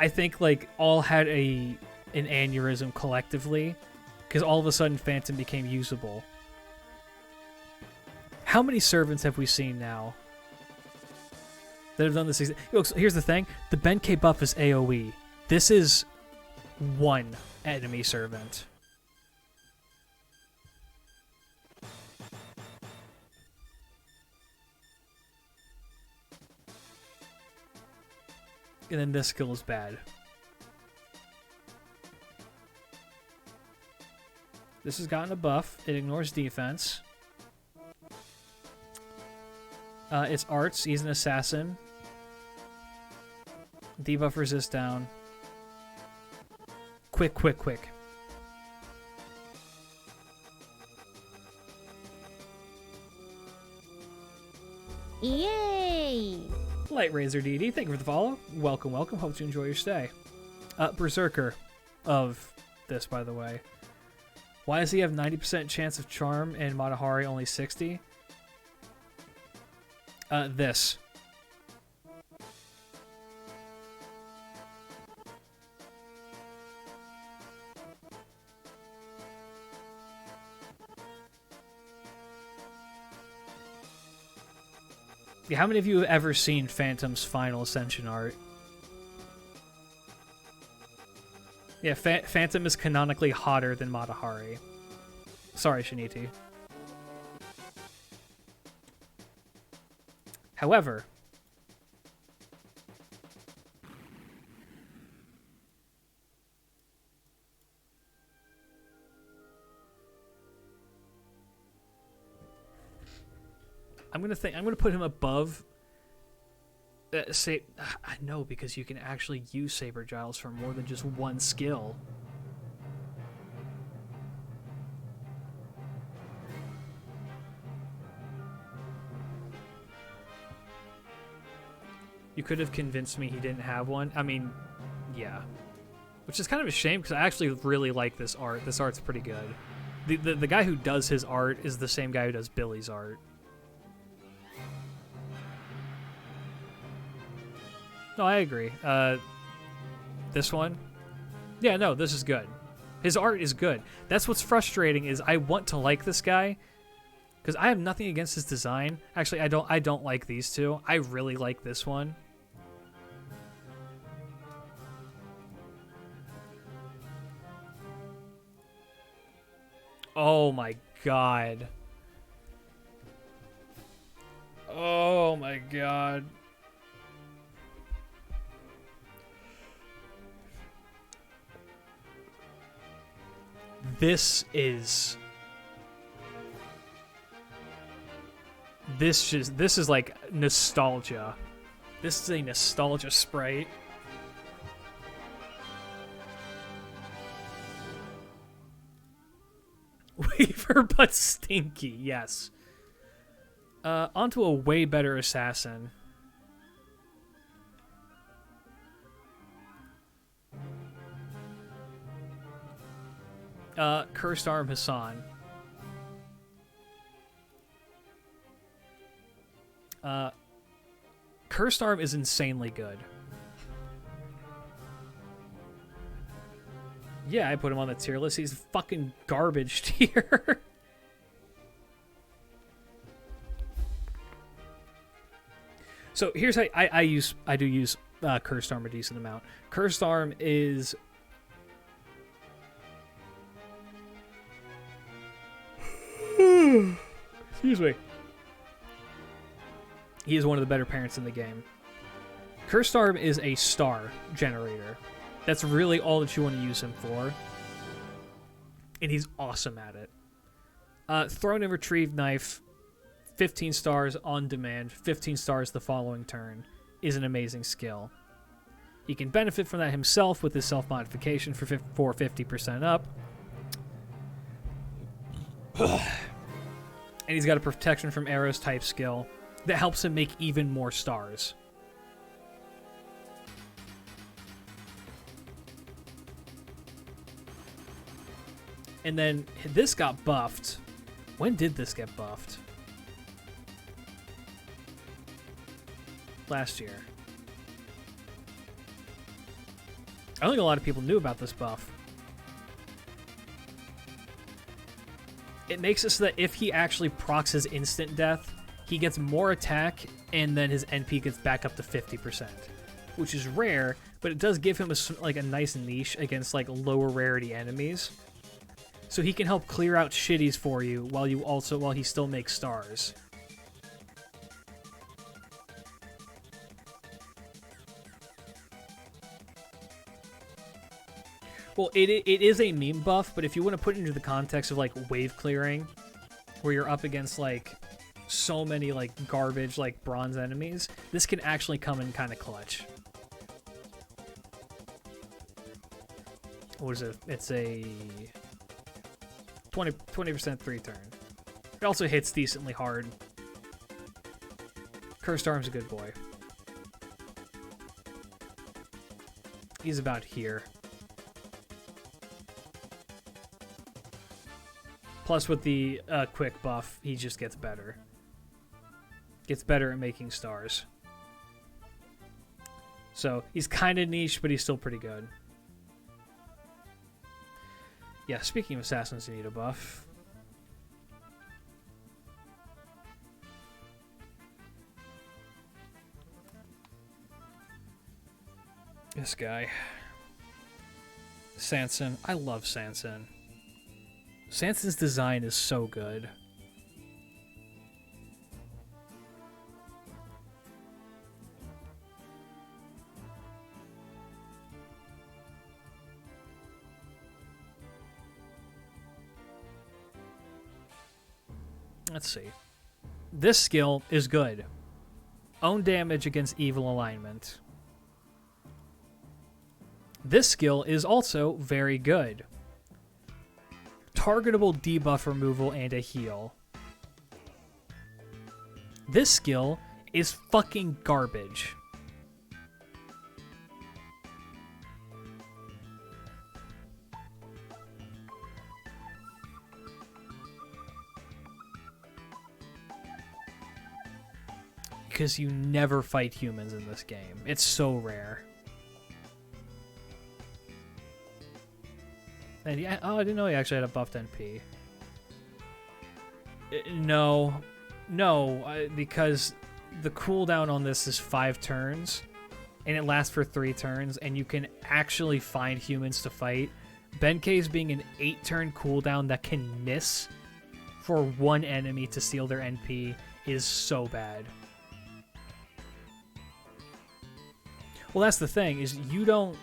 I think like all had an aneurysm collectively, because all of a sudden Phantom became usable. How many servants have we seen now that have done this? Look, here's the thing. The Benkei buff is AoE. This is 1 enemy servant. And then this skill is bad. This has gotten a buff. It ignores defense. It's arts. He's an assassin. Debuff resist down. Quick.
Yay!
Light Razor DD, thank you for the follow. Welcome. Hope you enjoy your stay. Berserker of this, by the way. Why does he have 90% chance of charm and Matahari only 60? This. Yeah, how many of you have ever seen Phantom's Final Ascension art? Yeah, Phantom is canonically hotter than Matahari. Sorry, Shiniti. However, I'm gonna put him above. No, because you can actually use Saber Giles for more than just one skill. You could have convinced me he didn't have one. I mean, yeah. Which is kind of a shame, because I actually really like this art. This art's pretty good. The guy who does his art is the same guy who does Billy's art. No, I agree. This one? Yeah, no, this is good. His art is good. That's what's frustrating, is I want to like this guy, because I have nothing against his design. Actually, I don't like these two. I really like this one. Oh my god. Oh my god. This is like nostalgia. This is a nostalgia sprite. Weaver but stinky, yes. Onto a way better assassin. Cursed Arm Hassan. Cursed Arm is insanely good. Yeah, I put him on the tier list. He's fucking garbage tier. So here's how I do use Cursed Arm a decent amount. Cursed Arm is excuse me. He is one of the better parents in the game. Cursed Arm is a star generator. That's really all that you want to use him for. And he's awesome at it. Thrown and Retrieve Knife, 15 stars on demand, 15 stars the following turn, is an amazing skill. He can benefit from that himself with his self-modification for 50% up. And he's got a protection from arrows type skill that helps him make even more stars. And then this got buffed. When did this get buffed? Last year. I don't think a lot of people knew about this buff. It makes it so that if he actually procs his instant death, he gets more attack, and then his NP gets back up to 50%, which is rare, but it does give him a nice niche against like lower rarity enemies. So he can help clear out shitties for you while he still makes stars. Well, it is a meme buff, but if you want to put it into the context of like wave clearing, where you're up against like so many like garbage like bronze enemies, this can actually come in kind of clutch. What is it? It's a 20% 3-turn. It also hits decently hard. Cursed Arm's a good boy. He's about here. Plus with the quick buff, he just gets better. Gets better at making stars. So he's kind of niche, but he's still pretty good. Yeah, speaking of assassins who need a buff. This guy. Sanson. I love Sanson. Sanson's design is so good. Let's see. This skill is good. Own damage against evil alignment. This skill is also very good. Targetable debuff removal and a heal. This skill is fucking garbage. Because you never fight humans in this game. It's so rare. And yeah, oh, I didn't know he actually had a buffed NP. No, because the cooldown on this is 5 turns, and it lasts for 3 turns, and you can actually find humans to fight. Benkei's being an 8-turn cooldown that can miss for 1 enemy to steal their NP is so bad. Well, that's the thing, is you don't...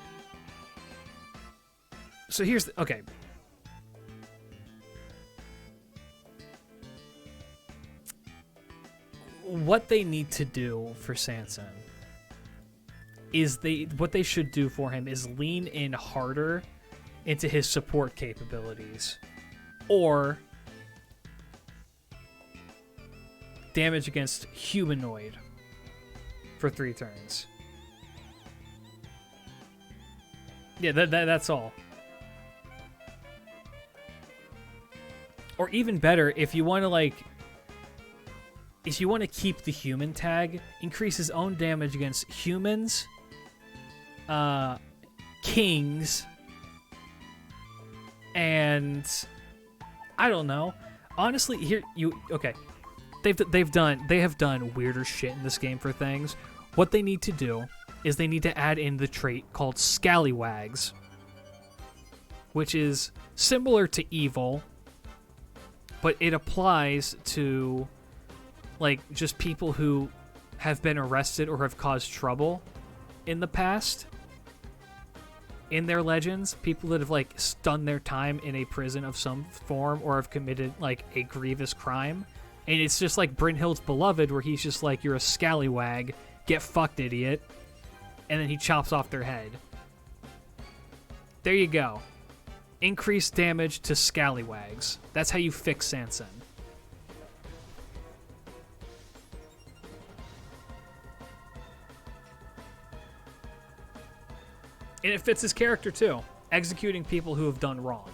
So here's the... Okay. What they need to do for Sanson is what they should do for him is lean in harder into his support capabilities. Or damage against humanoid for 3 turns. Yeah, that's all. Or even better, if you want to keep the human tag, increase his own damage against humans, kings, and I don't know. Honestly, they have done weirder shit in this game for things. What they need to do is they need to add in the trait called Scallywags, which is similar to evil, but it applies to like just people who have been arrested or have caused trouble in the past in their legends, people that have like done their time in a prison of some form or have committed like a grievous crime. And it's just like Brynhild's Beloved, where he's just like, you're a scallywag, get fucked, idiot. And then he chops off their head. There you go. Increased damage to scallywags. That's how you fix Sanson. And it fits his character too. Executing people who have done wrong.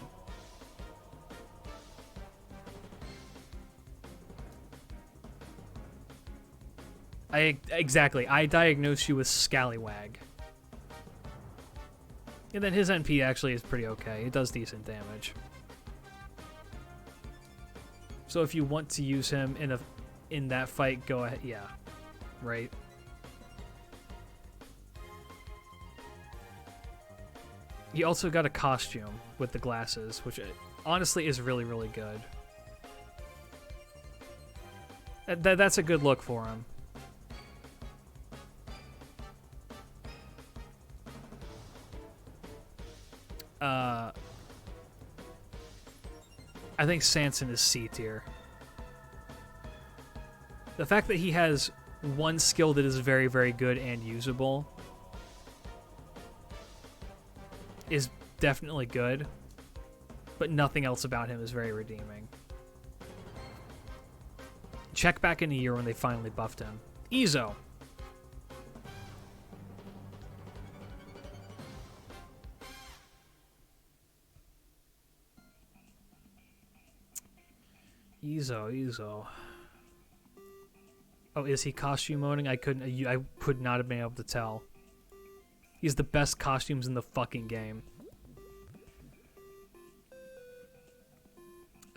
Exactly. I diagnosed you with Scallywag. And then his NP actually is pretty okay. It does decent damage. So if you want to use him in that fight, go ahead. Yeah. Right. He also got a costume with the glasses, which honestly is really, really good. That's a good look for him. I think Sanson is C tier. The fact that he has one skill that is very, very good and usable is definitely good, but nothing else about him is very redeeming. Check back in a year when they finally buffed him. Izo. Izo. Oh, is he costume owning? I could not have been able to tell. He's the best costumes in the fucking game.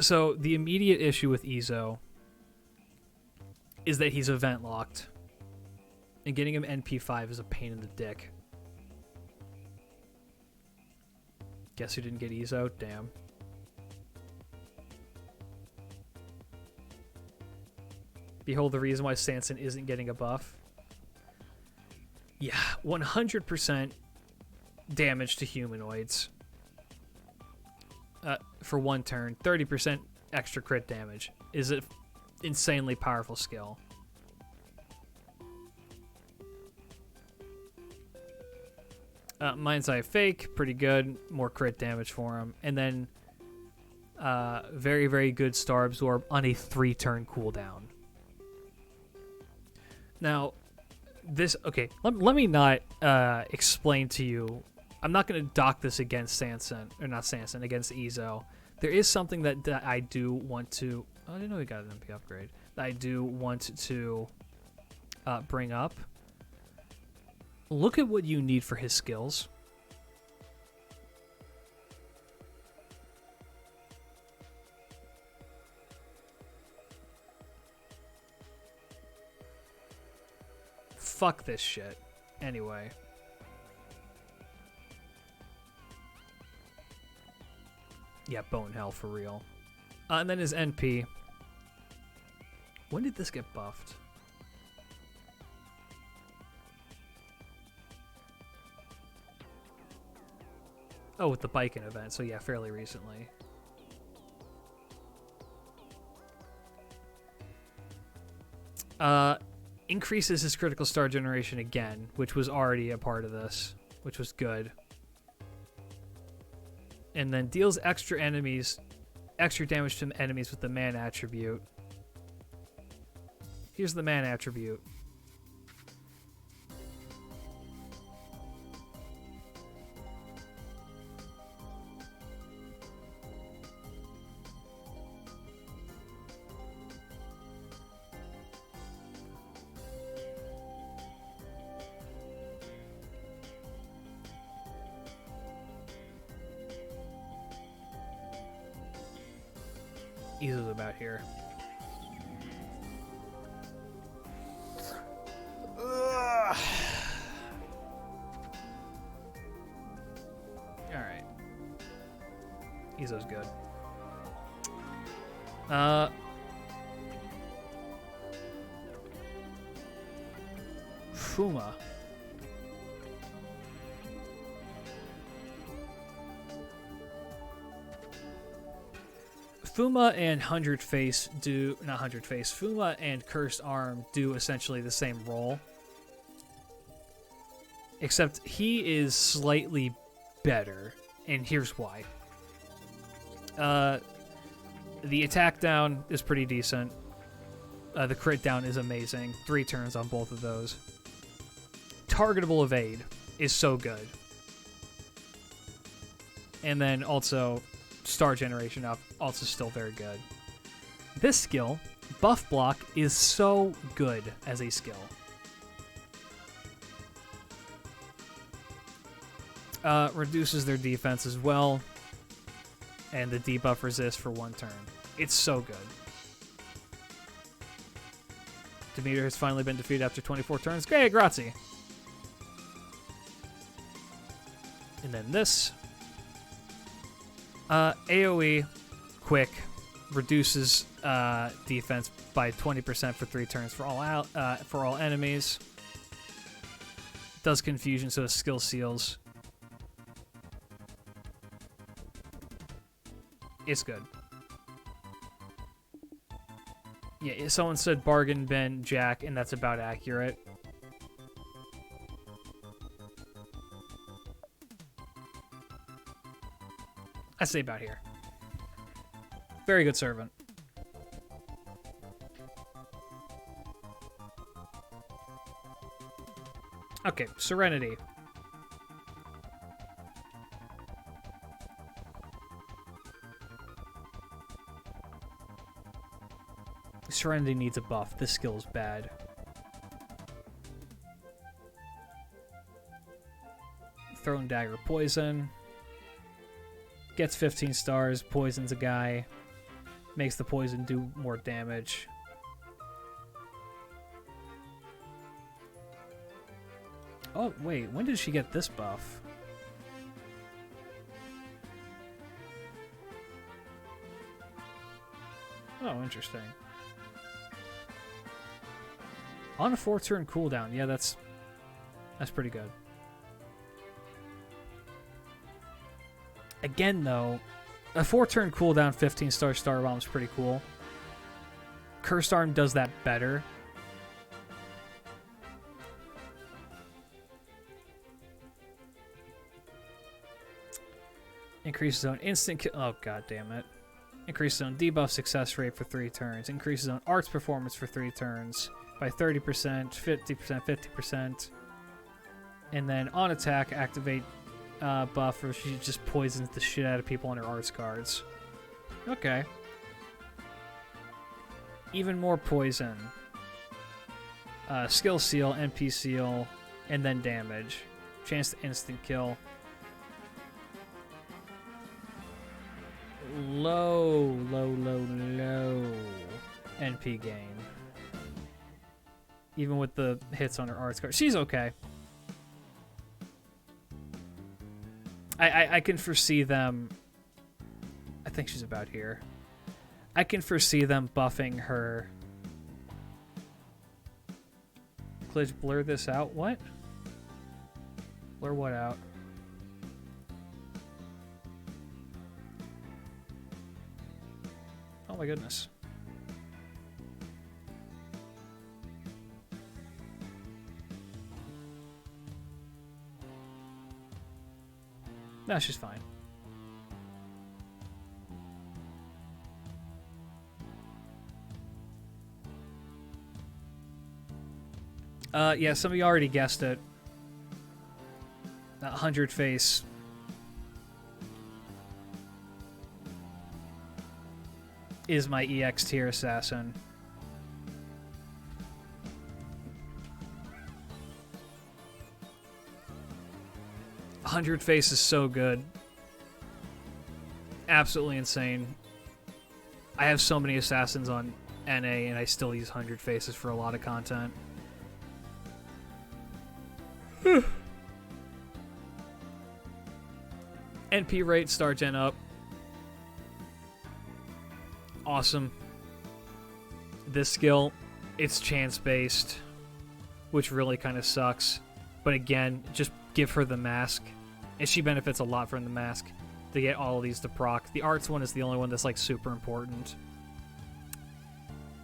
So the immediate issue with Ezo is that he's event locked, and getting him NP5 is a pain in the dick. Guess who didn't get Ezo? Damn. Behold the reason why Sanson isn't getting a buff. Yeah, 100% damage to humanoids. For one turn, 30% extra crit damage is an insanely powerful skill. Mind's Eye Fake, pretty good. More crit damage for him. And then very, very good Star Absorb on a 3-turn cooldown. Now, this... Okay, let me not explain to you... I'm not going to dock this against Sanson, or not Sanson, against Ezo. There is something that I do want to... Oh, I didn't know he got an MP upgrade. That I do want to bring up. Look at what you need for his skills. Fuck this shit. Anyway. Yeah, Bone Hell for real. And then his NP. When did this get buffed? Oh, with the biking event, so yeah, fairly recently. Increases his critical star generation again, which was already a part of this, which was good. And then deals extra damage to enemies with the man attribute. Here's the man attribute. Ezo's about here. Alright. Ezo's good. Fuma. Fuma and Fuma and Cursed Arm do essentially the same role. Except he is slightly better, and here's why. The attack down is pretty decent. The crit down is amazing. 3 turns on both of those. Targetable evade is so good. And then also... Star generation up, also still very good. This skill, Buff Block, is so good as a skill. Reduces their defense as well, and the debuff resist for 1 turn. It's so good. Demeter has finally been defeated after 24 turns. Great, grazie. And then this. AoE, quick, reduces defense by 20% for 3 turns for all enemies. Does confusion, so does skill seals. It's good. Yeah, someone said bargain bin Jack, and that's about accurate. I say about here. Very good servant. Okay, Serenity. Serenity needs a buff. This skill is bad. Thrown Dagger Poison. Gets 15 stars, poisons a guy. Makes the poison do more damage. Oh, wait, when did she get this buff? Oh, interesting. On a 4-turn cooldown. Yeah, that's pretty good. Again, though, a 4-turn cooldown 15-star Star Bomb is pretty cool. Cursed Arm does that better. Increases own instant kill. Oh, god damn it. Increases own debuff success rate for 3 turns. Increases own arts performance for 3 turns by 30%, 50%, 50%. And then on attack, activate buff where she just poisons the shit out of people on her arts cards. Okay. Even more poison. Skill seal, NP seal, and then damage. Chance to instant kill. Low NP gain. Even with the hits on her arts card. She's okay. I can foresee them... I think she's about here. I can foresee them buffing her... Klidge, blur this out? What? Blur what out? Oh my goodness. No, she's fine. Yeah, some of you already guessed it. That 100 face. Is my EX tier assassin. Hundred Face is so good. Absolutely insane. I have so many assassins on NA and I still use 100 Faces for a lot of content. NP rate, star gen up. Awesome. This skill, it's chance based, which really kind of sucks. But again, just give her the mask, and she benefits a lot from the mask to get all of these to proc. The arts one is the only one that's like super important.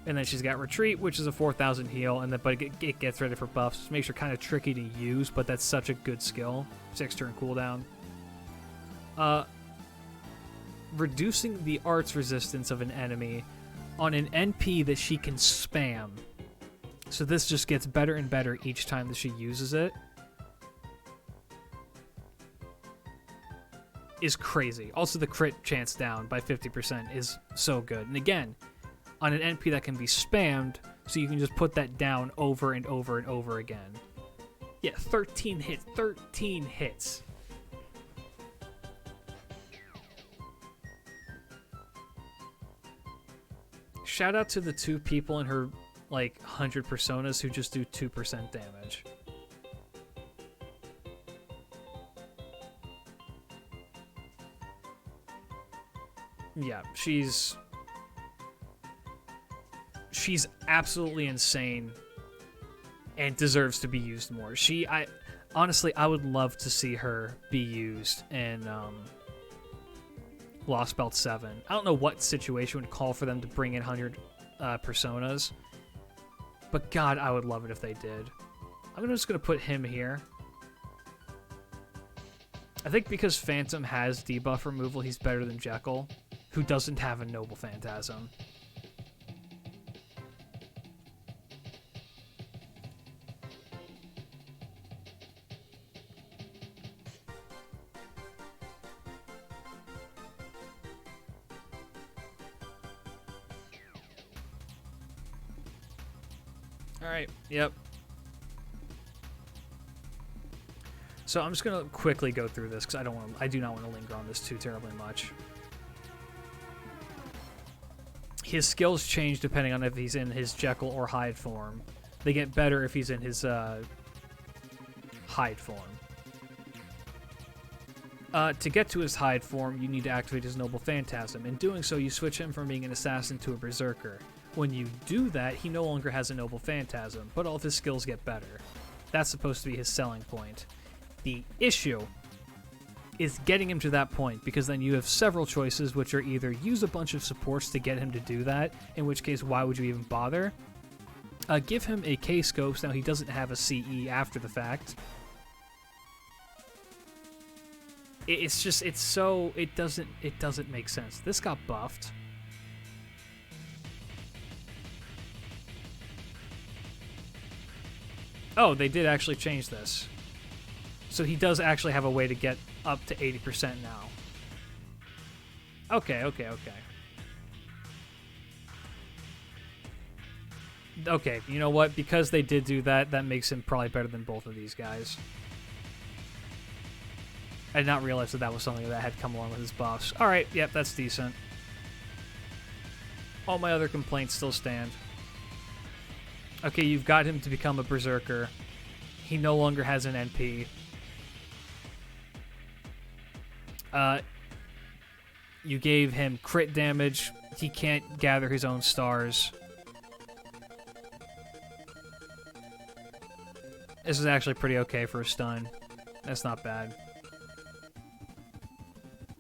And then she's got retreat, which is a 4,000 heal, and then but it gets ready for buffs. Which makes her kind of tricky to use, but that's such a good skill. 6-turn cooldown. Reducing the arts resistance of an enemy on an NP that she can spam. So this just gets better and better each time that she uses it. Is crazy. Also, the crit chance down by 50% is so good. And again, on an NP that can be spammed, so you can just put that down over and over and over again. Yeah, 13 hits. 13 hits. Shout out to the 2 people in her, like, 100 personas who just do 2% damage. Yeah, she's absolutely insane and deserves to be used more. Honestly, I would love to see her be used in Lost Belt 7. I don't know what situation would call for them to bring in 100 personas, but God, I would love it if they did. I'm just going to put him here. I think because Phantom has debuff removal, he's better than Jekyll, who doesn't have a Noble Phantasm. Alright, yep. So I'm just gonna quickly go through this because I do not want to linger on this too terribly much. His skills change depending on if he's in his Jekyll or Hyde form. They get better if he's in his Hyde form. To get to his Hyde form, you need to activate his Noble Phantasm. In doing so, you switch him from being an assassin to a Berserker. When you do that, he no longer has a Noble Phantasm, but all of his skills get better. That's supposed to be his selling point. The issue is getting him to that point, because then you have several choices, which are either use a bunch of supports to get him to do that, in which case, why would you even bother? Give him a K-Scopes, now he doesn't have a CE after the fact. It doesn't make sense. This got buffed. Oh, they did actually change this. So he does actually have a way to get up to 80% now. Okay. Okay, you know what? Because they did do that, that makes him probably better than both of these guys. I did not realize that was something that had come along with his buffs. Alright, yep, that's decent. All my other complaints still stand. Okay, you've got him to become a Berserker. He no longer has an NP. You gave him crit damage. He can't gather his own stars. This is actually pretty okay for a stun. That's not bad.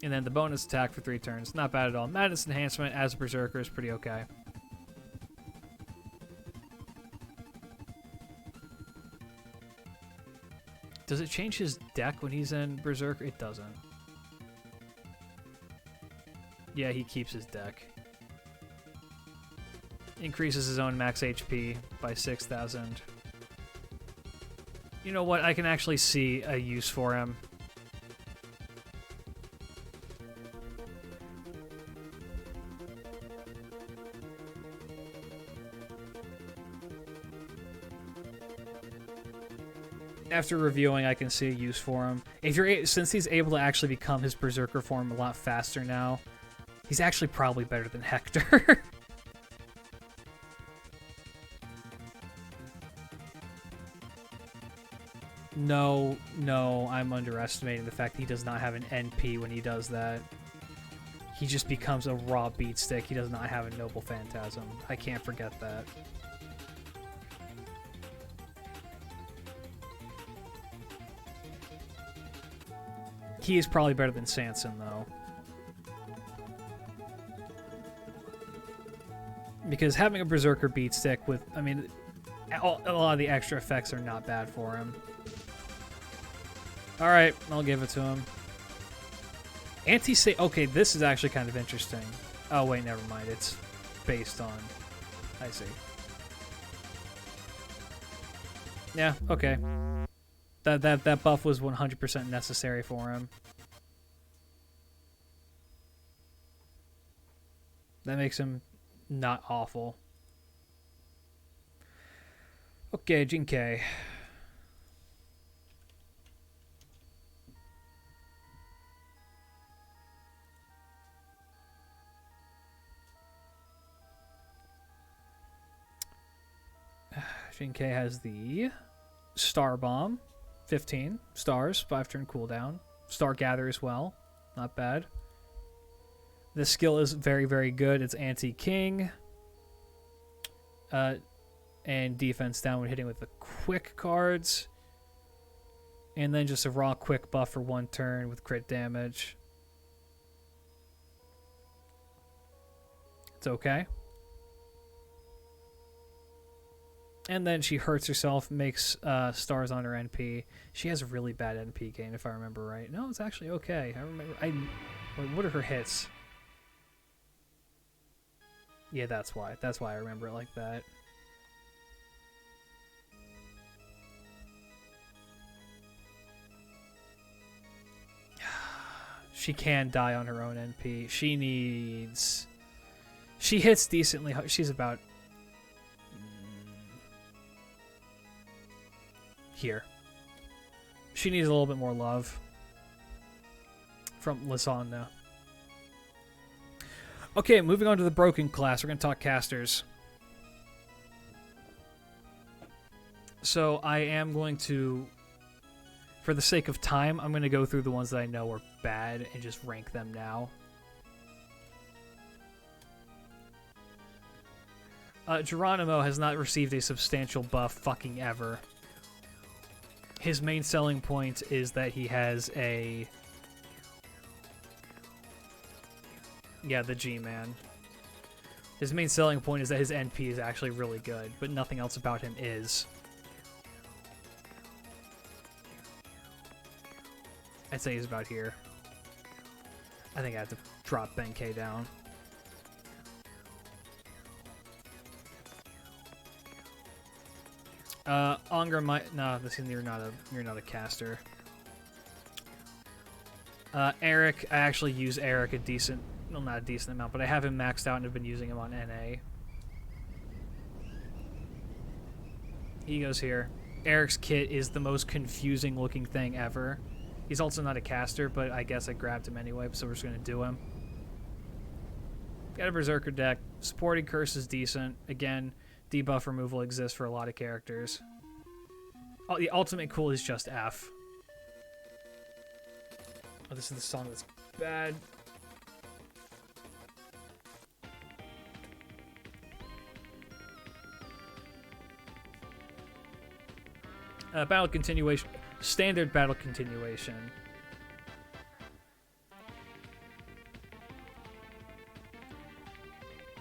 And then the bonus attack for 3 turns. Not bad at all. Madness Enhancement as a Berserker is pretty okay. Does it change his deck when he's in Berserker? It doesn't. Yeah, he keeps his deck. Increases his own max HP by 6,000. You know what? I can actually see a use for him. After reviewing, I can see a use for him. Since he's able to actually become his Berserker form a lot faster now, he's actually probably better than Hector. No, I'm underestimating the fact that he does not have an NP when he does that. He just becomes a raw beatstick. He does not have a Noble Phantasm. I can't forget that. He is probably better than Sanson, though. Because having a Berserker beatstick with, I mean, a lot of the extra effects are not bad for him. Alright, I'll give it to him. Okay, this is actually kind of interesting. Oh, wait, never mind. It's based on... I see. Yeah, okay. That buff was 100% necessary for him. That makes him not awful. Okay, Jinkei. Jinkei has the Star Bomb, 15 stars, 5-turn cooldown. Star Gather as well, not bad. This skill is very, very good. It's anti-king. And defense down when hitting with the quick cards. And then just a raw quick buff for 1 turn with crit damage. It's okay. And then she hurts herself, makes stars on her NP. She has a really bad NP gain, if I remember right. No, it's actually okay. I remember. Wait, what are her hits? Yeah, that's why. That's why I remember it like that. She can die on her own NP. She needs... She hits decently. She's about... Here. She needs a little bit more love from Lasagna. Okay, moving on to the broken class. We're going to talk casters. So I am going to, for the sake of time, I'm going to go through the ones that I know are bad and just rank them now. Geronimo has not received a substantial buff fucking ever. His main selling point is that he has a... Yeah, the G-Man. His main selling point is that his NP is actually really good, but nothing else about him is. I'd say he's about here. I think I have to drop Benkei down. Onger might... No, you're not a caster. Eric, I actually use Eric a decent... Well, not a decent amount, but I have him maxed out and have been using him on NA. He goes here. Eric's kit is the most confusing looking thing ever. He's also not a caster, but I guess I grabbed him anyway, so we're just going to do him. Got a Berserker deck. Supporting Curse is decent. Again, debuff removal exists for a lot of characters. Oh, the ultimate cool is just F. Oh, this is the song that's bad. Battle continuation. Standard battle continuation.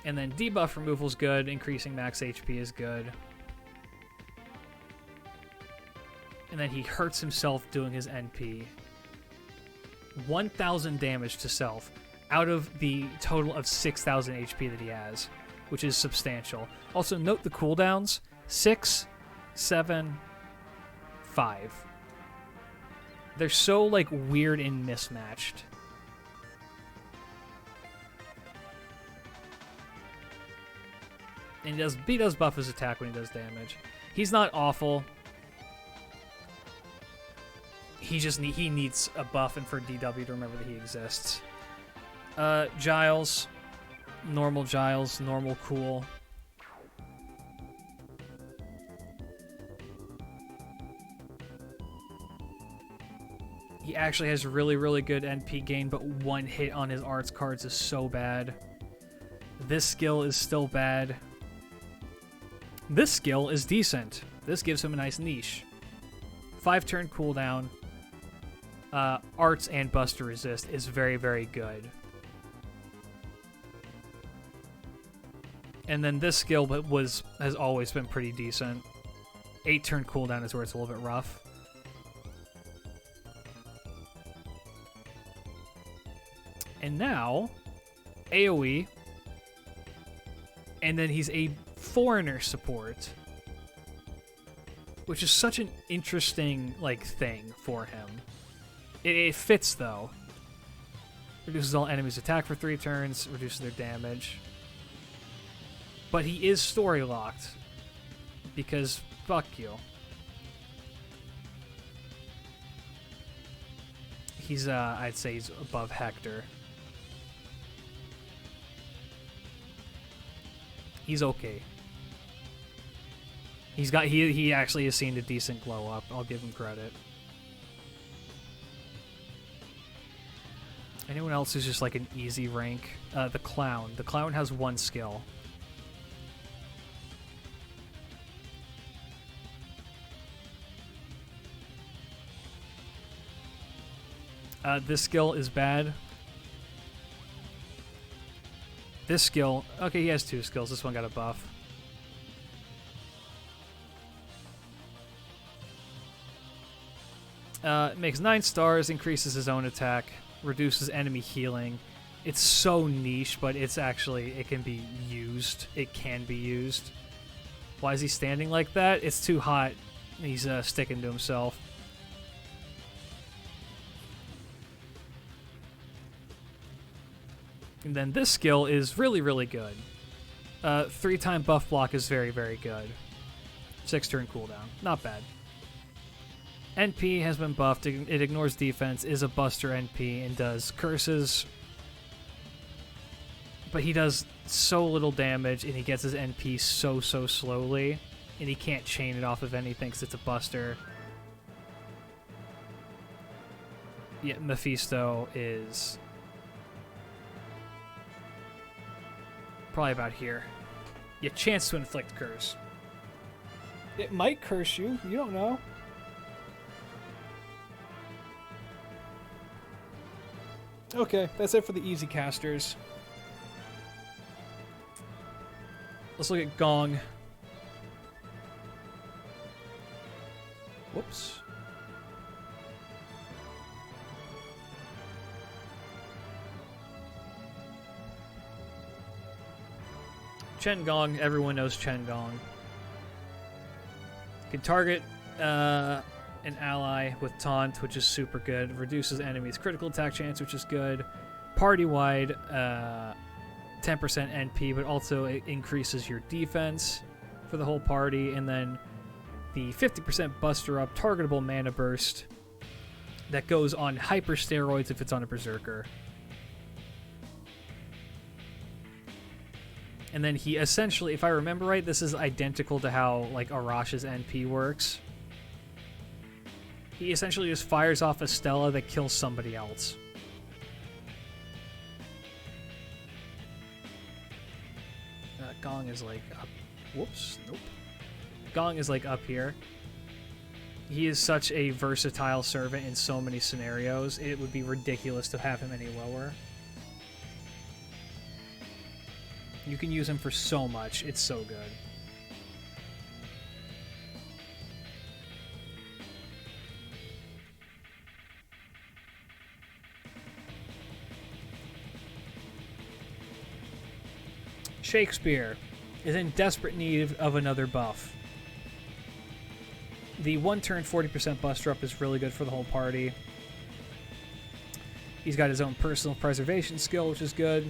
And then debuff removal is good. Increasing max HP is good. And then he hurts himself doing his NP. 1,000 damage to self out of the total of 6,000 HP that he has, which is substantial. Also, note the cooldowns. 6, 7, 5. They're so, like, weird and mismatched. And he does buff his attack when he does damage. He's not awful. He needs a buff and for DW to remember that he exists. Giles, normal, cool. He actually has really, really good NP gain, but one hit on his arts cards is so bad. This skill is still bad. This skill is decent. This gives him a nice niche. 5-turn cooldown. Arts and Buster Resist is very, very good. And then this skill has always been pretty decent. 8-turn cooldown is where it's a little bit rough. And now, AoE, and then he's a foreigner support, which is such an interesting, like, thing for him. It fits, though. Reduces all enemies' attack for 3 turns, reduces their damage. But he is story-locked, because fuck you. He's, I'd say he's above Hector. He's okay. He actually has seen a decent glow up. I'll give him credit. Anyone else who's just like an easy rank? The Clown. The Clown has 1 skill. This skill is bad. This skill... Okay, he has 2 skills. This one got a buff. Makes 9 stars, increases his own attack, reduces enemy healing. It's so niche, but it's actually... It can be used. It can be used. Why is he standing like that? It's too hot. He's sticking to himself. And then this skill is really, really good. 3-time buff block is very, very good. 6-turn cooldown. Not bad. NP has been buffed. It ignores defense, is a buster NP, and does curses. But he does so little damage, and he gets his NP so slowly, and he can't chain it off of anything because it's a buster. Yeah, Mephisto is probably about here. Yeah, chance to inflict curse. It might curse you. You don't know. Okay, that's it for the easy casters. Let's look at Gong. Whoops. Chen Gong, everyone knows Chen Gong. Can target an ally with taunt, which is super good. Reduces enemies' critical attack chance, which is good. Party-wide, 10% NP, but also it increases your defense for the whole party. And then the 50% buster up, targetable mana burst that goes on hyper steroids if it's on a Berserker. And then he essentially, if I remember right, this is identical to how like Arash's NP works. He essentially just fires off a Stella that kills somebody else. Gong is like up. Whoops. Nope. Gong is like up here. He is such a versatile servant in so many scenarios. It would be ridiculous to have him any lower. You can use him for so much. It's so good. Shakespeare is in desperate need of another buff. The one turn 40% buster up is really good for the whole party. He's got his own personal preservation skill, which is good.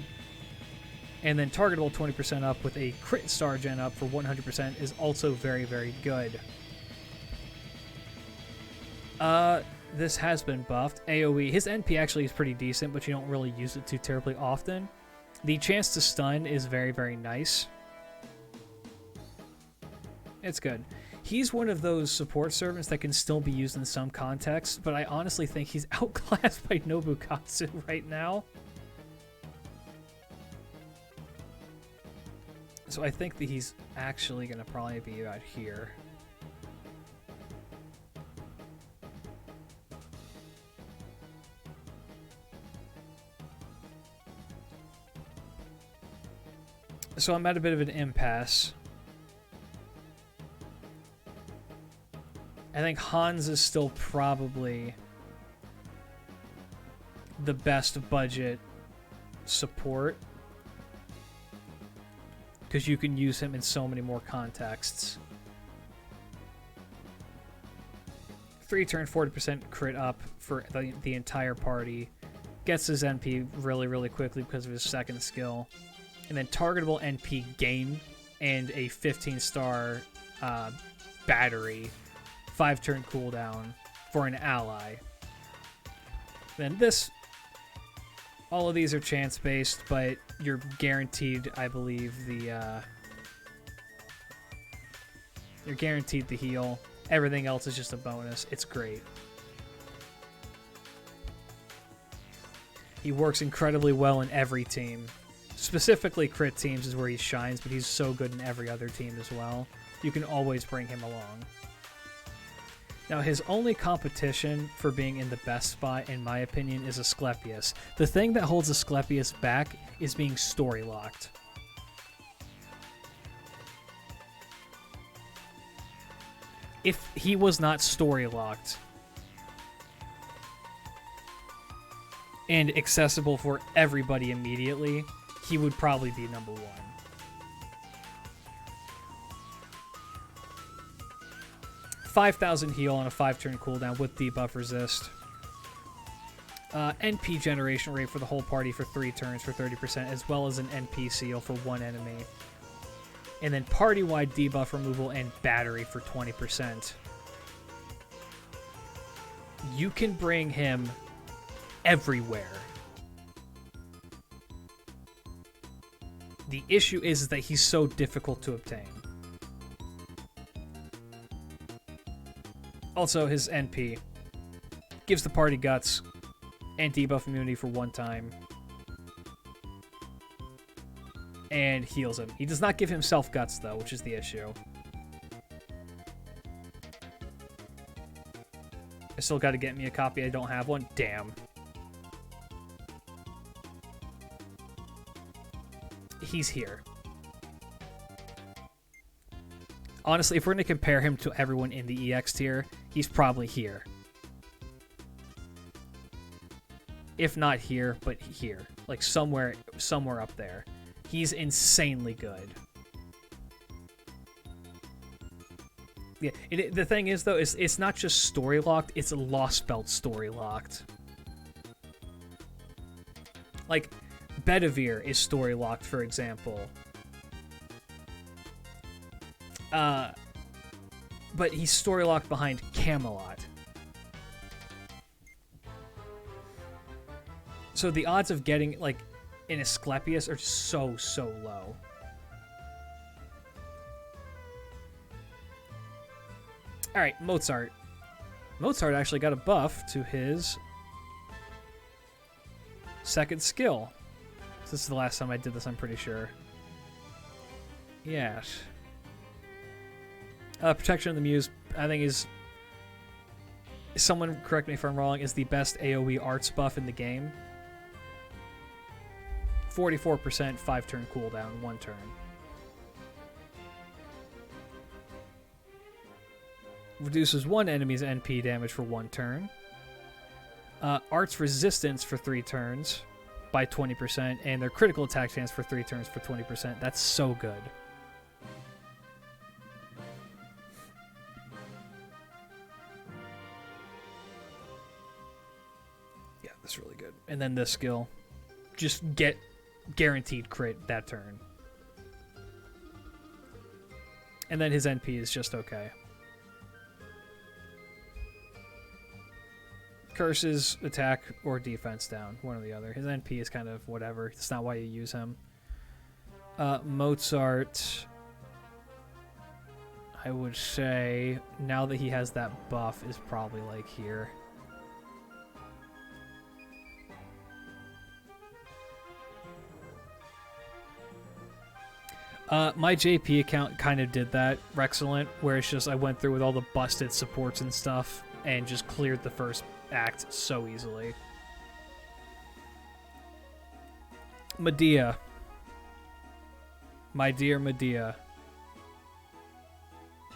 And then targetable 20% up with a crit star gen up for 100% is also very, very good. This has been buffed. AoE, his NP actually is pretty decent, but you don't really use it too terribly often. The chance to stun is very, very nice. It's good. He's one of those support servants that can still be used in some contexts, but I honestly think he's outclassed by Nobukatsu right now. So I think that he's actually going to probably be about here. So I'm at a bit of an impasse. I think Hans is still probably the best budget support, because you can use him in so many more contexts. 3 turn 40% crit up for the entire party. Gets his NP really, really quickly because of his second skill. And then targetable NP gain and a 15-star battery. 5 turn cooldown for an ally. Then this, all of these are chance based, but you're guaranteed, I believe, you're guaranteed the heal. Everything else is just a bonus. It's great. He works incredibly well in every team. Specifically crit teams is where he shines, but he's so good in every other team as well. You can always bring him along. Now, his only competition for being in the best spot, in my opinion, is Asclepius. The thing that holds Asclepius back is being story-locked. If he was not story-locked and accessible for everybody immediately, he would probably be number 1. $5,000 heal on a 5-turn cooldown with debuff resist. NP generation rate for the whole party for 3 turns for 30%, as well as an NP seal for 1 enemy. And then party-wide debuff removal and battery for 20%. you can bring him everywhere. The issue is that he's so difficult to obtain. Also, his NP gives the party guts and debuff immunity for one time. And heals him. He does not give himself guts, though, which is the issue. I still got to get me a copy. I don't have one. Damn. He's here. Honestly, if we're going to compare him to everyone in the EX tier, he's probably here. If not here, but here. Like somewhere up there. He's insanely good. Yeah, the thing is, though, it's not just story locked, it's Lost Belt story locked. Like, Bedivere is story locked, for example. But he's story locked behind Camelot. So the odds of getting, like, an Asclepius are just so low. Alright, Mozart. Mozart actually got a buff to his second skill. This is the last time I did this, I'm pretty sure. Yes. Protection of the Muse, I think is... Someone correct me if I'm wrong, is the best AoE arts buff in the game. 44% 5-turn cooldown, 1 turn. Reduces one enemy's NP damage for 1 turn. Arts resistance for 3 turns by 20%, and their critical attack chance for 3 turns for 20%. That's so good. Yeah, that's really good. And then this skill. Just get guaranteed crit that turn. And then his NP is just okay. Curses, attack, or defense down. One or the other. His NP is kind of whatever. It's not why you use him. Mozart, I would say, now that he has that buff, is probably like here. My JP account kind of did that, Rexcellent, where it's just I went through with all the busted supports and stuff and just cleared the first act so easily. Medea. My dear Medea.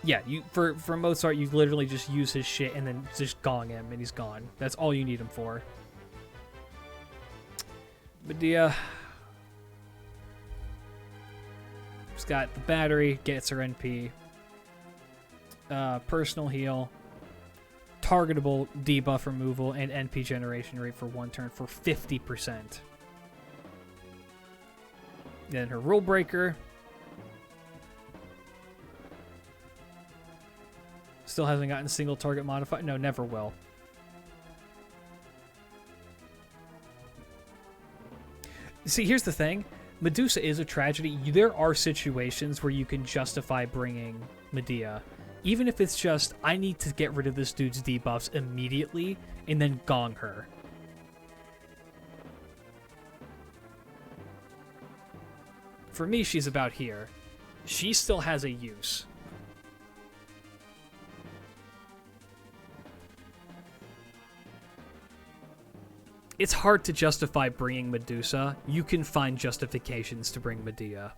Yeah, for Mozart, you literally just use his shit and then just gong him and he's gone. That's all you need him for. Medea. She's got the battery, gets her NP. Personal heal. Targetable debuff removal and NP generation rate for 1 turn for 50%. Then her rule breaker. Still hasn't gotten a single target modifier. No, never will. See, here's the thing. Medusa is a tragedy. There are situations where you can justify bringing Medea. Even if it's just, I need to get rid of this dude's debuffs immediately, and then gong her. For me, she's about here. She still has a use. It's hard to justify bringing Medusa. You can find justifications to bring Medea.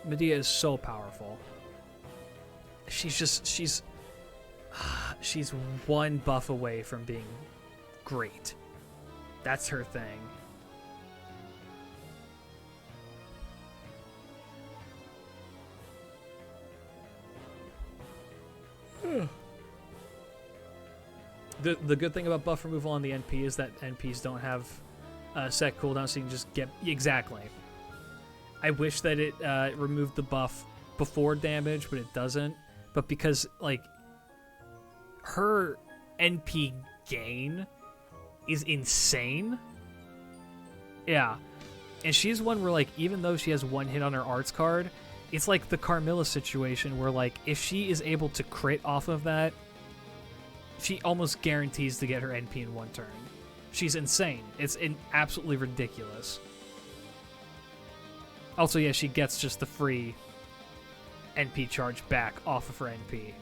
Medea is so powerful. She's one buff away from being great. That's her thing. The good thing about buff removal on the NP is that NPs don't have set cooldown, so you can just get... Exactly. I wish that it removed the buff before damage, but it doesn't. But because, like, her NP gain is insane. Yeah. And she's one where, like, even though she has one hit on her arts card, it's like the Carmilla situation where, like, if she is able to crit off of that, she almost guarantees to get her NP in one turn. She's insane. It's absolutely ridiculous. Also, yeah, she gets just the free NP charge back off of her NP.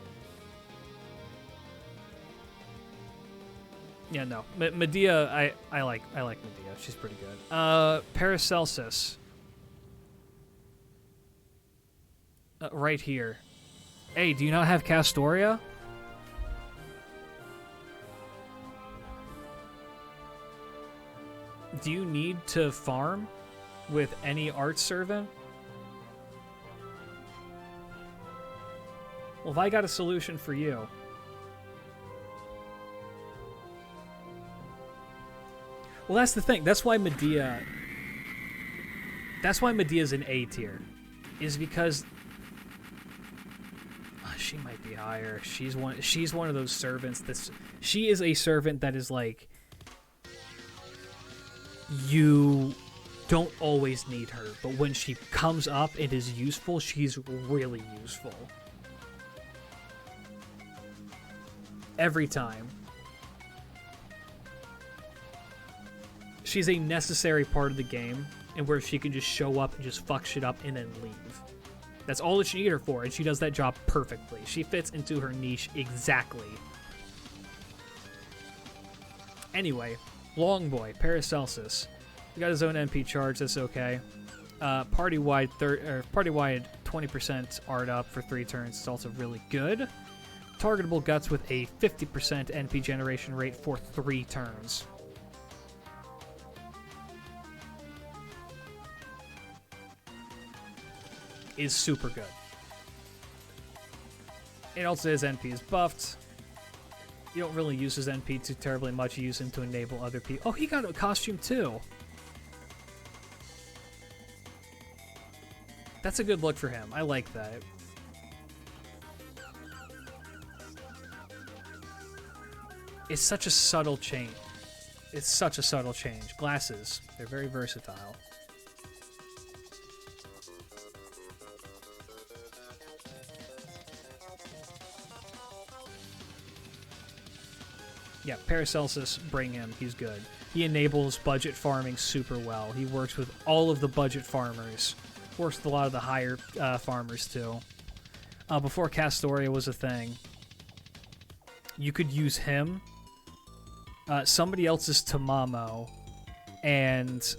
Yeah, no. Medea, I like Medea. She's pretty good. Paracelsus. Right here. Hey, do you not have Castoria? Do you need to farm with any art servant? Well, if I got a solution for you. Well, that's the thing. That's why Medea... That's why Medea's in A tier. Is because... she might be higher. She's one of those servants that's... She is a servant that is like... You don't always need her, but when she comes up and is useful, she's really useful. Every time. She's a necessary part of the game, and where she can just show up and just fuck shit up and then leave. That's all that you need her for, and she does that job perfectly. She fits into her niche exactly. Anyway, Longboy, Paracelsus. He got his own NP charge, that's okay. Party-wide 20% art up for 3 turns is also really good. Targetable guts with a 50% NP generation rate for 3 turns. Is super good. And also his NP is buffed. You don't really use his NP too terribly much. You use him to enable other people. Oh, he got a costume too. That's a good look for him. I like that. It's such a subtle change. It's such a subtle change. Glasses. They're very versatile. Yeah, Paracelsus, bring him. He's good. He enables budget farming super well. He works with all of the budget farmers. Works with a lot of the higher farmers, too. Before Castoria was a thing, you could use him, somebody else's Tamamo, and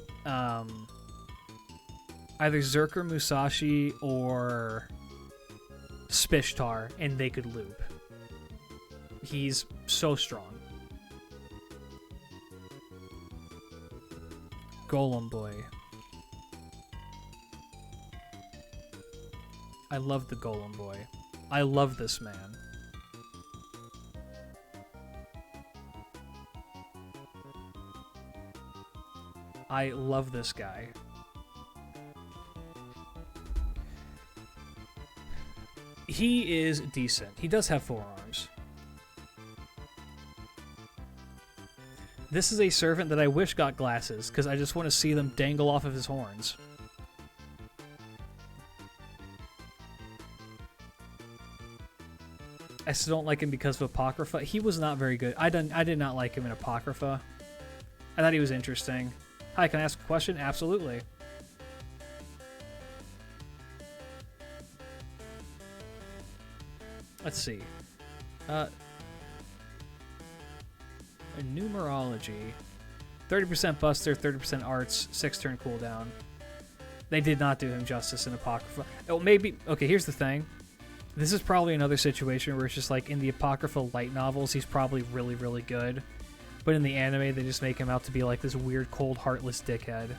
either Zerker Musashi or Spishtar, and they could loop. He's so strong. Golem Boy. I love the Golem Boy. I love this man. I love this guy. He is decent. He does have forearms. This is a servant that I wish got glasses, because I just want to see them dangle off of his horns. I still don't like him because of Apocrypha. He was not very good. I did not like him in Apocrypha. I thought he was interesting. Hi, can I ask a question? Absolutely. Let's see. Numerology. 30% Buster, 30% Arts, 6-turn cooldown. They did not do him justice in Apocrypha. Oh, maybe... Okay, here's the thing. This is probably another situation where it's just like in the Apocrypha light novels, he's probably really, really good. But in the anime, they just make him out to be like this weird, cold, heartless dickhead.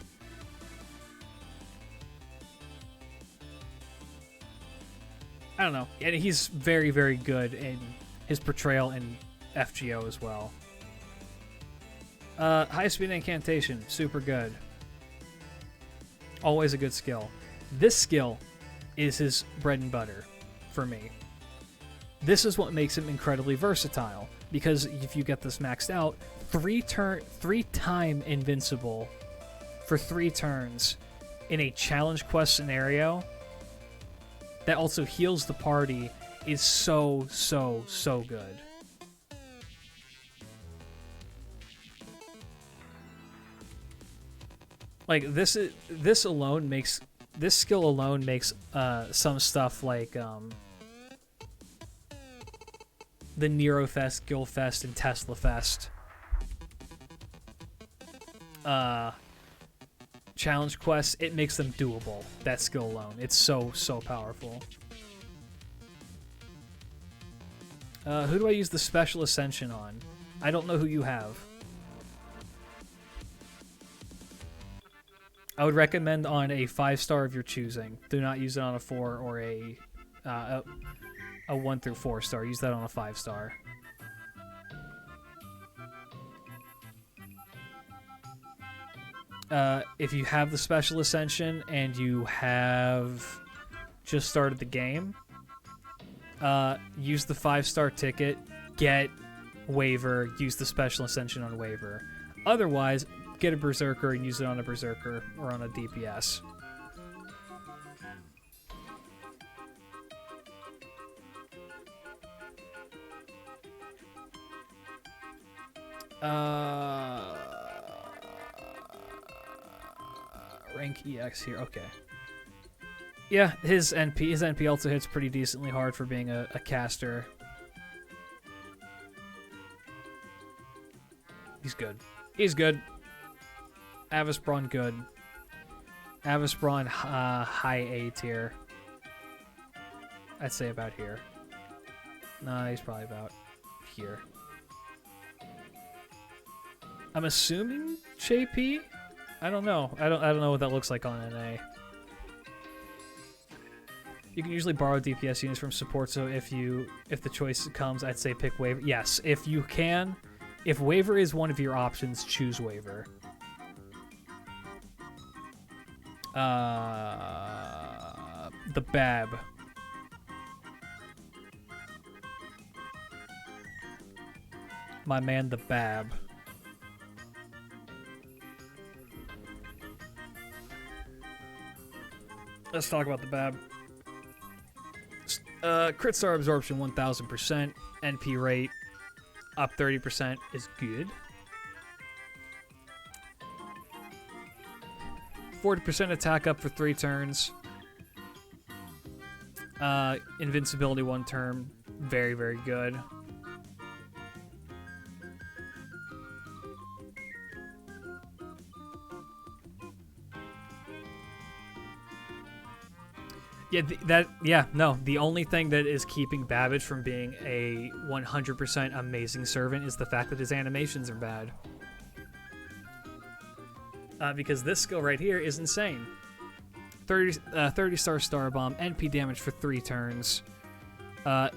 I don't know. And he's very, very good in his portrayal in FGO as well. High speed incantation, super good. Always a good skill. This skill is his bread and butter for me. This is what makes him incredibly versatile, because if you get this maxed out, 3-time invincible for 3 turns in a challenge quest scenario that also heals the party is so good. Like this skill alone makes some stuff like the Nero Fest, Gil Fest, and Tesla Fest challenge quests, it makes them doable. That skill alone, it's so powerful. Who do I use the special ascension on? I don't know who you have. I would recommend on a 5-star of your choosing. Do not use it on a 4 or a 1 through 4 star. Use that on a 5-star. If you have the special ascension and you have just started the game, use the 5-star ticket, get waiver, use the special ascension on waiver. Otherwise, get a Berserker and use it on a Berserker or on a DPS. Rank EX here. Okay. Yeah, his NP also hits pretty decently hard for being a caster. He's good. He's good. Avisbrawn good. Avisbrawn high A tier. I'd say about here. Nah, he's probably about here. I'm assuming JP? I don't know. I don't know what that looks like on NA. You can usually borrow DPS units from support, so if the choice comes, I'd say pick waiver. Yes, if you can. If waiver is one of your options, choose waiver. The Bab. My man, the Bab. Let's talk about the Bab. Crit star absorption 1000%. NP rate up 30% is good. 40% attack up for 3 turns. Invincibility 1 turn. Very, very good. Yeah, the only thing that is keeping Babbage from being a 100% amazing servant is the fact that his animations are bad. Because this skill right here is insane. 30-star Star Bomb, NP damage for 3 turns.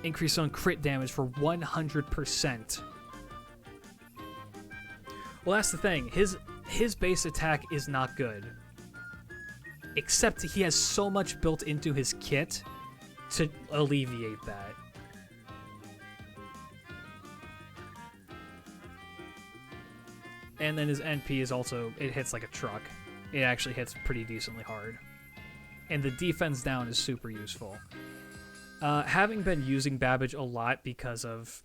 Increase on crit damage for 100%. Well, that's the thing. His base attack is not good. Except he has so much built into his kit to alleviate that. And then his NP is also, it hits like a truck. It actually hits pretty decently hard. And the defense down is super useful. Having been using Babbage a lot because of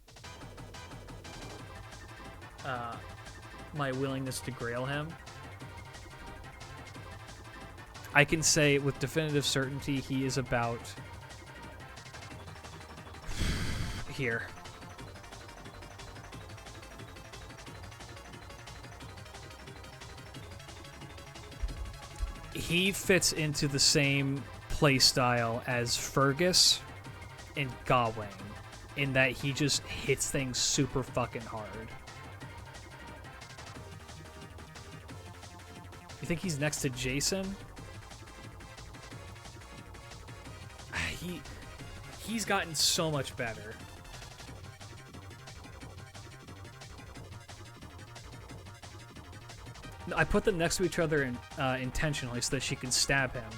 my willingness to grail him, I can say with definitive certainty he is about here. He fits into the same playstyle as Fergus and Gawain in that he just hits things super fucking hard. You think he's next to Jason? He's gotten so much better. I put them next to each other intentionally so that she can stab him.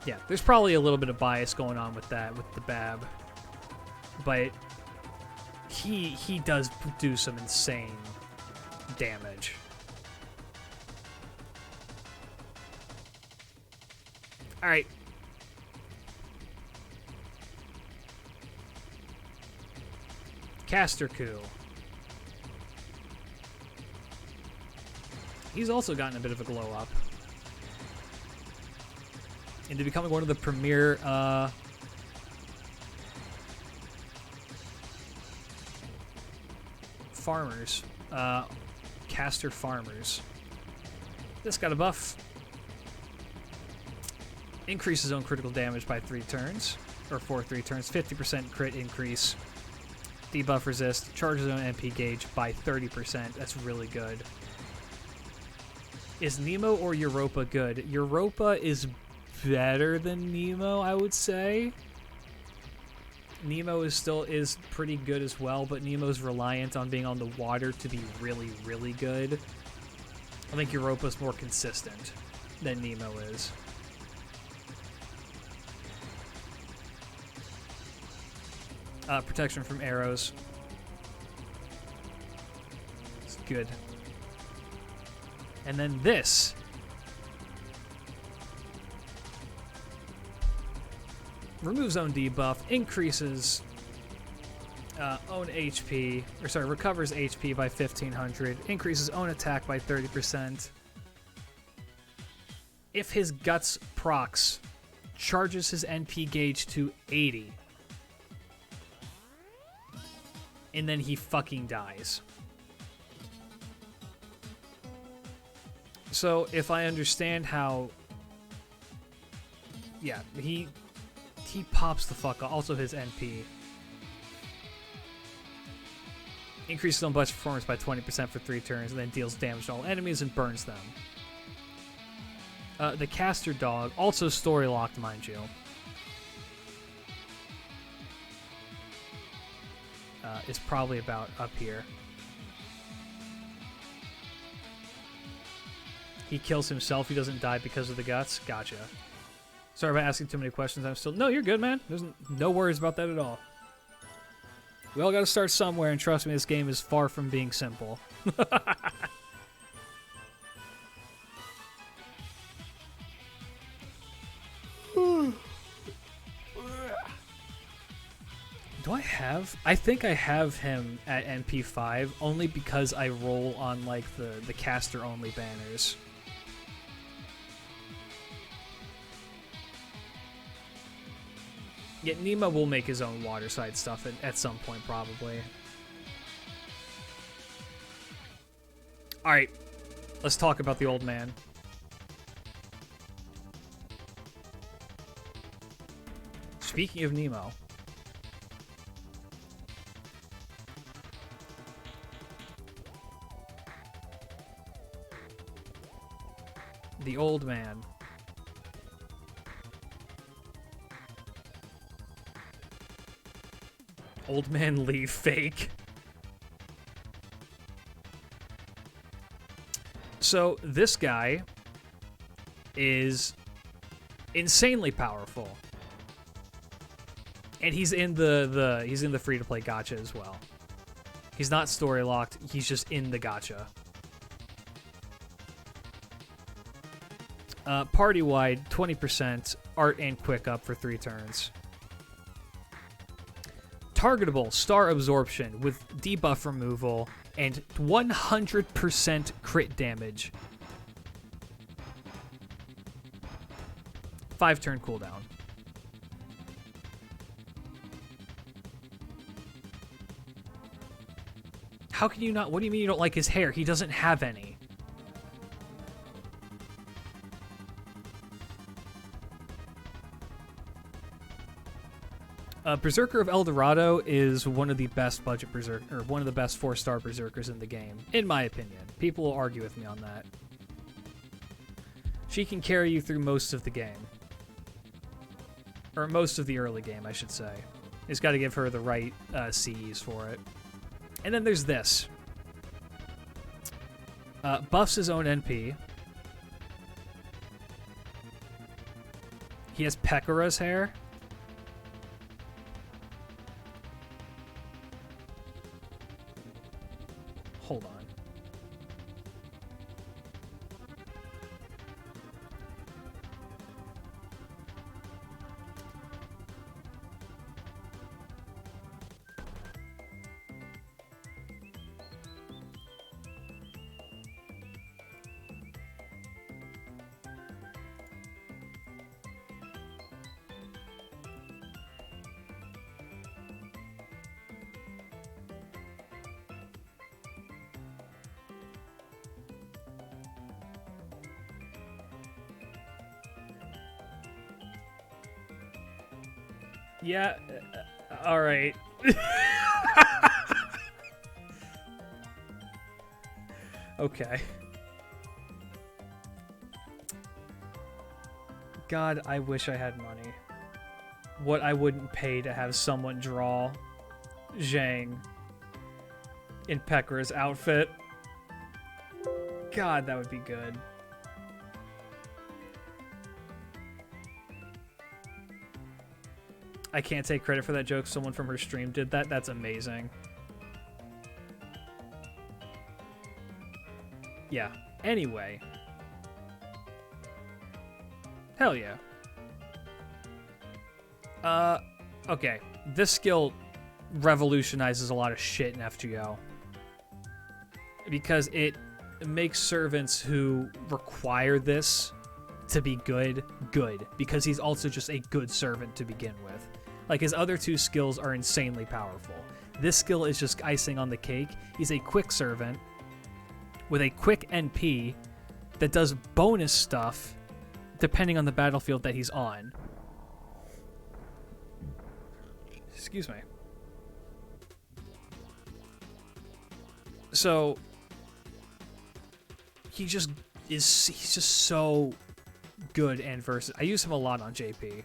Yeah, there's probably a little bit of bias going on with that, with the Bab. But he does do some insane damage. Alright. Caster Coup. He's also gotten a bit of a glow up into becoming one of the premier farmers, caster farmers. This got a buff. Increases own critical damage by 3 turns, or for 3 turns. 50% crit increase. Debuff resist. Charges own MP gauge by 30%. That's really good. Is Nemo or Europa good? Europa is better than Nemo, I would say. Nemo is pretty good as well, but Nemo's reliant on being on the water to be really, really good. I think Europa's more consistent than Nemo is. Protection from arrows. It's good. And then this. Removes own debuff, increases own HP, or sorry, recovers HP by 1500, increases own attack by 30%. If his guts procs, charges his NP gauge to 80. And then he fucking dies. So, if I understand how... Yeah, he pops the fuck off. Also his NP. Increases on budget performance by 20% for 3 turns, and then deals damage to all enemies and burns them. The Caster Dog, also story locked, mind you. Is probably about up here. He kills himself. He doesn't die because of the guts. Gotcha. Sorry about asking too many questions. I'm still... No, you're good, man. There's no worries about that at all. We all gotta start somewhere, and trust me, this game is far from being simple. Do I have... I think I have him at NP5 only because I roll on, like, the caster-only banners. Yeah, Nemo will make his own waterside stuff at some point, probably. Alright, let's talk about the old man. Speaking of Nemo... The old man. Old man leave fake. So this guy is insanely powerful. And he's in the free-to-play gacha as well. He's not story locked, he's just in the gacha. Party-wide, 20%, art and quick up for 3 turns. Targetable, star absorption with debuff removal and 100% crit damage. 5-turn cooldown. How can you not... What do you mean you don't like his hair? He doesn't have any. Berserker of El Dorado is one of the best budget berserker, or one of the best 4-star berserkers in the game, in my opinion. People will argue with me on that. She can carry you through most of the game. Or most of the early game, I should say. It's got to give her the right CEs for it. And then there's this. Buffs his own NP. He has Pekara's hair. Hold on. Yeah, all right. Okay. God, I wish I had money. What I wouldn't pay to have someone draw Zhang in Pekara's outfit. God, that would be good. I can't take credit for that joke. Someone from her stream did that. That's amazing. Yeah. Anyway. Hell yeah. Okay. This skill revolutionizes a lot of shit in FGO. Because it makes servants who require this to be good. Because he's also just a good servant to begin with. Like, his other two skills are insanely powerful. This skill is just icing on the cake. He's a quick servant with a quick NP that does bonus stuff depending on the battlefield that he's on. Excuse me. So, he's just so good and versatile. I use him a lot on JP.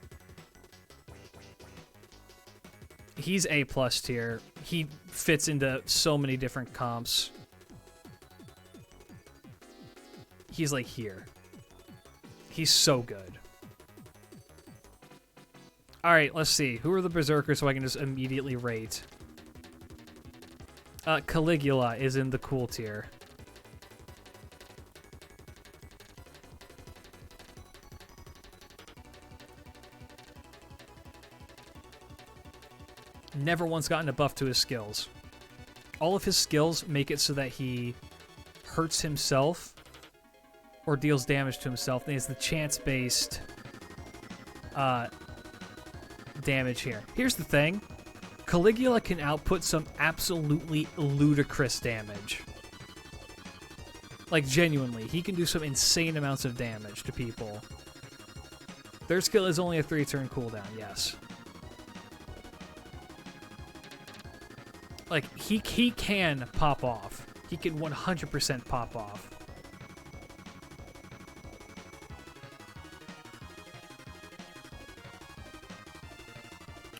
He's A+ tier. He fits into so many different comps. He's like here. He's so good. Alright, let's see. Who are the Berserkers so I can just immediately rate? Caligula is in the cool tier. Never once gotten a buff to his skills. All of his skills make it so that he hurts himself or deals damage to himself, and he has the chance-based damage here. Here's the thing. Caligula can output some absolutely ludicrous damage. Like, genuinely. He can do some insane amounts of damage to people. Their skill is only a 3-turn cooldown, yes. Like, he can pop off. He can 100% pop off.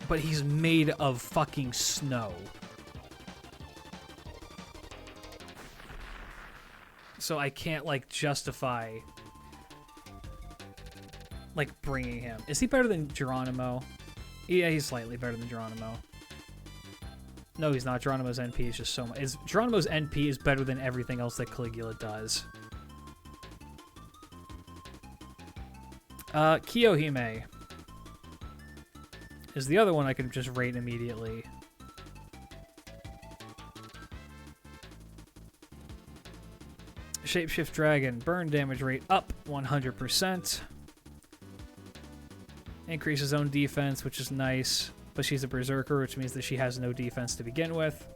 But he's made of fucking snow. So I can't, like, justify, like, bringing him. Is he better than Geronimo? Yeah, he's slightly better than Geronimo. No, he's not. Geronimo's NP is just so much. Geronimo's NP is better than everything else that Caligula does. Kiyohime is the other one I could just rate immediately. Shapeshift Dragon. Burn damage rate up 100%. Increases own defense, which is nice. But she's a Berserker, which means that she has no defense to begin with.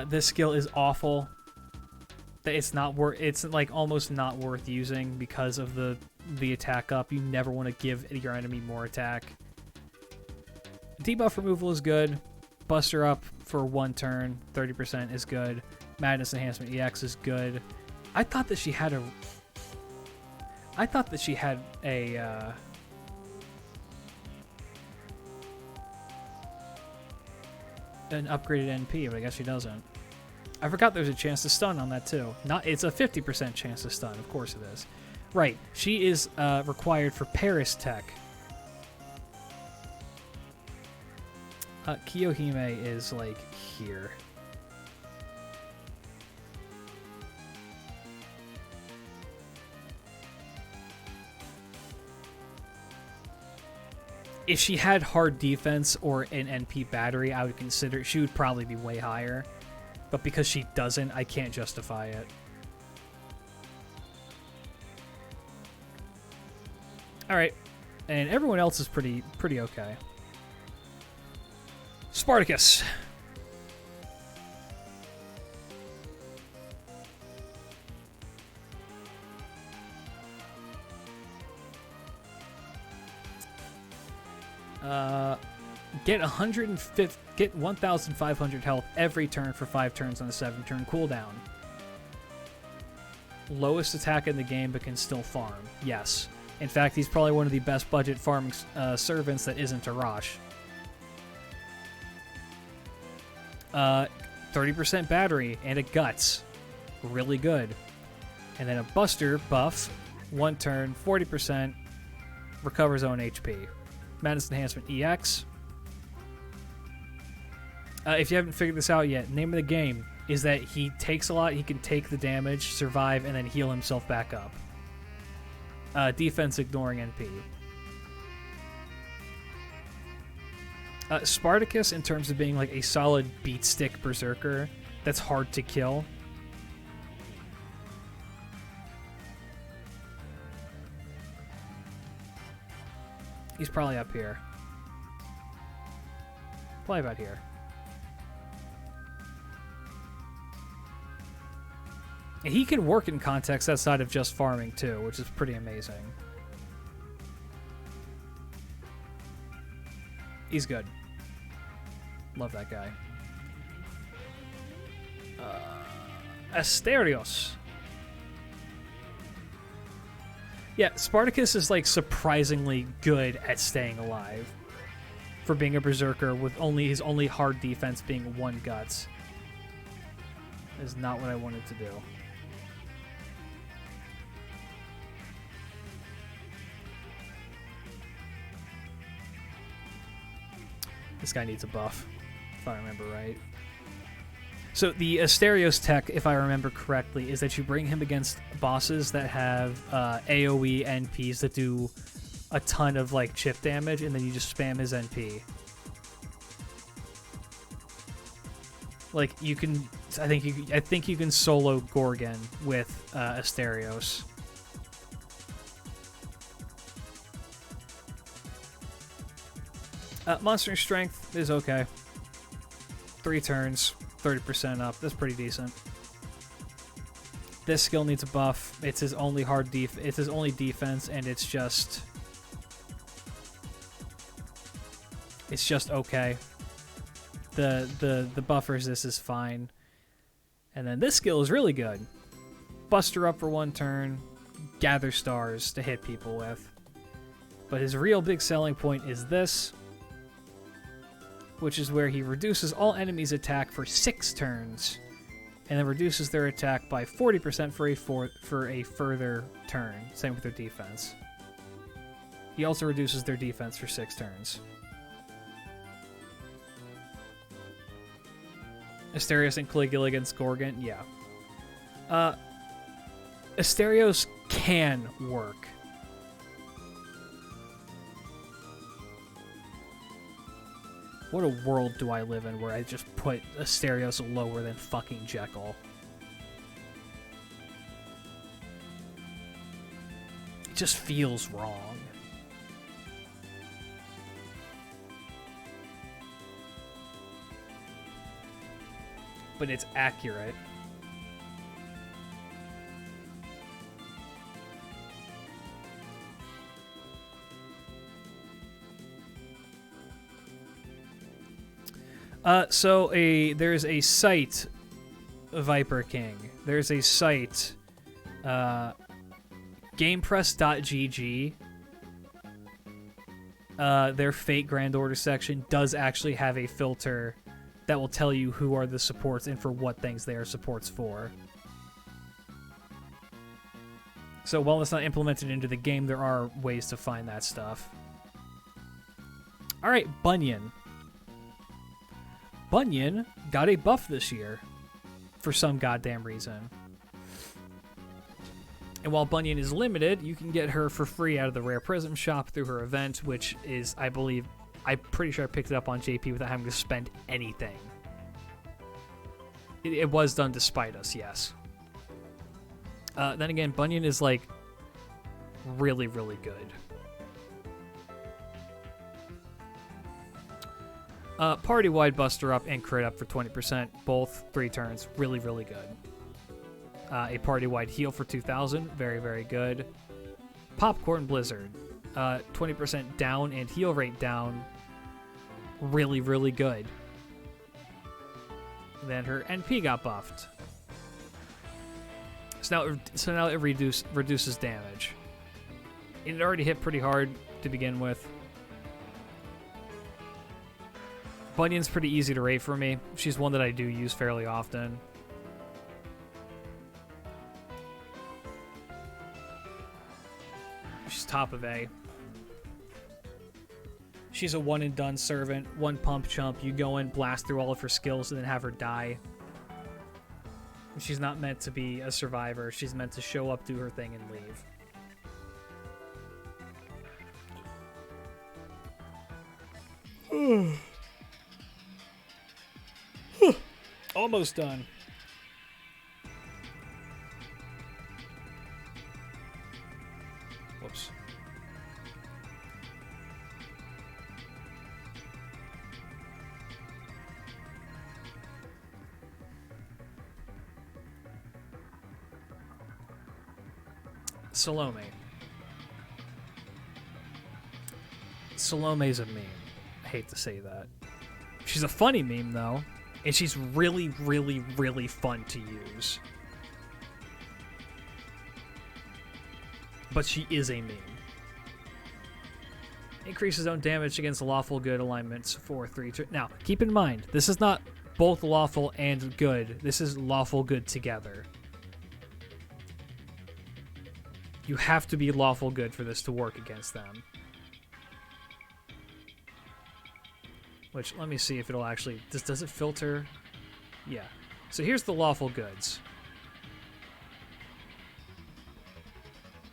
This skill is awful. It's not worth. It's like almost not worth using because of the attack up. You never want to give your enemy more attack. Debuff removal is good. Buster up for 1 turn, 30% is good. Madness Enhancement EX is good. I thought that she had a. An upgraded NP, but I guess she doesn't. I forgot there's a chance to stun on that too. It's a 50% chance to stun, of course it is. Right. She is required for Paris Tech. Kiyohime is, like, here. If she had hard defense or an NP battery, I would consider she would probably be way higher. But because she doesn't, I can't justify it. Alright. And everyone else is pretty okay. Spartacus. Get 1,500 health every turn for 5 turns on a 7-turn cooldown. Lowest attack in the game, but can still farm. Yes. In fact, he's probably one of the best budget farming servants that isn't Arash. 30% battery and a guts. Really good. And then a buster buff. 1 turn, 40%. Recovers own HP. Madness Enhancement EX. If you haven't figured this out yet, name of the game is that he takes a lot, he can take the damage, survive, and then heal himself back up. Defense ignoring NP. Spartacus, in terms of being like a solid beat stick berserker that's hard to kill. He's probably up here. Probably about here. And he can work in context outside of just farming too, which is pretty amazing. He's good. Love that guy. Asterios. Yeah, Spartacus is like surprisingly good at staying alive for being a berserker with his only hard defense being 1 guts. Is not what I wanted to do. This guy needs a buff, if I remember right. So the Asterios tech, if I remember correctly, is that you bring him against bosses that have AoE NPs that do a ton of like chip damage, and then you just spam his NP. Like you can, I think you can solo Gorgon with Asterios. Monster Strength is okay. 3 turns, 30% up. That's pretty decent. This skill needs a buff. It's his only it's his only defense, and it's just okay. The buff resist is fine. And then this skill is really good. Buster up for 1 turn, gather stars to hit people with. But his real big selling point is this, which is where he reduces all enemies' attack for 6 turns, and then reduces their attack by 40% for a further turn. Same with their defense. He also reduces their defense for 6 turns. Asterios and Caligula against Gorgon, yeah. Asterios can work. What a world do I live in where I just put Asterios lower than fucking Jekyll. It just feels wrong. But it's accurate. There's a site, Viper King. There's a site, GamePress.gg. Their Fate Grand Order section does actually have a filter that will tell you who are the supports and for what things they are supports for. So while it's not implemented into the game, there are ways to find that stuff. All right, Bunyan. Bunyan got a buff this year for some goddamn reason. And while Bunyan is limited, you can get her for free out of the Rare Prism shop through her event, which is, I believe, I'm pretty sure I picked it up on JP without having to spend anything. It was done despite us, yes. Then again, Bunyan is, like, really, really good. Party-wide Buster Up and Crit Up for 20%, both 3 turns. Really, really good. A party-wide Heal for 2,000, very, very good. Popcorn Blizzard, 20% down and heal rate down. Really, really good. Then her NP got buffed. So now it reduces damage. It already hit pretty hard to begin with. Bunyan's pretty easy to rate for me. She's one that I do use fairly often. She's top of A. She's a one-and-done servant, one pump chump. You go in, blast through all of her skills, and then have her die. She's not meant to be a survivor. She's meant to show up, do her thing, and leave. Almost done. Whoops. Salome. Salome's a meme. I hate to say that. She's a funny meme, though. And she's really, really, really fun to use. But she is a meme. Increases own damage against lawful good alignments for 3 turns. Now, keep in mind, this is not both lawful and good. This is lawful good together. You have to be lawful good for this to work against them. Which, let me see if it'll actually... Does it filter? Yeah. So here's the lawful goods.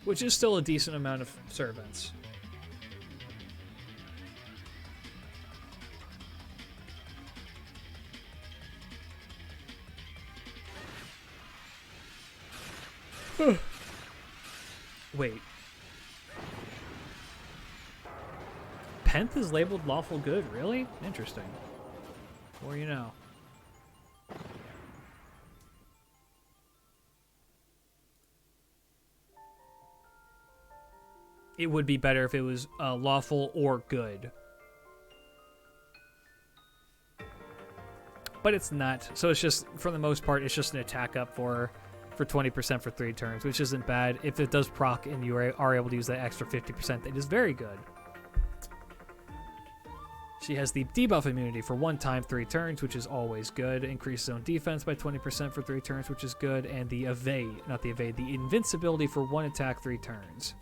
Which is still a decent amount of servants. Wait. Penth is labeled lawful good? Really? Interesting. Or you know. It would be better if it was lawful or good. But it's not. So it's just, for the most part, it's just an attack up for 20% for 3 turns, which isn't bad. If it does proc and you are able to use that extra 50%, it is very good. She has the debuff immunity for 1 time 3 turns, which is always good. Increases own defense by 20% for 3 turns, which is good. And the the invincibility for 1 attack 3 turns.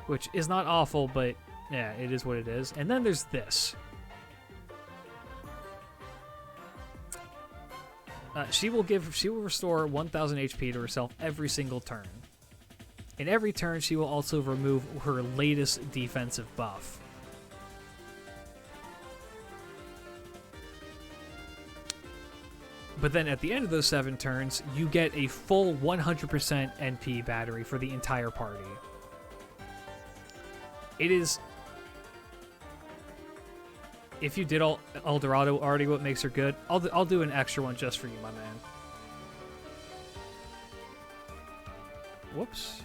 Which is not awful, but yeah, it is what it is. And then there's this. She will restore 1,000 HP to herself every single turn. In every turn, she will also remove her latest defensive buff. But then at the end of those 7 turns, you get a full 100% NP battery for the entire party. It is... If you did Eldorado already, what makes her good, I'll do an extra one just for you, my man. Whoops.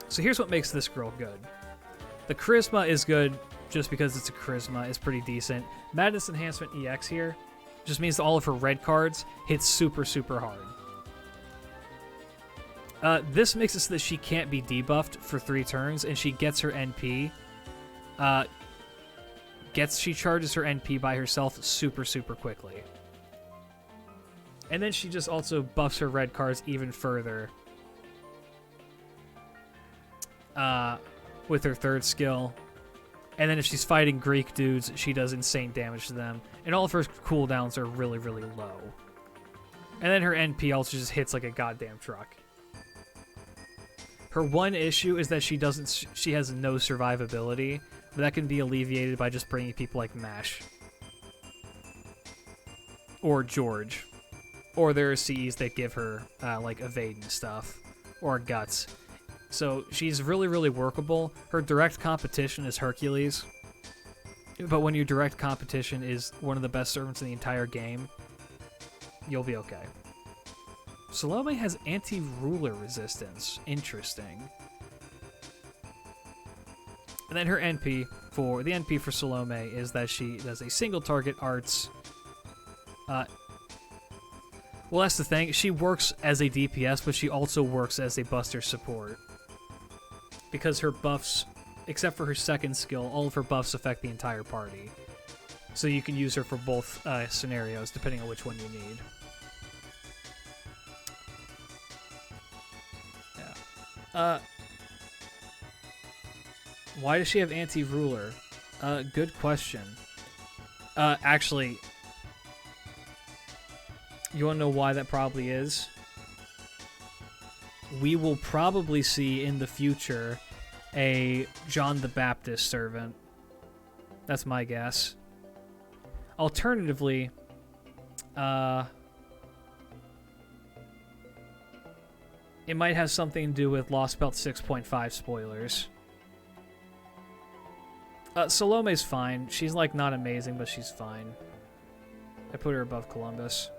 So here's what makes this girl good. The charisma is good just because it's a charisma. It's pretty decent. Madness Enhancement EX here just means that all of her red cards hit super, super hard. This makes it so that she can't be debuffed for 3 turns, and she gets her NP. She charges her NP by herself super, super quickly. And then she just also buffs her red cards even further with her third skill. And then if she's fighting Greek dudes, she does insane damage to them. And all of her cooldowns are really, really low. And then her NP also just hits like a goddamn truck. Her one issue is that she has no survivability, but that can be alleviated by just bringing people like Mash. Or George. Or there are Cs that give her, like, evade and stuff. Or Guts. So she's really, really workable. Her direct competition is Hercules. But when your direct competition is one of the best servants in the entire game, you'll be okay. Salome has anti-ruler resistance. Interesting. And then her NP for Salome is that she does a single target arts. Well, that's the thing. She works as a DPS, but she also works as a buster support. Because her buffs, except for her second skill, all of her buffs affect the entire party. So you can use her for both scenarios, depending on which one you need. Yeah. Why does she have anti-ruler? Good question. Actually, you want to know why that probably is? We will probably see in the future a John the Baptist servant. That's my guess. Alternatively, it might have something to do with Lost Belt 6.5 spoilers. Salome's fine. She's, like, not amazing, but she's fine. I put her above Columbus.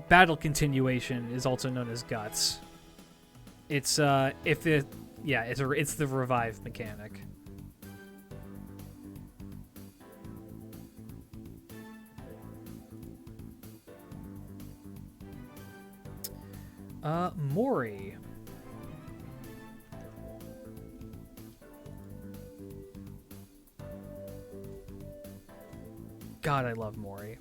Battle continuation is also known as Guts. It's, it's the revive mechanic. Mori. God, I love Mori.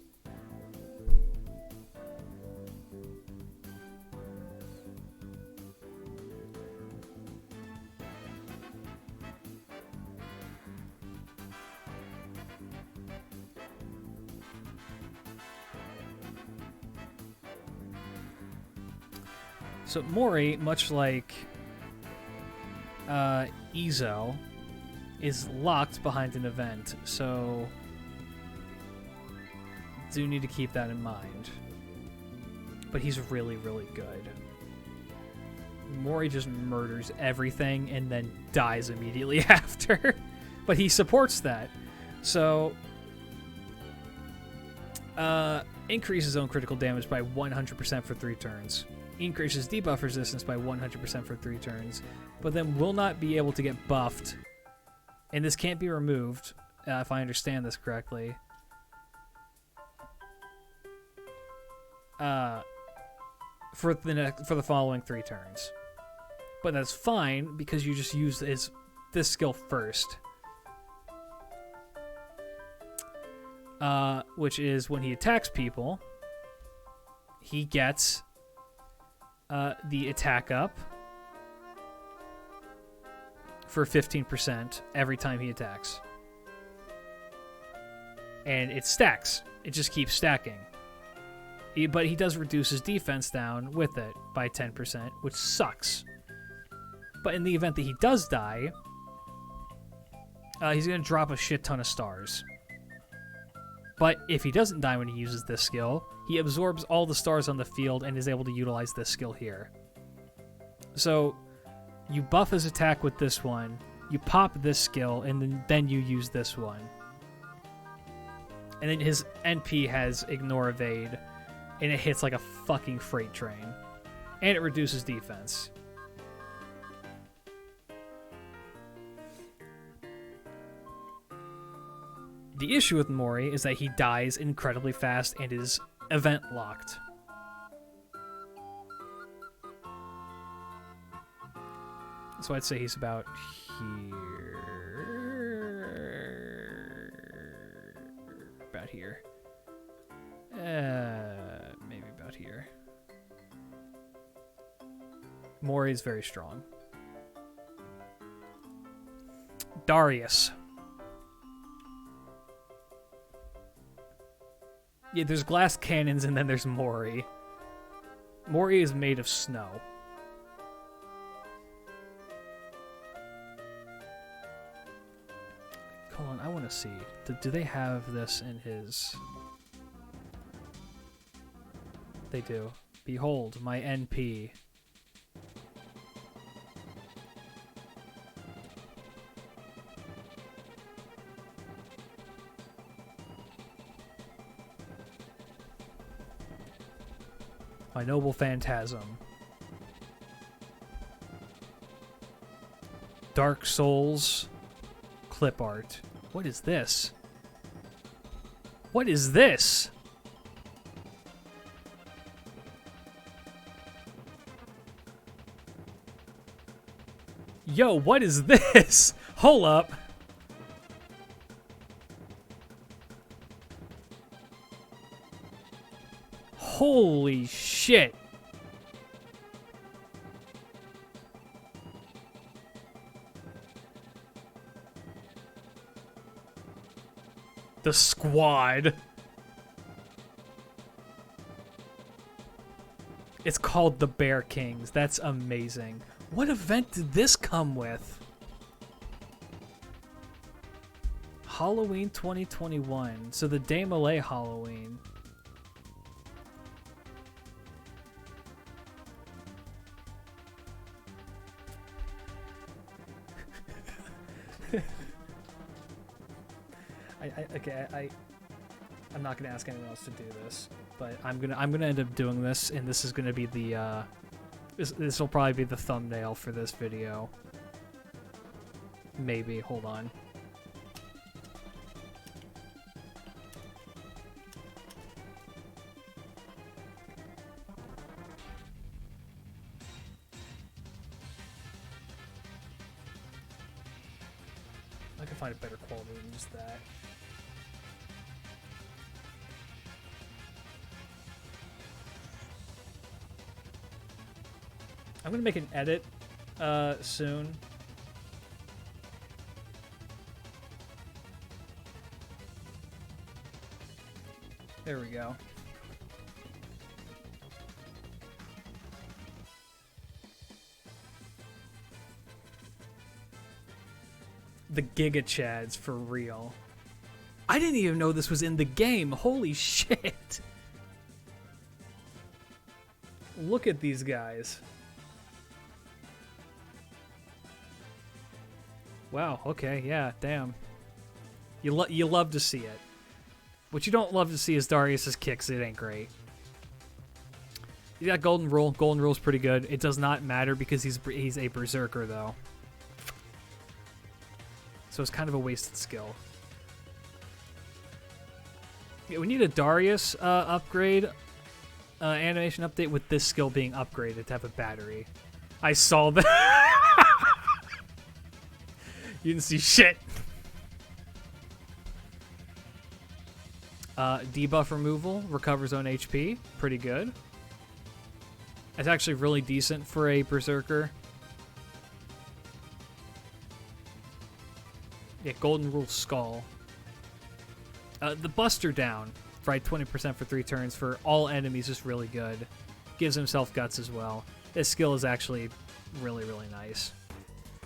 So Mori, much like Ezel, is locked behind an event, so do need to keep that in mind. But he's really, really good. Mori just murders everything and then dies immediately after. But he supports that. So, increases own critical damage by 100% for 3 turns. Increases debuff resistance by 100% for 3 turns, but then will not be able to get buffed. And this can't be removed, if I understand this correctly. For the following 3 turns. But that's fine, because you just use this skill first. Which is when he attacks people, he gets the attack up for 15% every time he attacks. And it stacks. It just keeps stacking. But he does reduce his defense down with it by 10%, which sucks. But in the event that he does die, he's going to drop a shit ton of stars. But if he doesn't die when he uses this skill, he absorbs all the stars on the field and is able to utilize this skill here. So, you buff his attack with this one, you pop this skill, and then you use this one. And then his NP has Ignore Evade, and it hits like a fucking freight train. And it reduces defense. The issue with Mori is that he dies incredibly fast and is event locked. So I'd say he's about here. Mori is very strong. Darius. Yeah, there's glass cannons and then there's Mori. Mori is made of snow. Hold on, I want to see. Do they have this in his... They do. Behold, my NP. My noble phantasm. Dark Souls clip art. What is this? What is this? Yo, what is this? Hold up. Holy shit. The squad. It's called the Bear Kings. That's amazing. What event did this come with? Halloween 2021. So the Day-Malay Halloween. I'm not gonna ask anyone else to do this, but I'm gonna end up doing this, and this is gonna be the this will probably be the thumbnail for this video. Maybe. Hold on. I can find a better quality than just that. I'm gonna make an edit soon. There we go. The Giga Chads for real. I didn't even know this was in the game. Holy shit. Look at these guys. Wow, okay, yeah, damn. You love to see it. What you don't love to see is Darius's kicks. It ain't great. You got Golden Rule. Golden Rule's pretty good. It does not matter because he's a Berserker, though. So it's kind of a wasted skill. Yeah, we need a Darius upgrade, animation update with this skill being upgraded to have a battery. I saw that. You didn't see shit. Debuff removal, recovers own HP. Pretty good. It's actually really decent for a Berserker. Yeah, Golden Rule Skull. The Buster Down, right? 20% for 3 turns for all enemies is really good. Gives himself guts as well. This skill is actually really, really nice.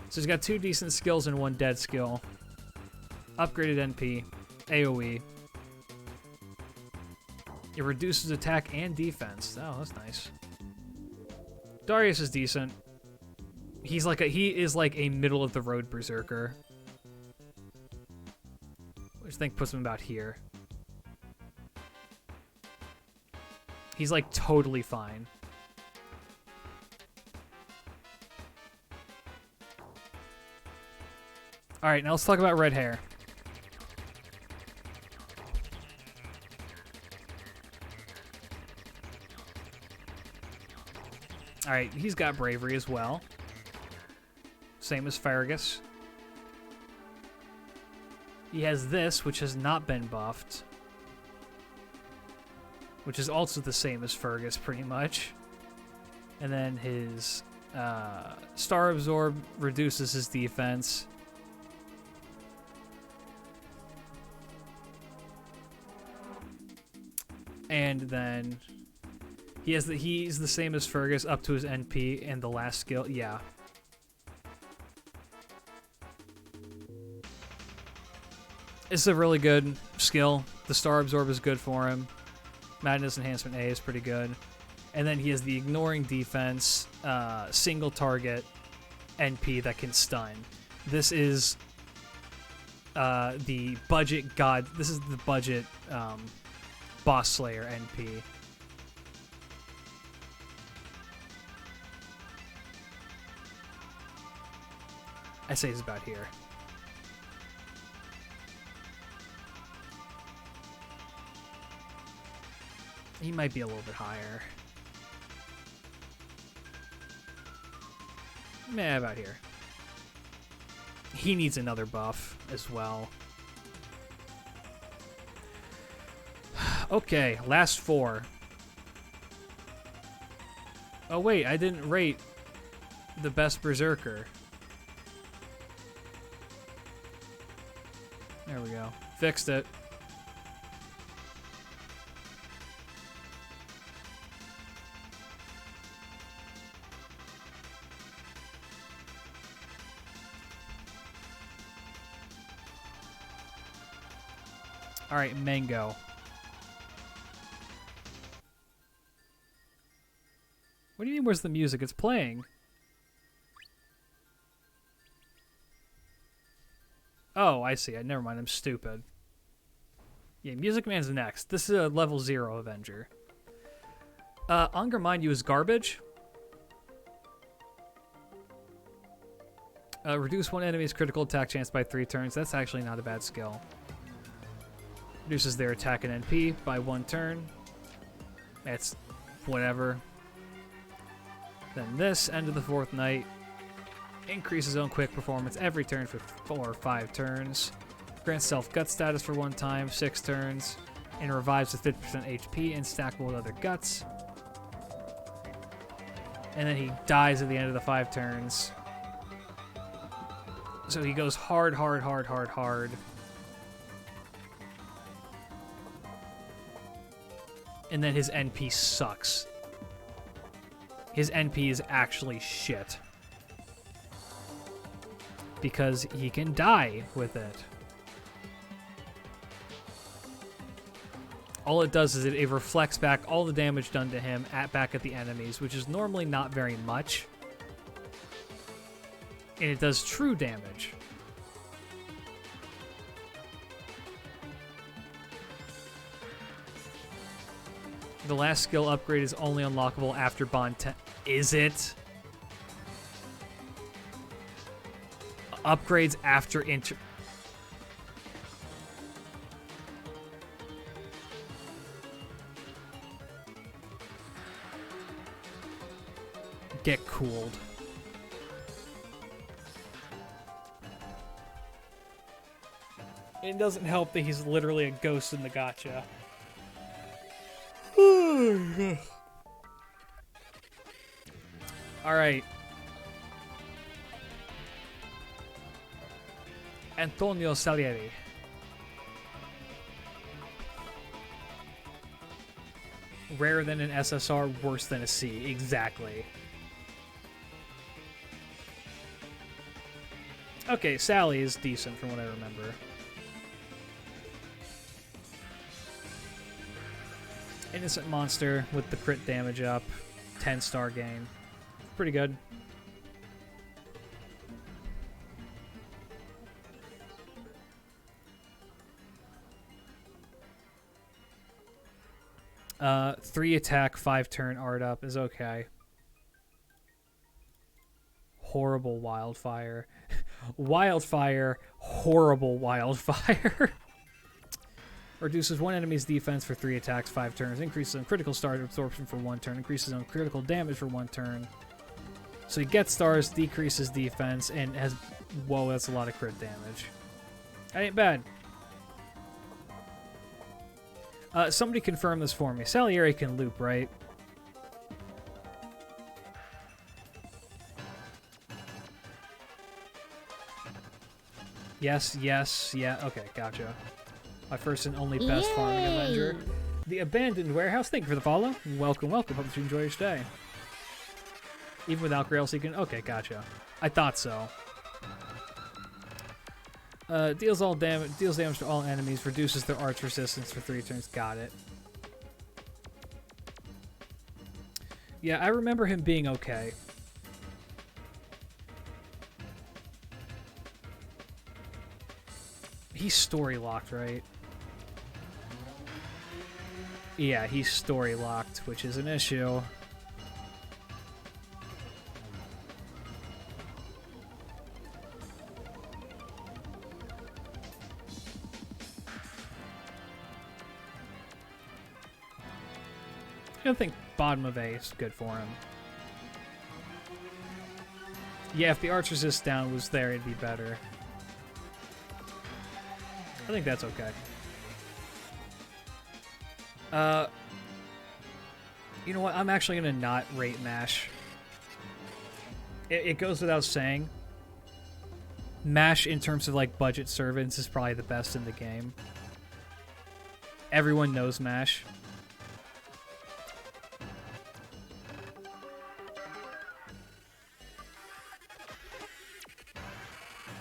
So he's got 2 decent skills and 1 dead skill. Upgraded NP, AoE. It reduces attack and defense. Oh, that's nice. Darius is decent. He is like a middle of the road Berserker. Which I think puts him about here. He's like totally fine. Alright, now let's talk about red hair. Alright, he's got bravery as well. Same as Fergus. He has this, which has not been buffed. Which is also the same as Fergus, pretty much. And then his Star Absorb reduces his defense. And then he's the same as Fergus up to his NP and the last skill. Yeah. It's a really good skill. The Star Absorb is good for him. Madness Enhancement A is pretty good. And then he has the Ignoring Defense, single target NP that can stun. This is the budget god. This is the budget Boss Slayer NP. I say it's about here. He might be a little bit higher. Meh, about here. He needs another buff as well. Okay, last 4. Oh wait, I didn't rate the best Berserker. There we go. Fixed it. All right, Mango. What do you mean, where's the music? It's playing. Oh, I see. Never mind, I'm stupid. Yeah, Music Man's next. This is a level 0 Avenger. Unger Mind use garbage. Reduce one enemy's critical attack chance by 3 turns. That's actually not a bad skill. Reduces their attack and NP by 1 turn. That's whatever. Then this, End of the 4th Night. Increases own quick performance every turn for 4 or 5 turns. Grants self-gut status for 1 time, 6 turns. And revives with 50% HP and stackable with other guts. And then he dies at the end of the 5 turns. So he goes hard, hard, hard, hard, hard. And then his NP sucks. His NP is actually shit. Because he can die with it. All it does is it reflects back all the damage done to him back at the enemies, which is normally not very much. And it does true damage. The last skill upgrade is only unlockable after Bond 10. Is it? Upgrades after inter... Get cooled. It doesn't help that he's literally a ghost in the gacha. All right. Antonio Salieri. Rarer than an SSR, worse than a C. Exactly. Okay, Sally is decent from what I remember. Innocent Monster with the crit damage up. 10-star gain. Pretty good. Uh, 3 attack, 5 turn art up is okay. Horrible Wildfire. Wildfire. Horrible Wildfire. Reduces one enemy's defense for 3 attacks, 5 turns. Increases on critical star absorption for 1 turn. Increases on critical damage for 1 turn. So he gets stars, decreases defense, and has... Whoa, that's a lot of crit damage. That ain't bad. Somebody confirm this for me. Salieri can loop, right? Yes, yes, yeah. Okay, gotcha. My first and only best farming Avenger. The Abandoned Warehouse. Thank you for the follow. Welcome, welcome. Hope that you enjoy your stay. Even without Grail Seeking. Okay, gotcha. I thought so. Deals damage to all enemies. Reduces their arch resistance for 3 turns. Got it. Yeah, I remember him being okay. He's story locked, right? Yeah, he's story locked, which is an issue. I don't think bottom of A is good for him. Yeah, if the arch resist down was there, it'd be better. I think that's okay. You know what? I'm actually going to not rate MASH. It goes without saying. MASH, in terms of like budget servants, is probably the best in the game. Everyone knows MASH.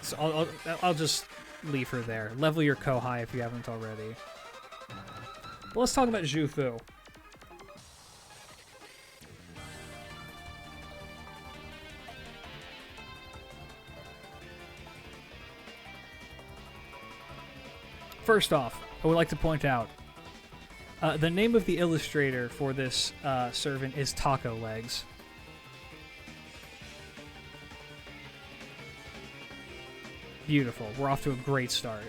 So I'll just leave her there. Level your Kohai if you haven't already. But let's talk about Zhu Fu. First off, I would like to point out the name of the illustrator for this servant is Taco Legs. Beautiful. We're off to a great start.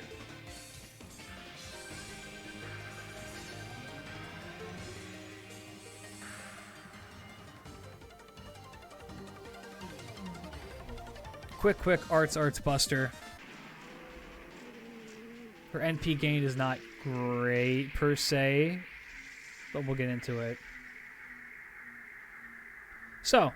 Quick arts buster. Her NP gain is not great per se, but we'll get into it. So,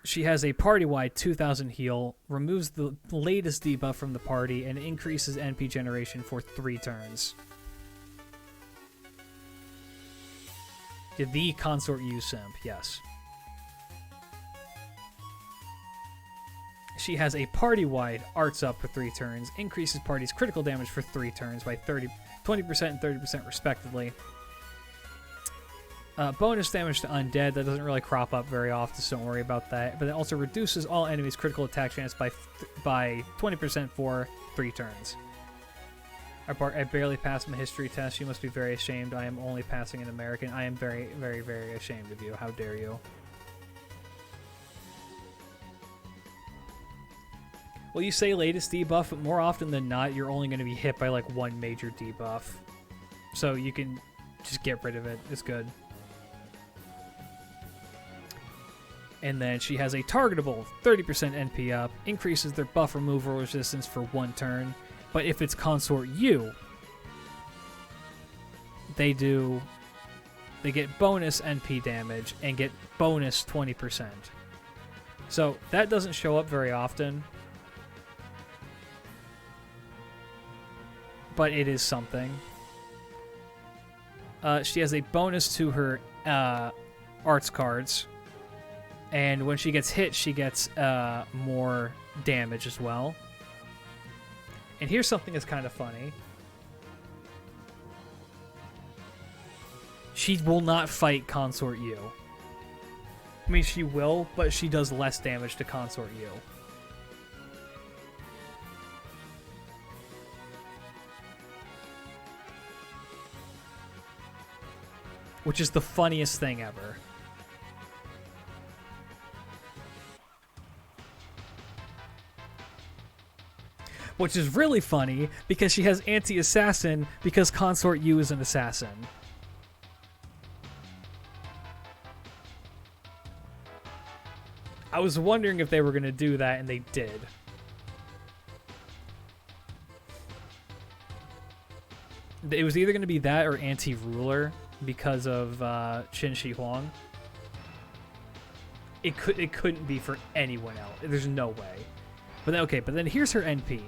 she has a party-wide 2,000 heal, removes the latest debuff from the party, and increases NP generation for 3 turns. The Consort U simp, yes. She has a party-wide arts up for 3 turns, increases party's critical damage for 3 turns by 20% and 30% respectively. Bonus damage to undead, that doesn't really crop up very often, so don't worry about that. But it also reduces all enemies' critical attack chance by 20% for 3 turns. I barely passed my history test. You must be very ashamed. I am only passing an American. I am very, very, very ashamed of you. How dare you? Well, you say latest debuff, but more often than not, you're only going to be hit by like 1 major debuff. So you can just get rid of it. It's good. And then she has a targetable 30% NP up, increases their buff removal resistance for 1 turn. But if it's Consort U, they get bonus NP damage and get bonus 20%. So that doesn't show up very often. But it is something. She has a bonus to her arts cards. And when she gets hit, she gets more damage as well. And here's something that's kind of funny. She will not fight Consort U. I mean, she will, but she does less damage to Consort U. Which is the funniest thing ever. Which is really funny because she has anti-assassin because Consort U is an assassin. I was wondering if they were going to do that, and they did. It was either going to be that or anti-ruler because of Qin Shi Huang. It couldn't be for anyone else. There's no way. But then, okay, but then here's her NP.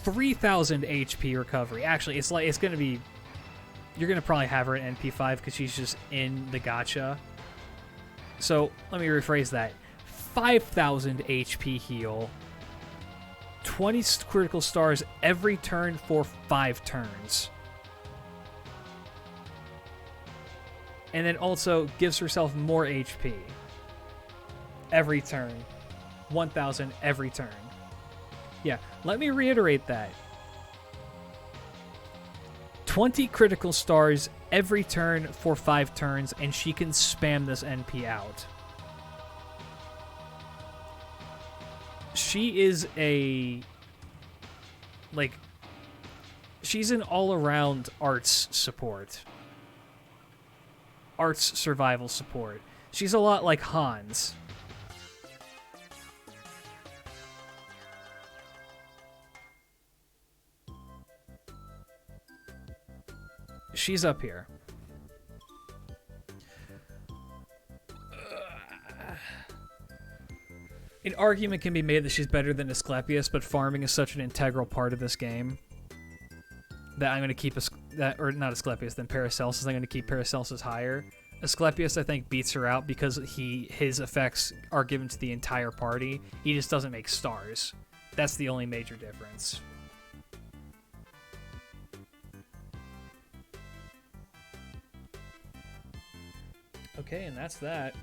3,000 HP recovery. Actually, it's gonna be. You're gonna probably have her at NP5 because she's just in the gacha. So let me rephrase that: 5,000 HP heal. 20 critical stars every turn for 5 turns. And then also gives herself more HP every turn. 1,000 every turn. Yeah, let me reiterate that. 20 critical stars every turn for 5 turns, and she can spam this NP out. She is she's an all-around arts support. Arts survival support. She's a lot like Hans. She's up here. An argument can be made that she's better than Asclepius, but farming is such an integral part of this game that I'm going to keep or not Asclepius, then Paracelsus. I'm going to keep Paracelsus higher. Asclepius, I think, beats her out because his effects are given to the entire party. He just doesn't make stars. That's the only major difference. Okay, and that's that.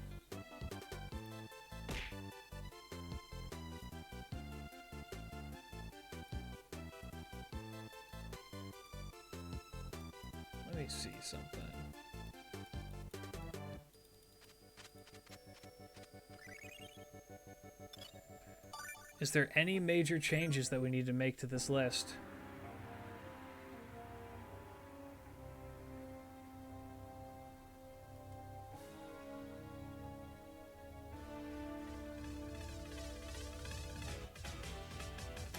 Let me see something. Is there any major changes that we need to make to this list?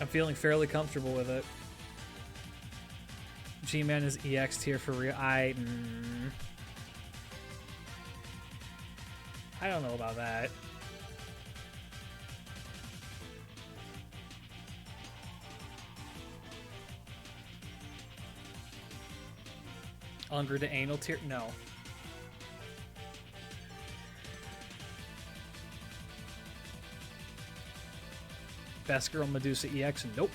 I'm feeling fairly comfortable with it. G-Man is EX tier for real. I don't know about that. Unger to anal tier? No. Best girl Medusa EX? Nope.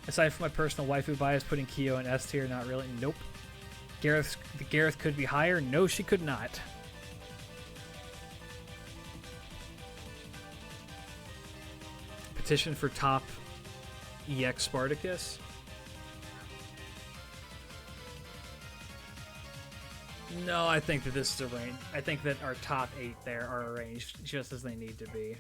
Aside from my personal waifu bias, putting Kyo in S tier, not really. Nope. Gareth could be higher? No, she could not. Petition for top EX Spartacus? No, I think that this is arranged. I think that our top 8 there are arranged just as they need to be.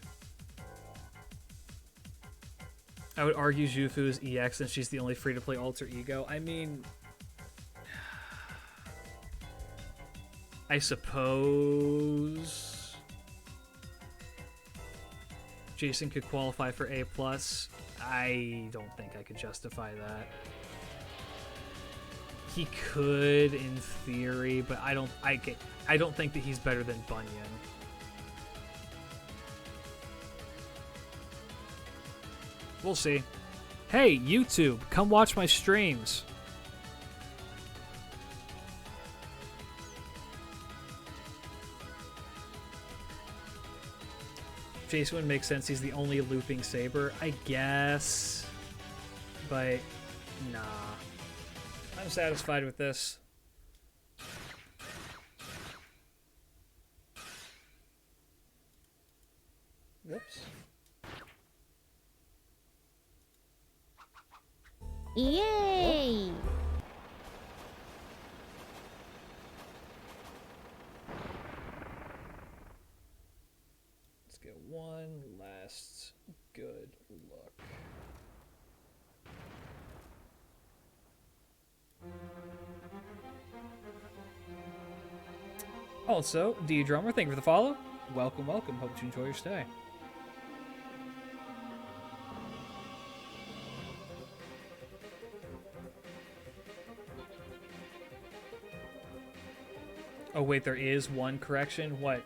I would argue Jufu is EX since she's the only free-to-play alter ego. I mean, I suppose Jason could qualify for A+. I don't think I could justify that. He could in theory, but I don't think that he's better than Bunyan. We'll see. Hey, YouTube, come watch my streams. Jason would make sense. He's the only looping Saber, I guess. But, nah. I'm satisfied with this. Whoops.
Yay!
Let's get one last good look. Also, D Drummer, thank you for the follow. Welcome, welcome. Hope you enjoy your stay. Oh wait, there is one correction. What?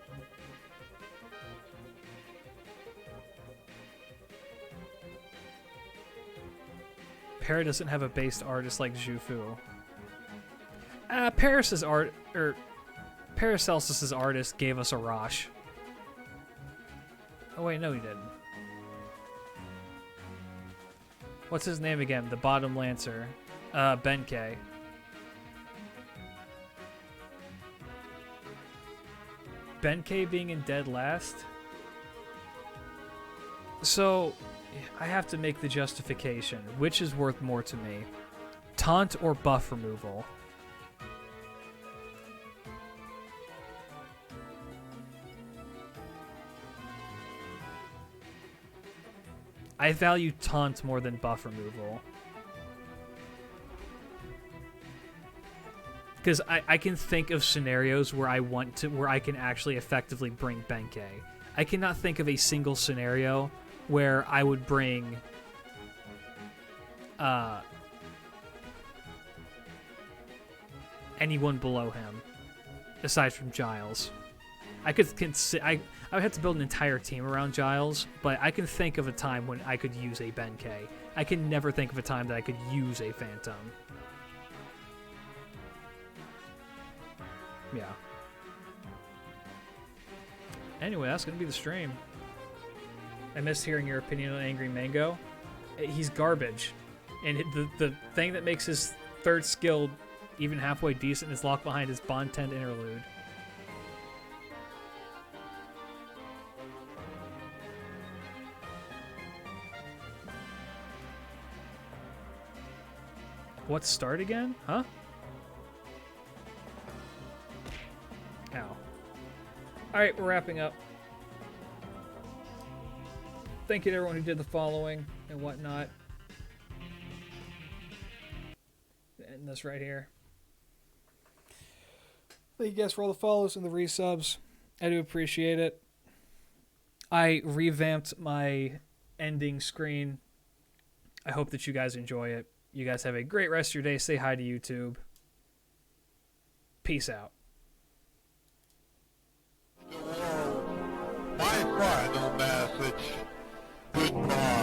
Para doesn't have a based artist like Zhufu. Paris's art, or Paracelsus's artist gave us a Rosh. Oh wait, no he didn't. What's his name again? The bottom lancer. Benkei. Benkei being in dead last? So, I have to make the justification. Which is worth more to me? Taunt or buff removal? I value taunt more than buff removal. Because I can think of scenarios where I can actually effectively bring Benkei. I cannot think of a single scenario where I would bring anyone below him, aside from Giles. I would have to build an entire team around Giles, but I can think of a time when I could use a Benkei. I can never think of a time that I could use a Phantom. Yeah. Anyway, that's gonna be the stream. I missed hearing your opinion on Angry Mango. He's garbage. And the thing that makes his third skill even halfway decent is locked behind his Bond 10 interlude. What, start again? Huh? Ow. Alright, we're wrapping up. Thank you to everyone who did the following and whatnot. End this right here. Thank you guys for all the follows and the resubs. I do appreciate it. I revamped my ending screen. I hope that you guys enjoy it. You guys have a great rest of your day. Say hi to YouTube. Peace out.
My final message. Goodbye.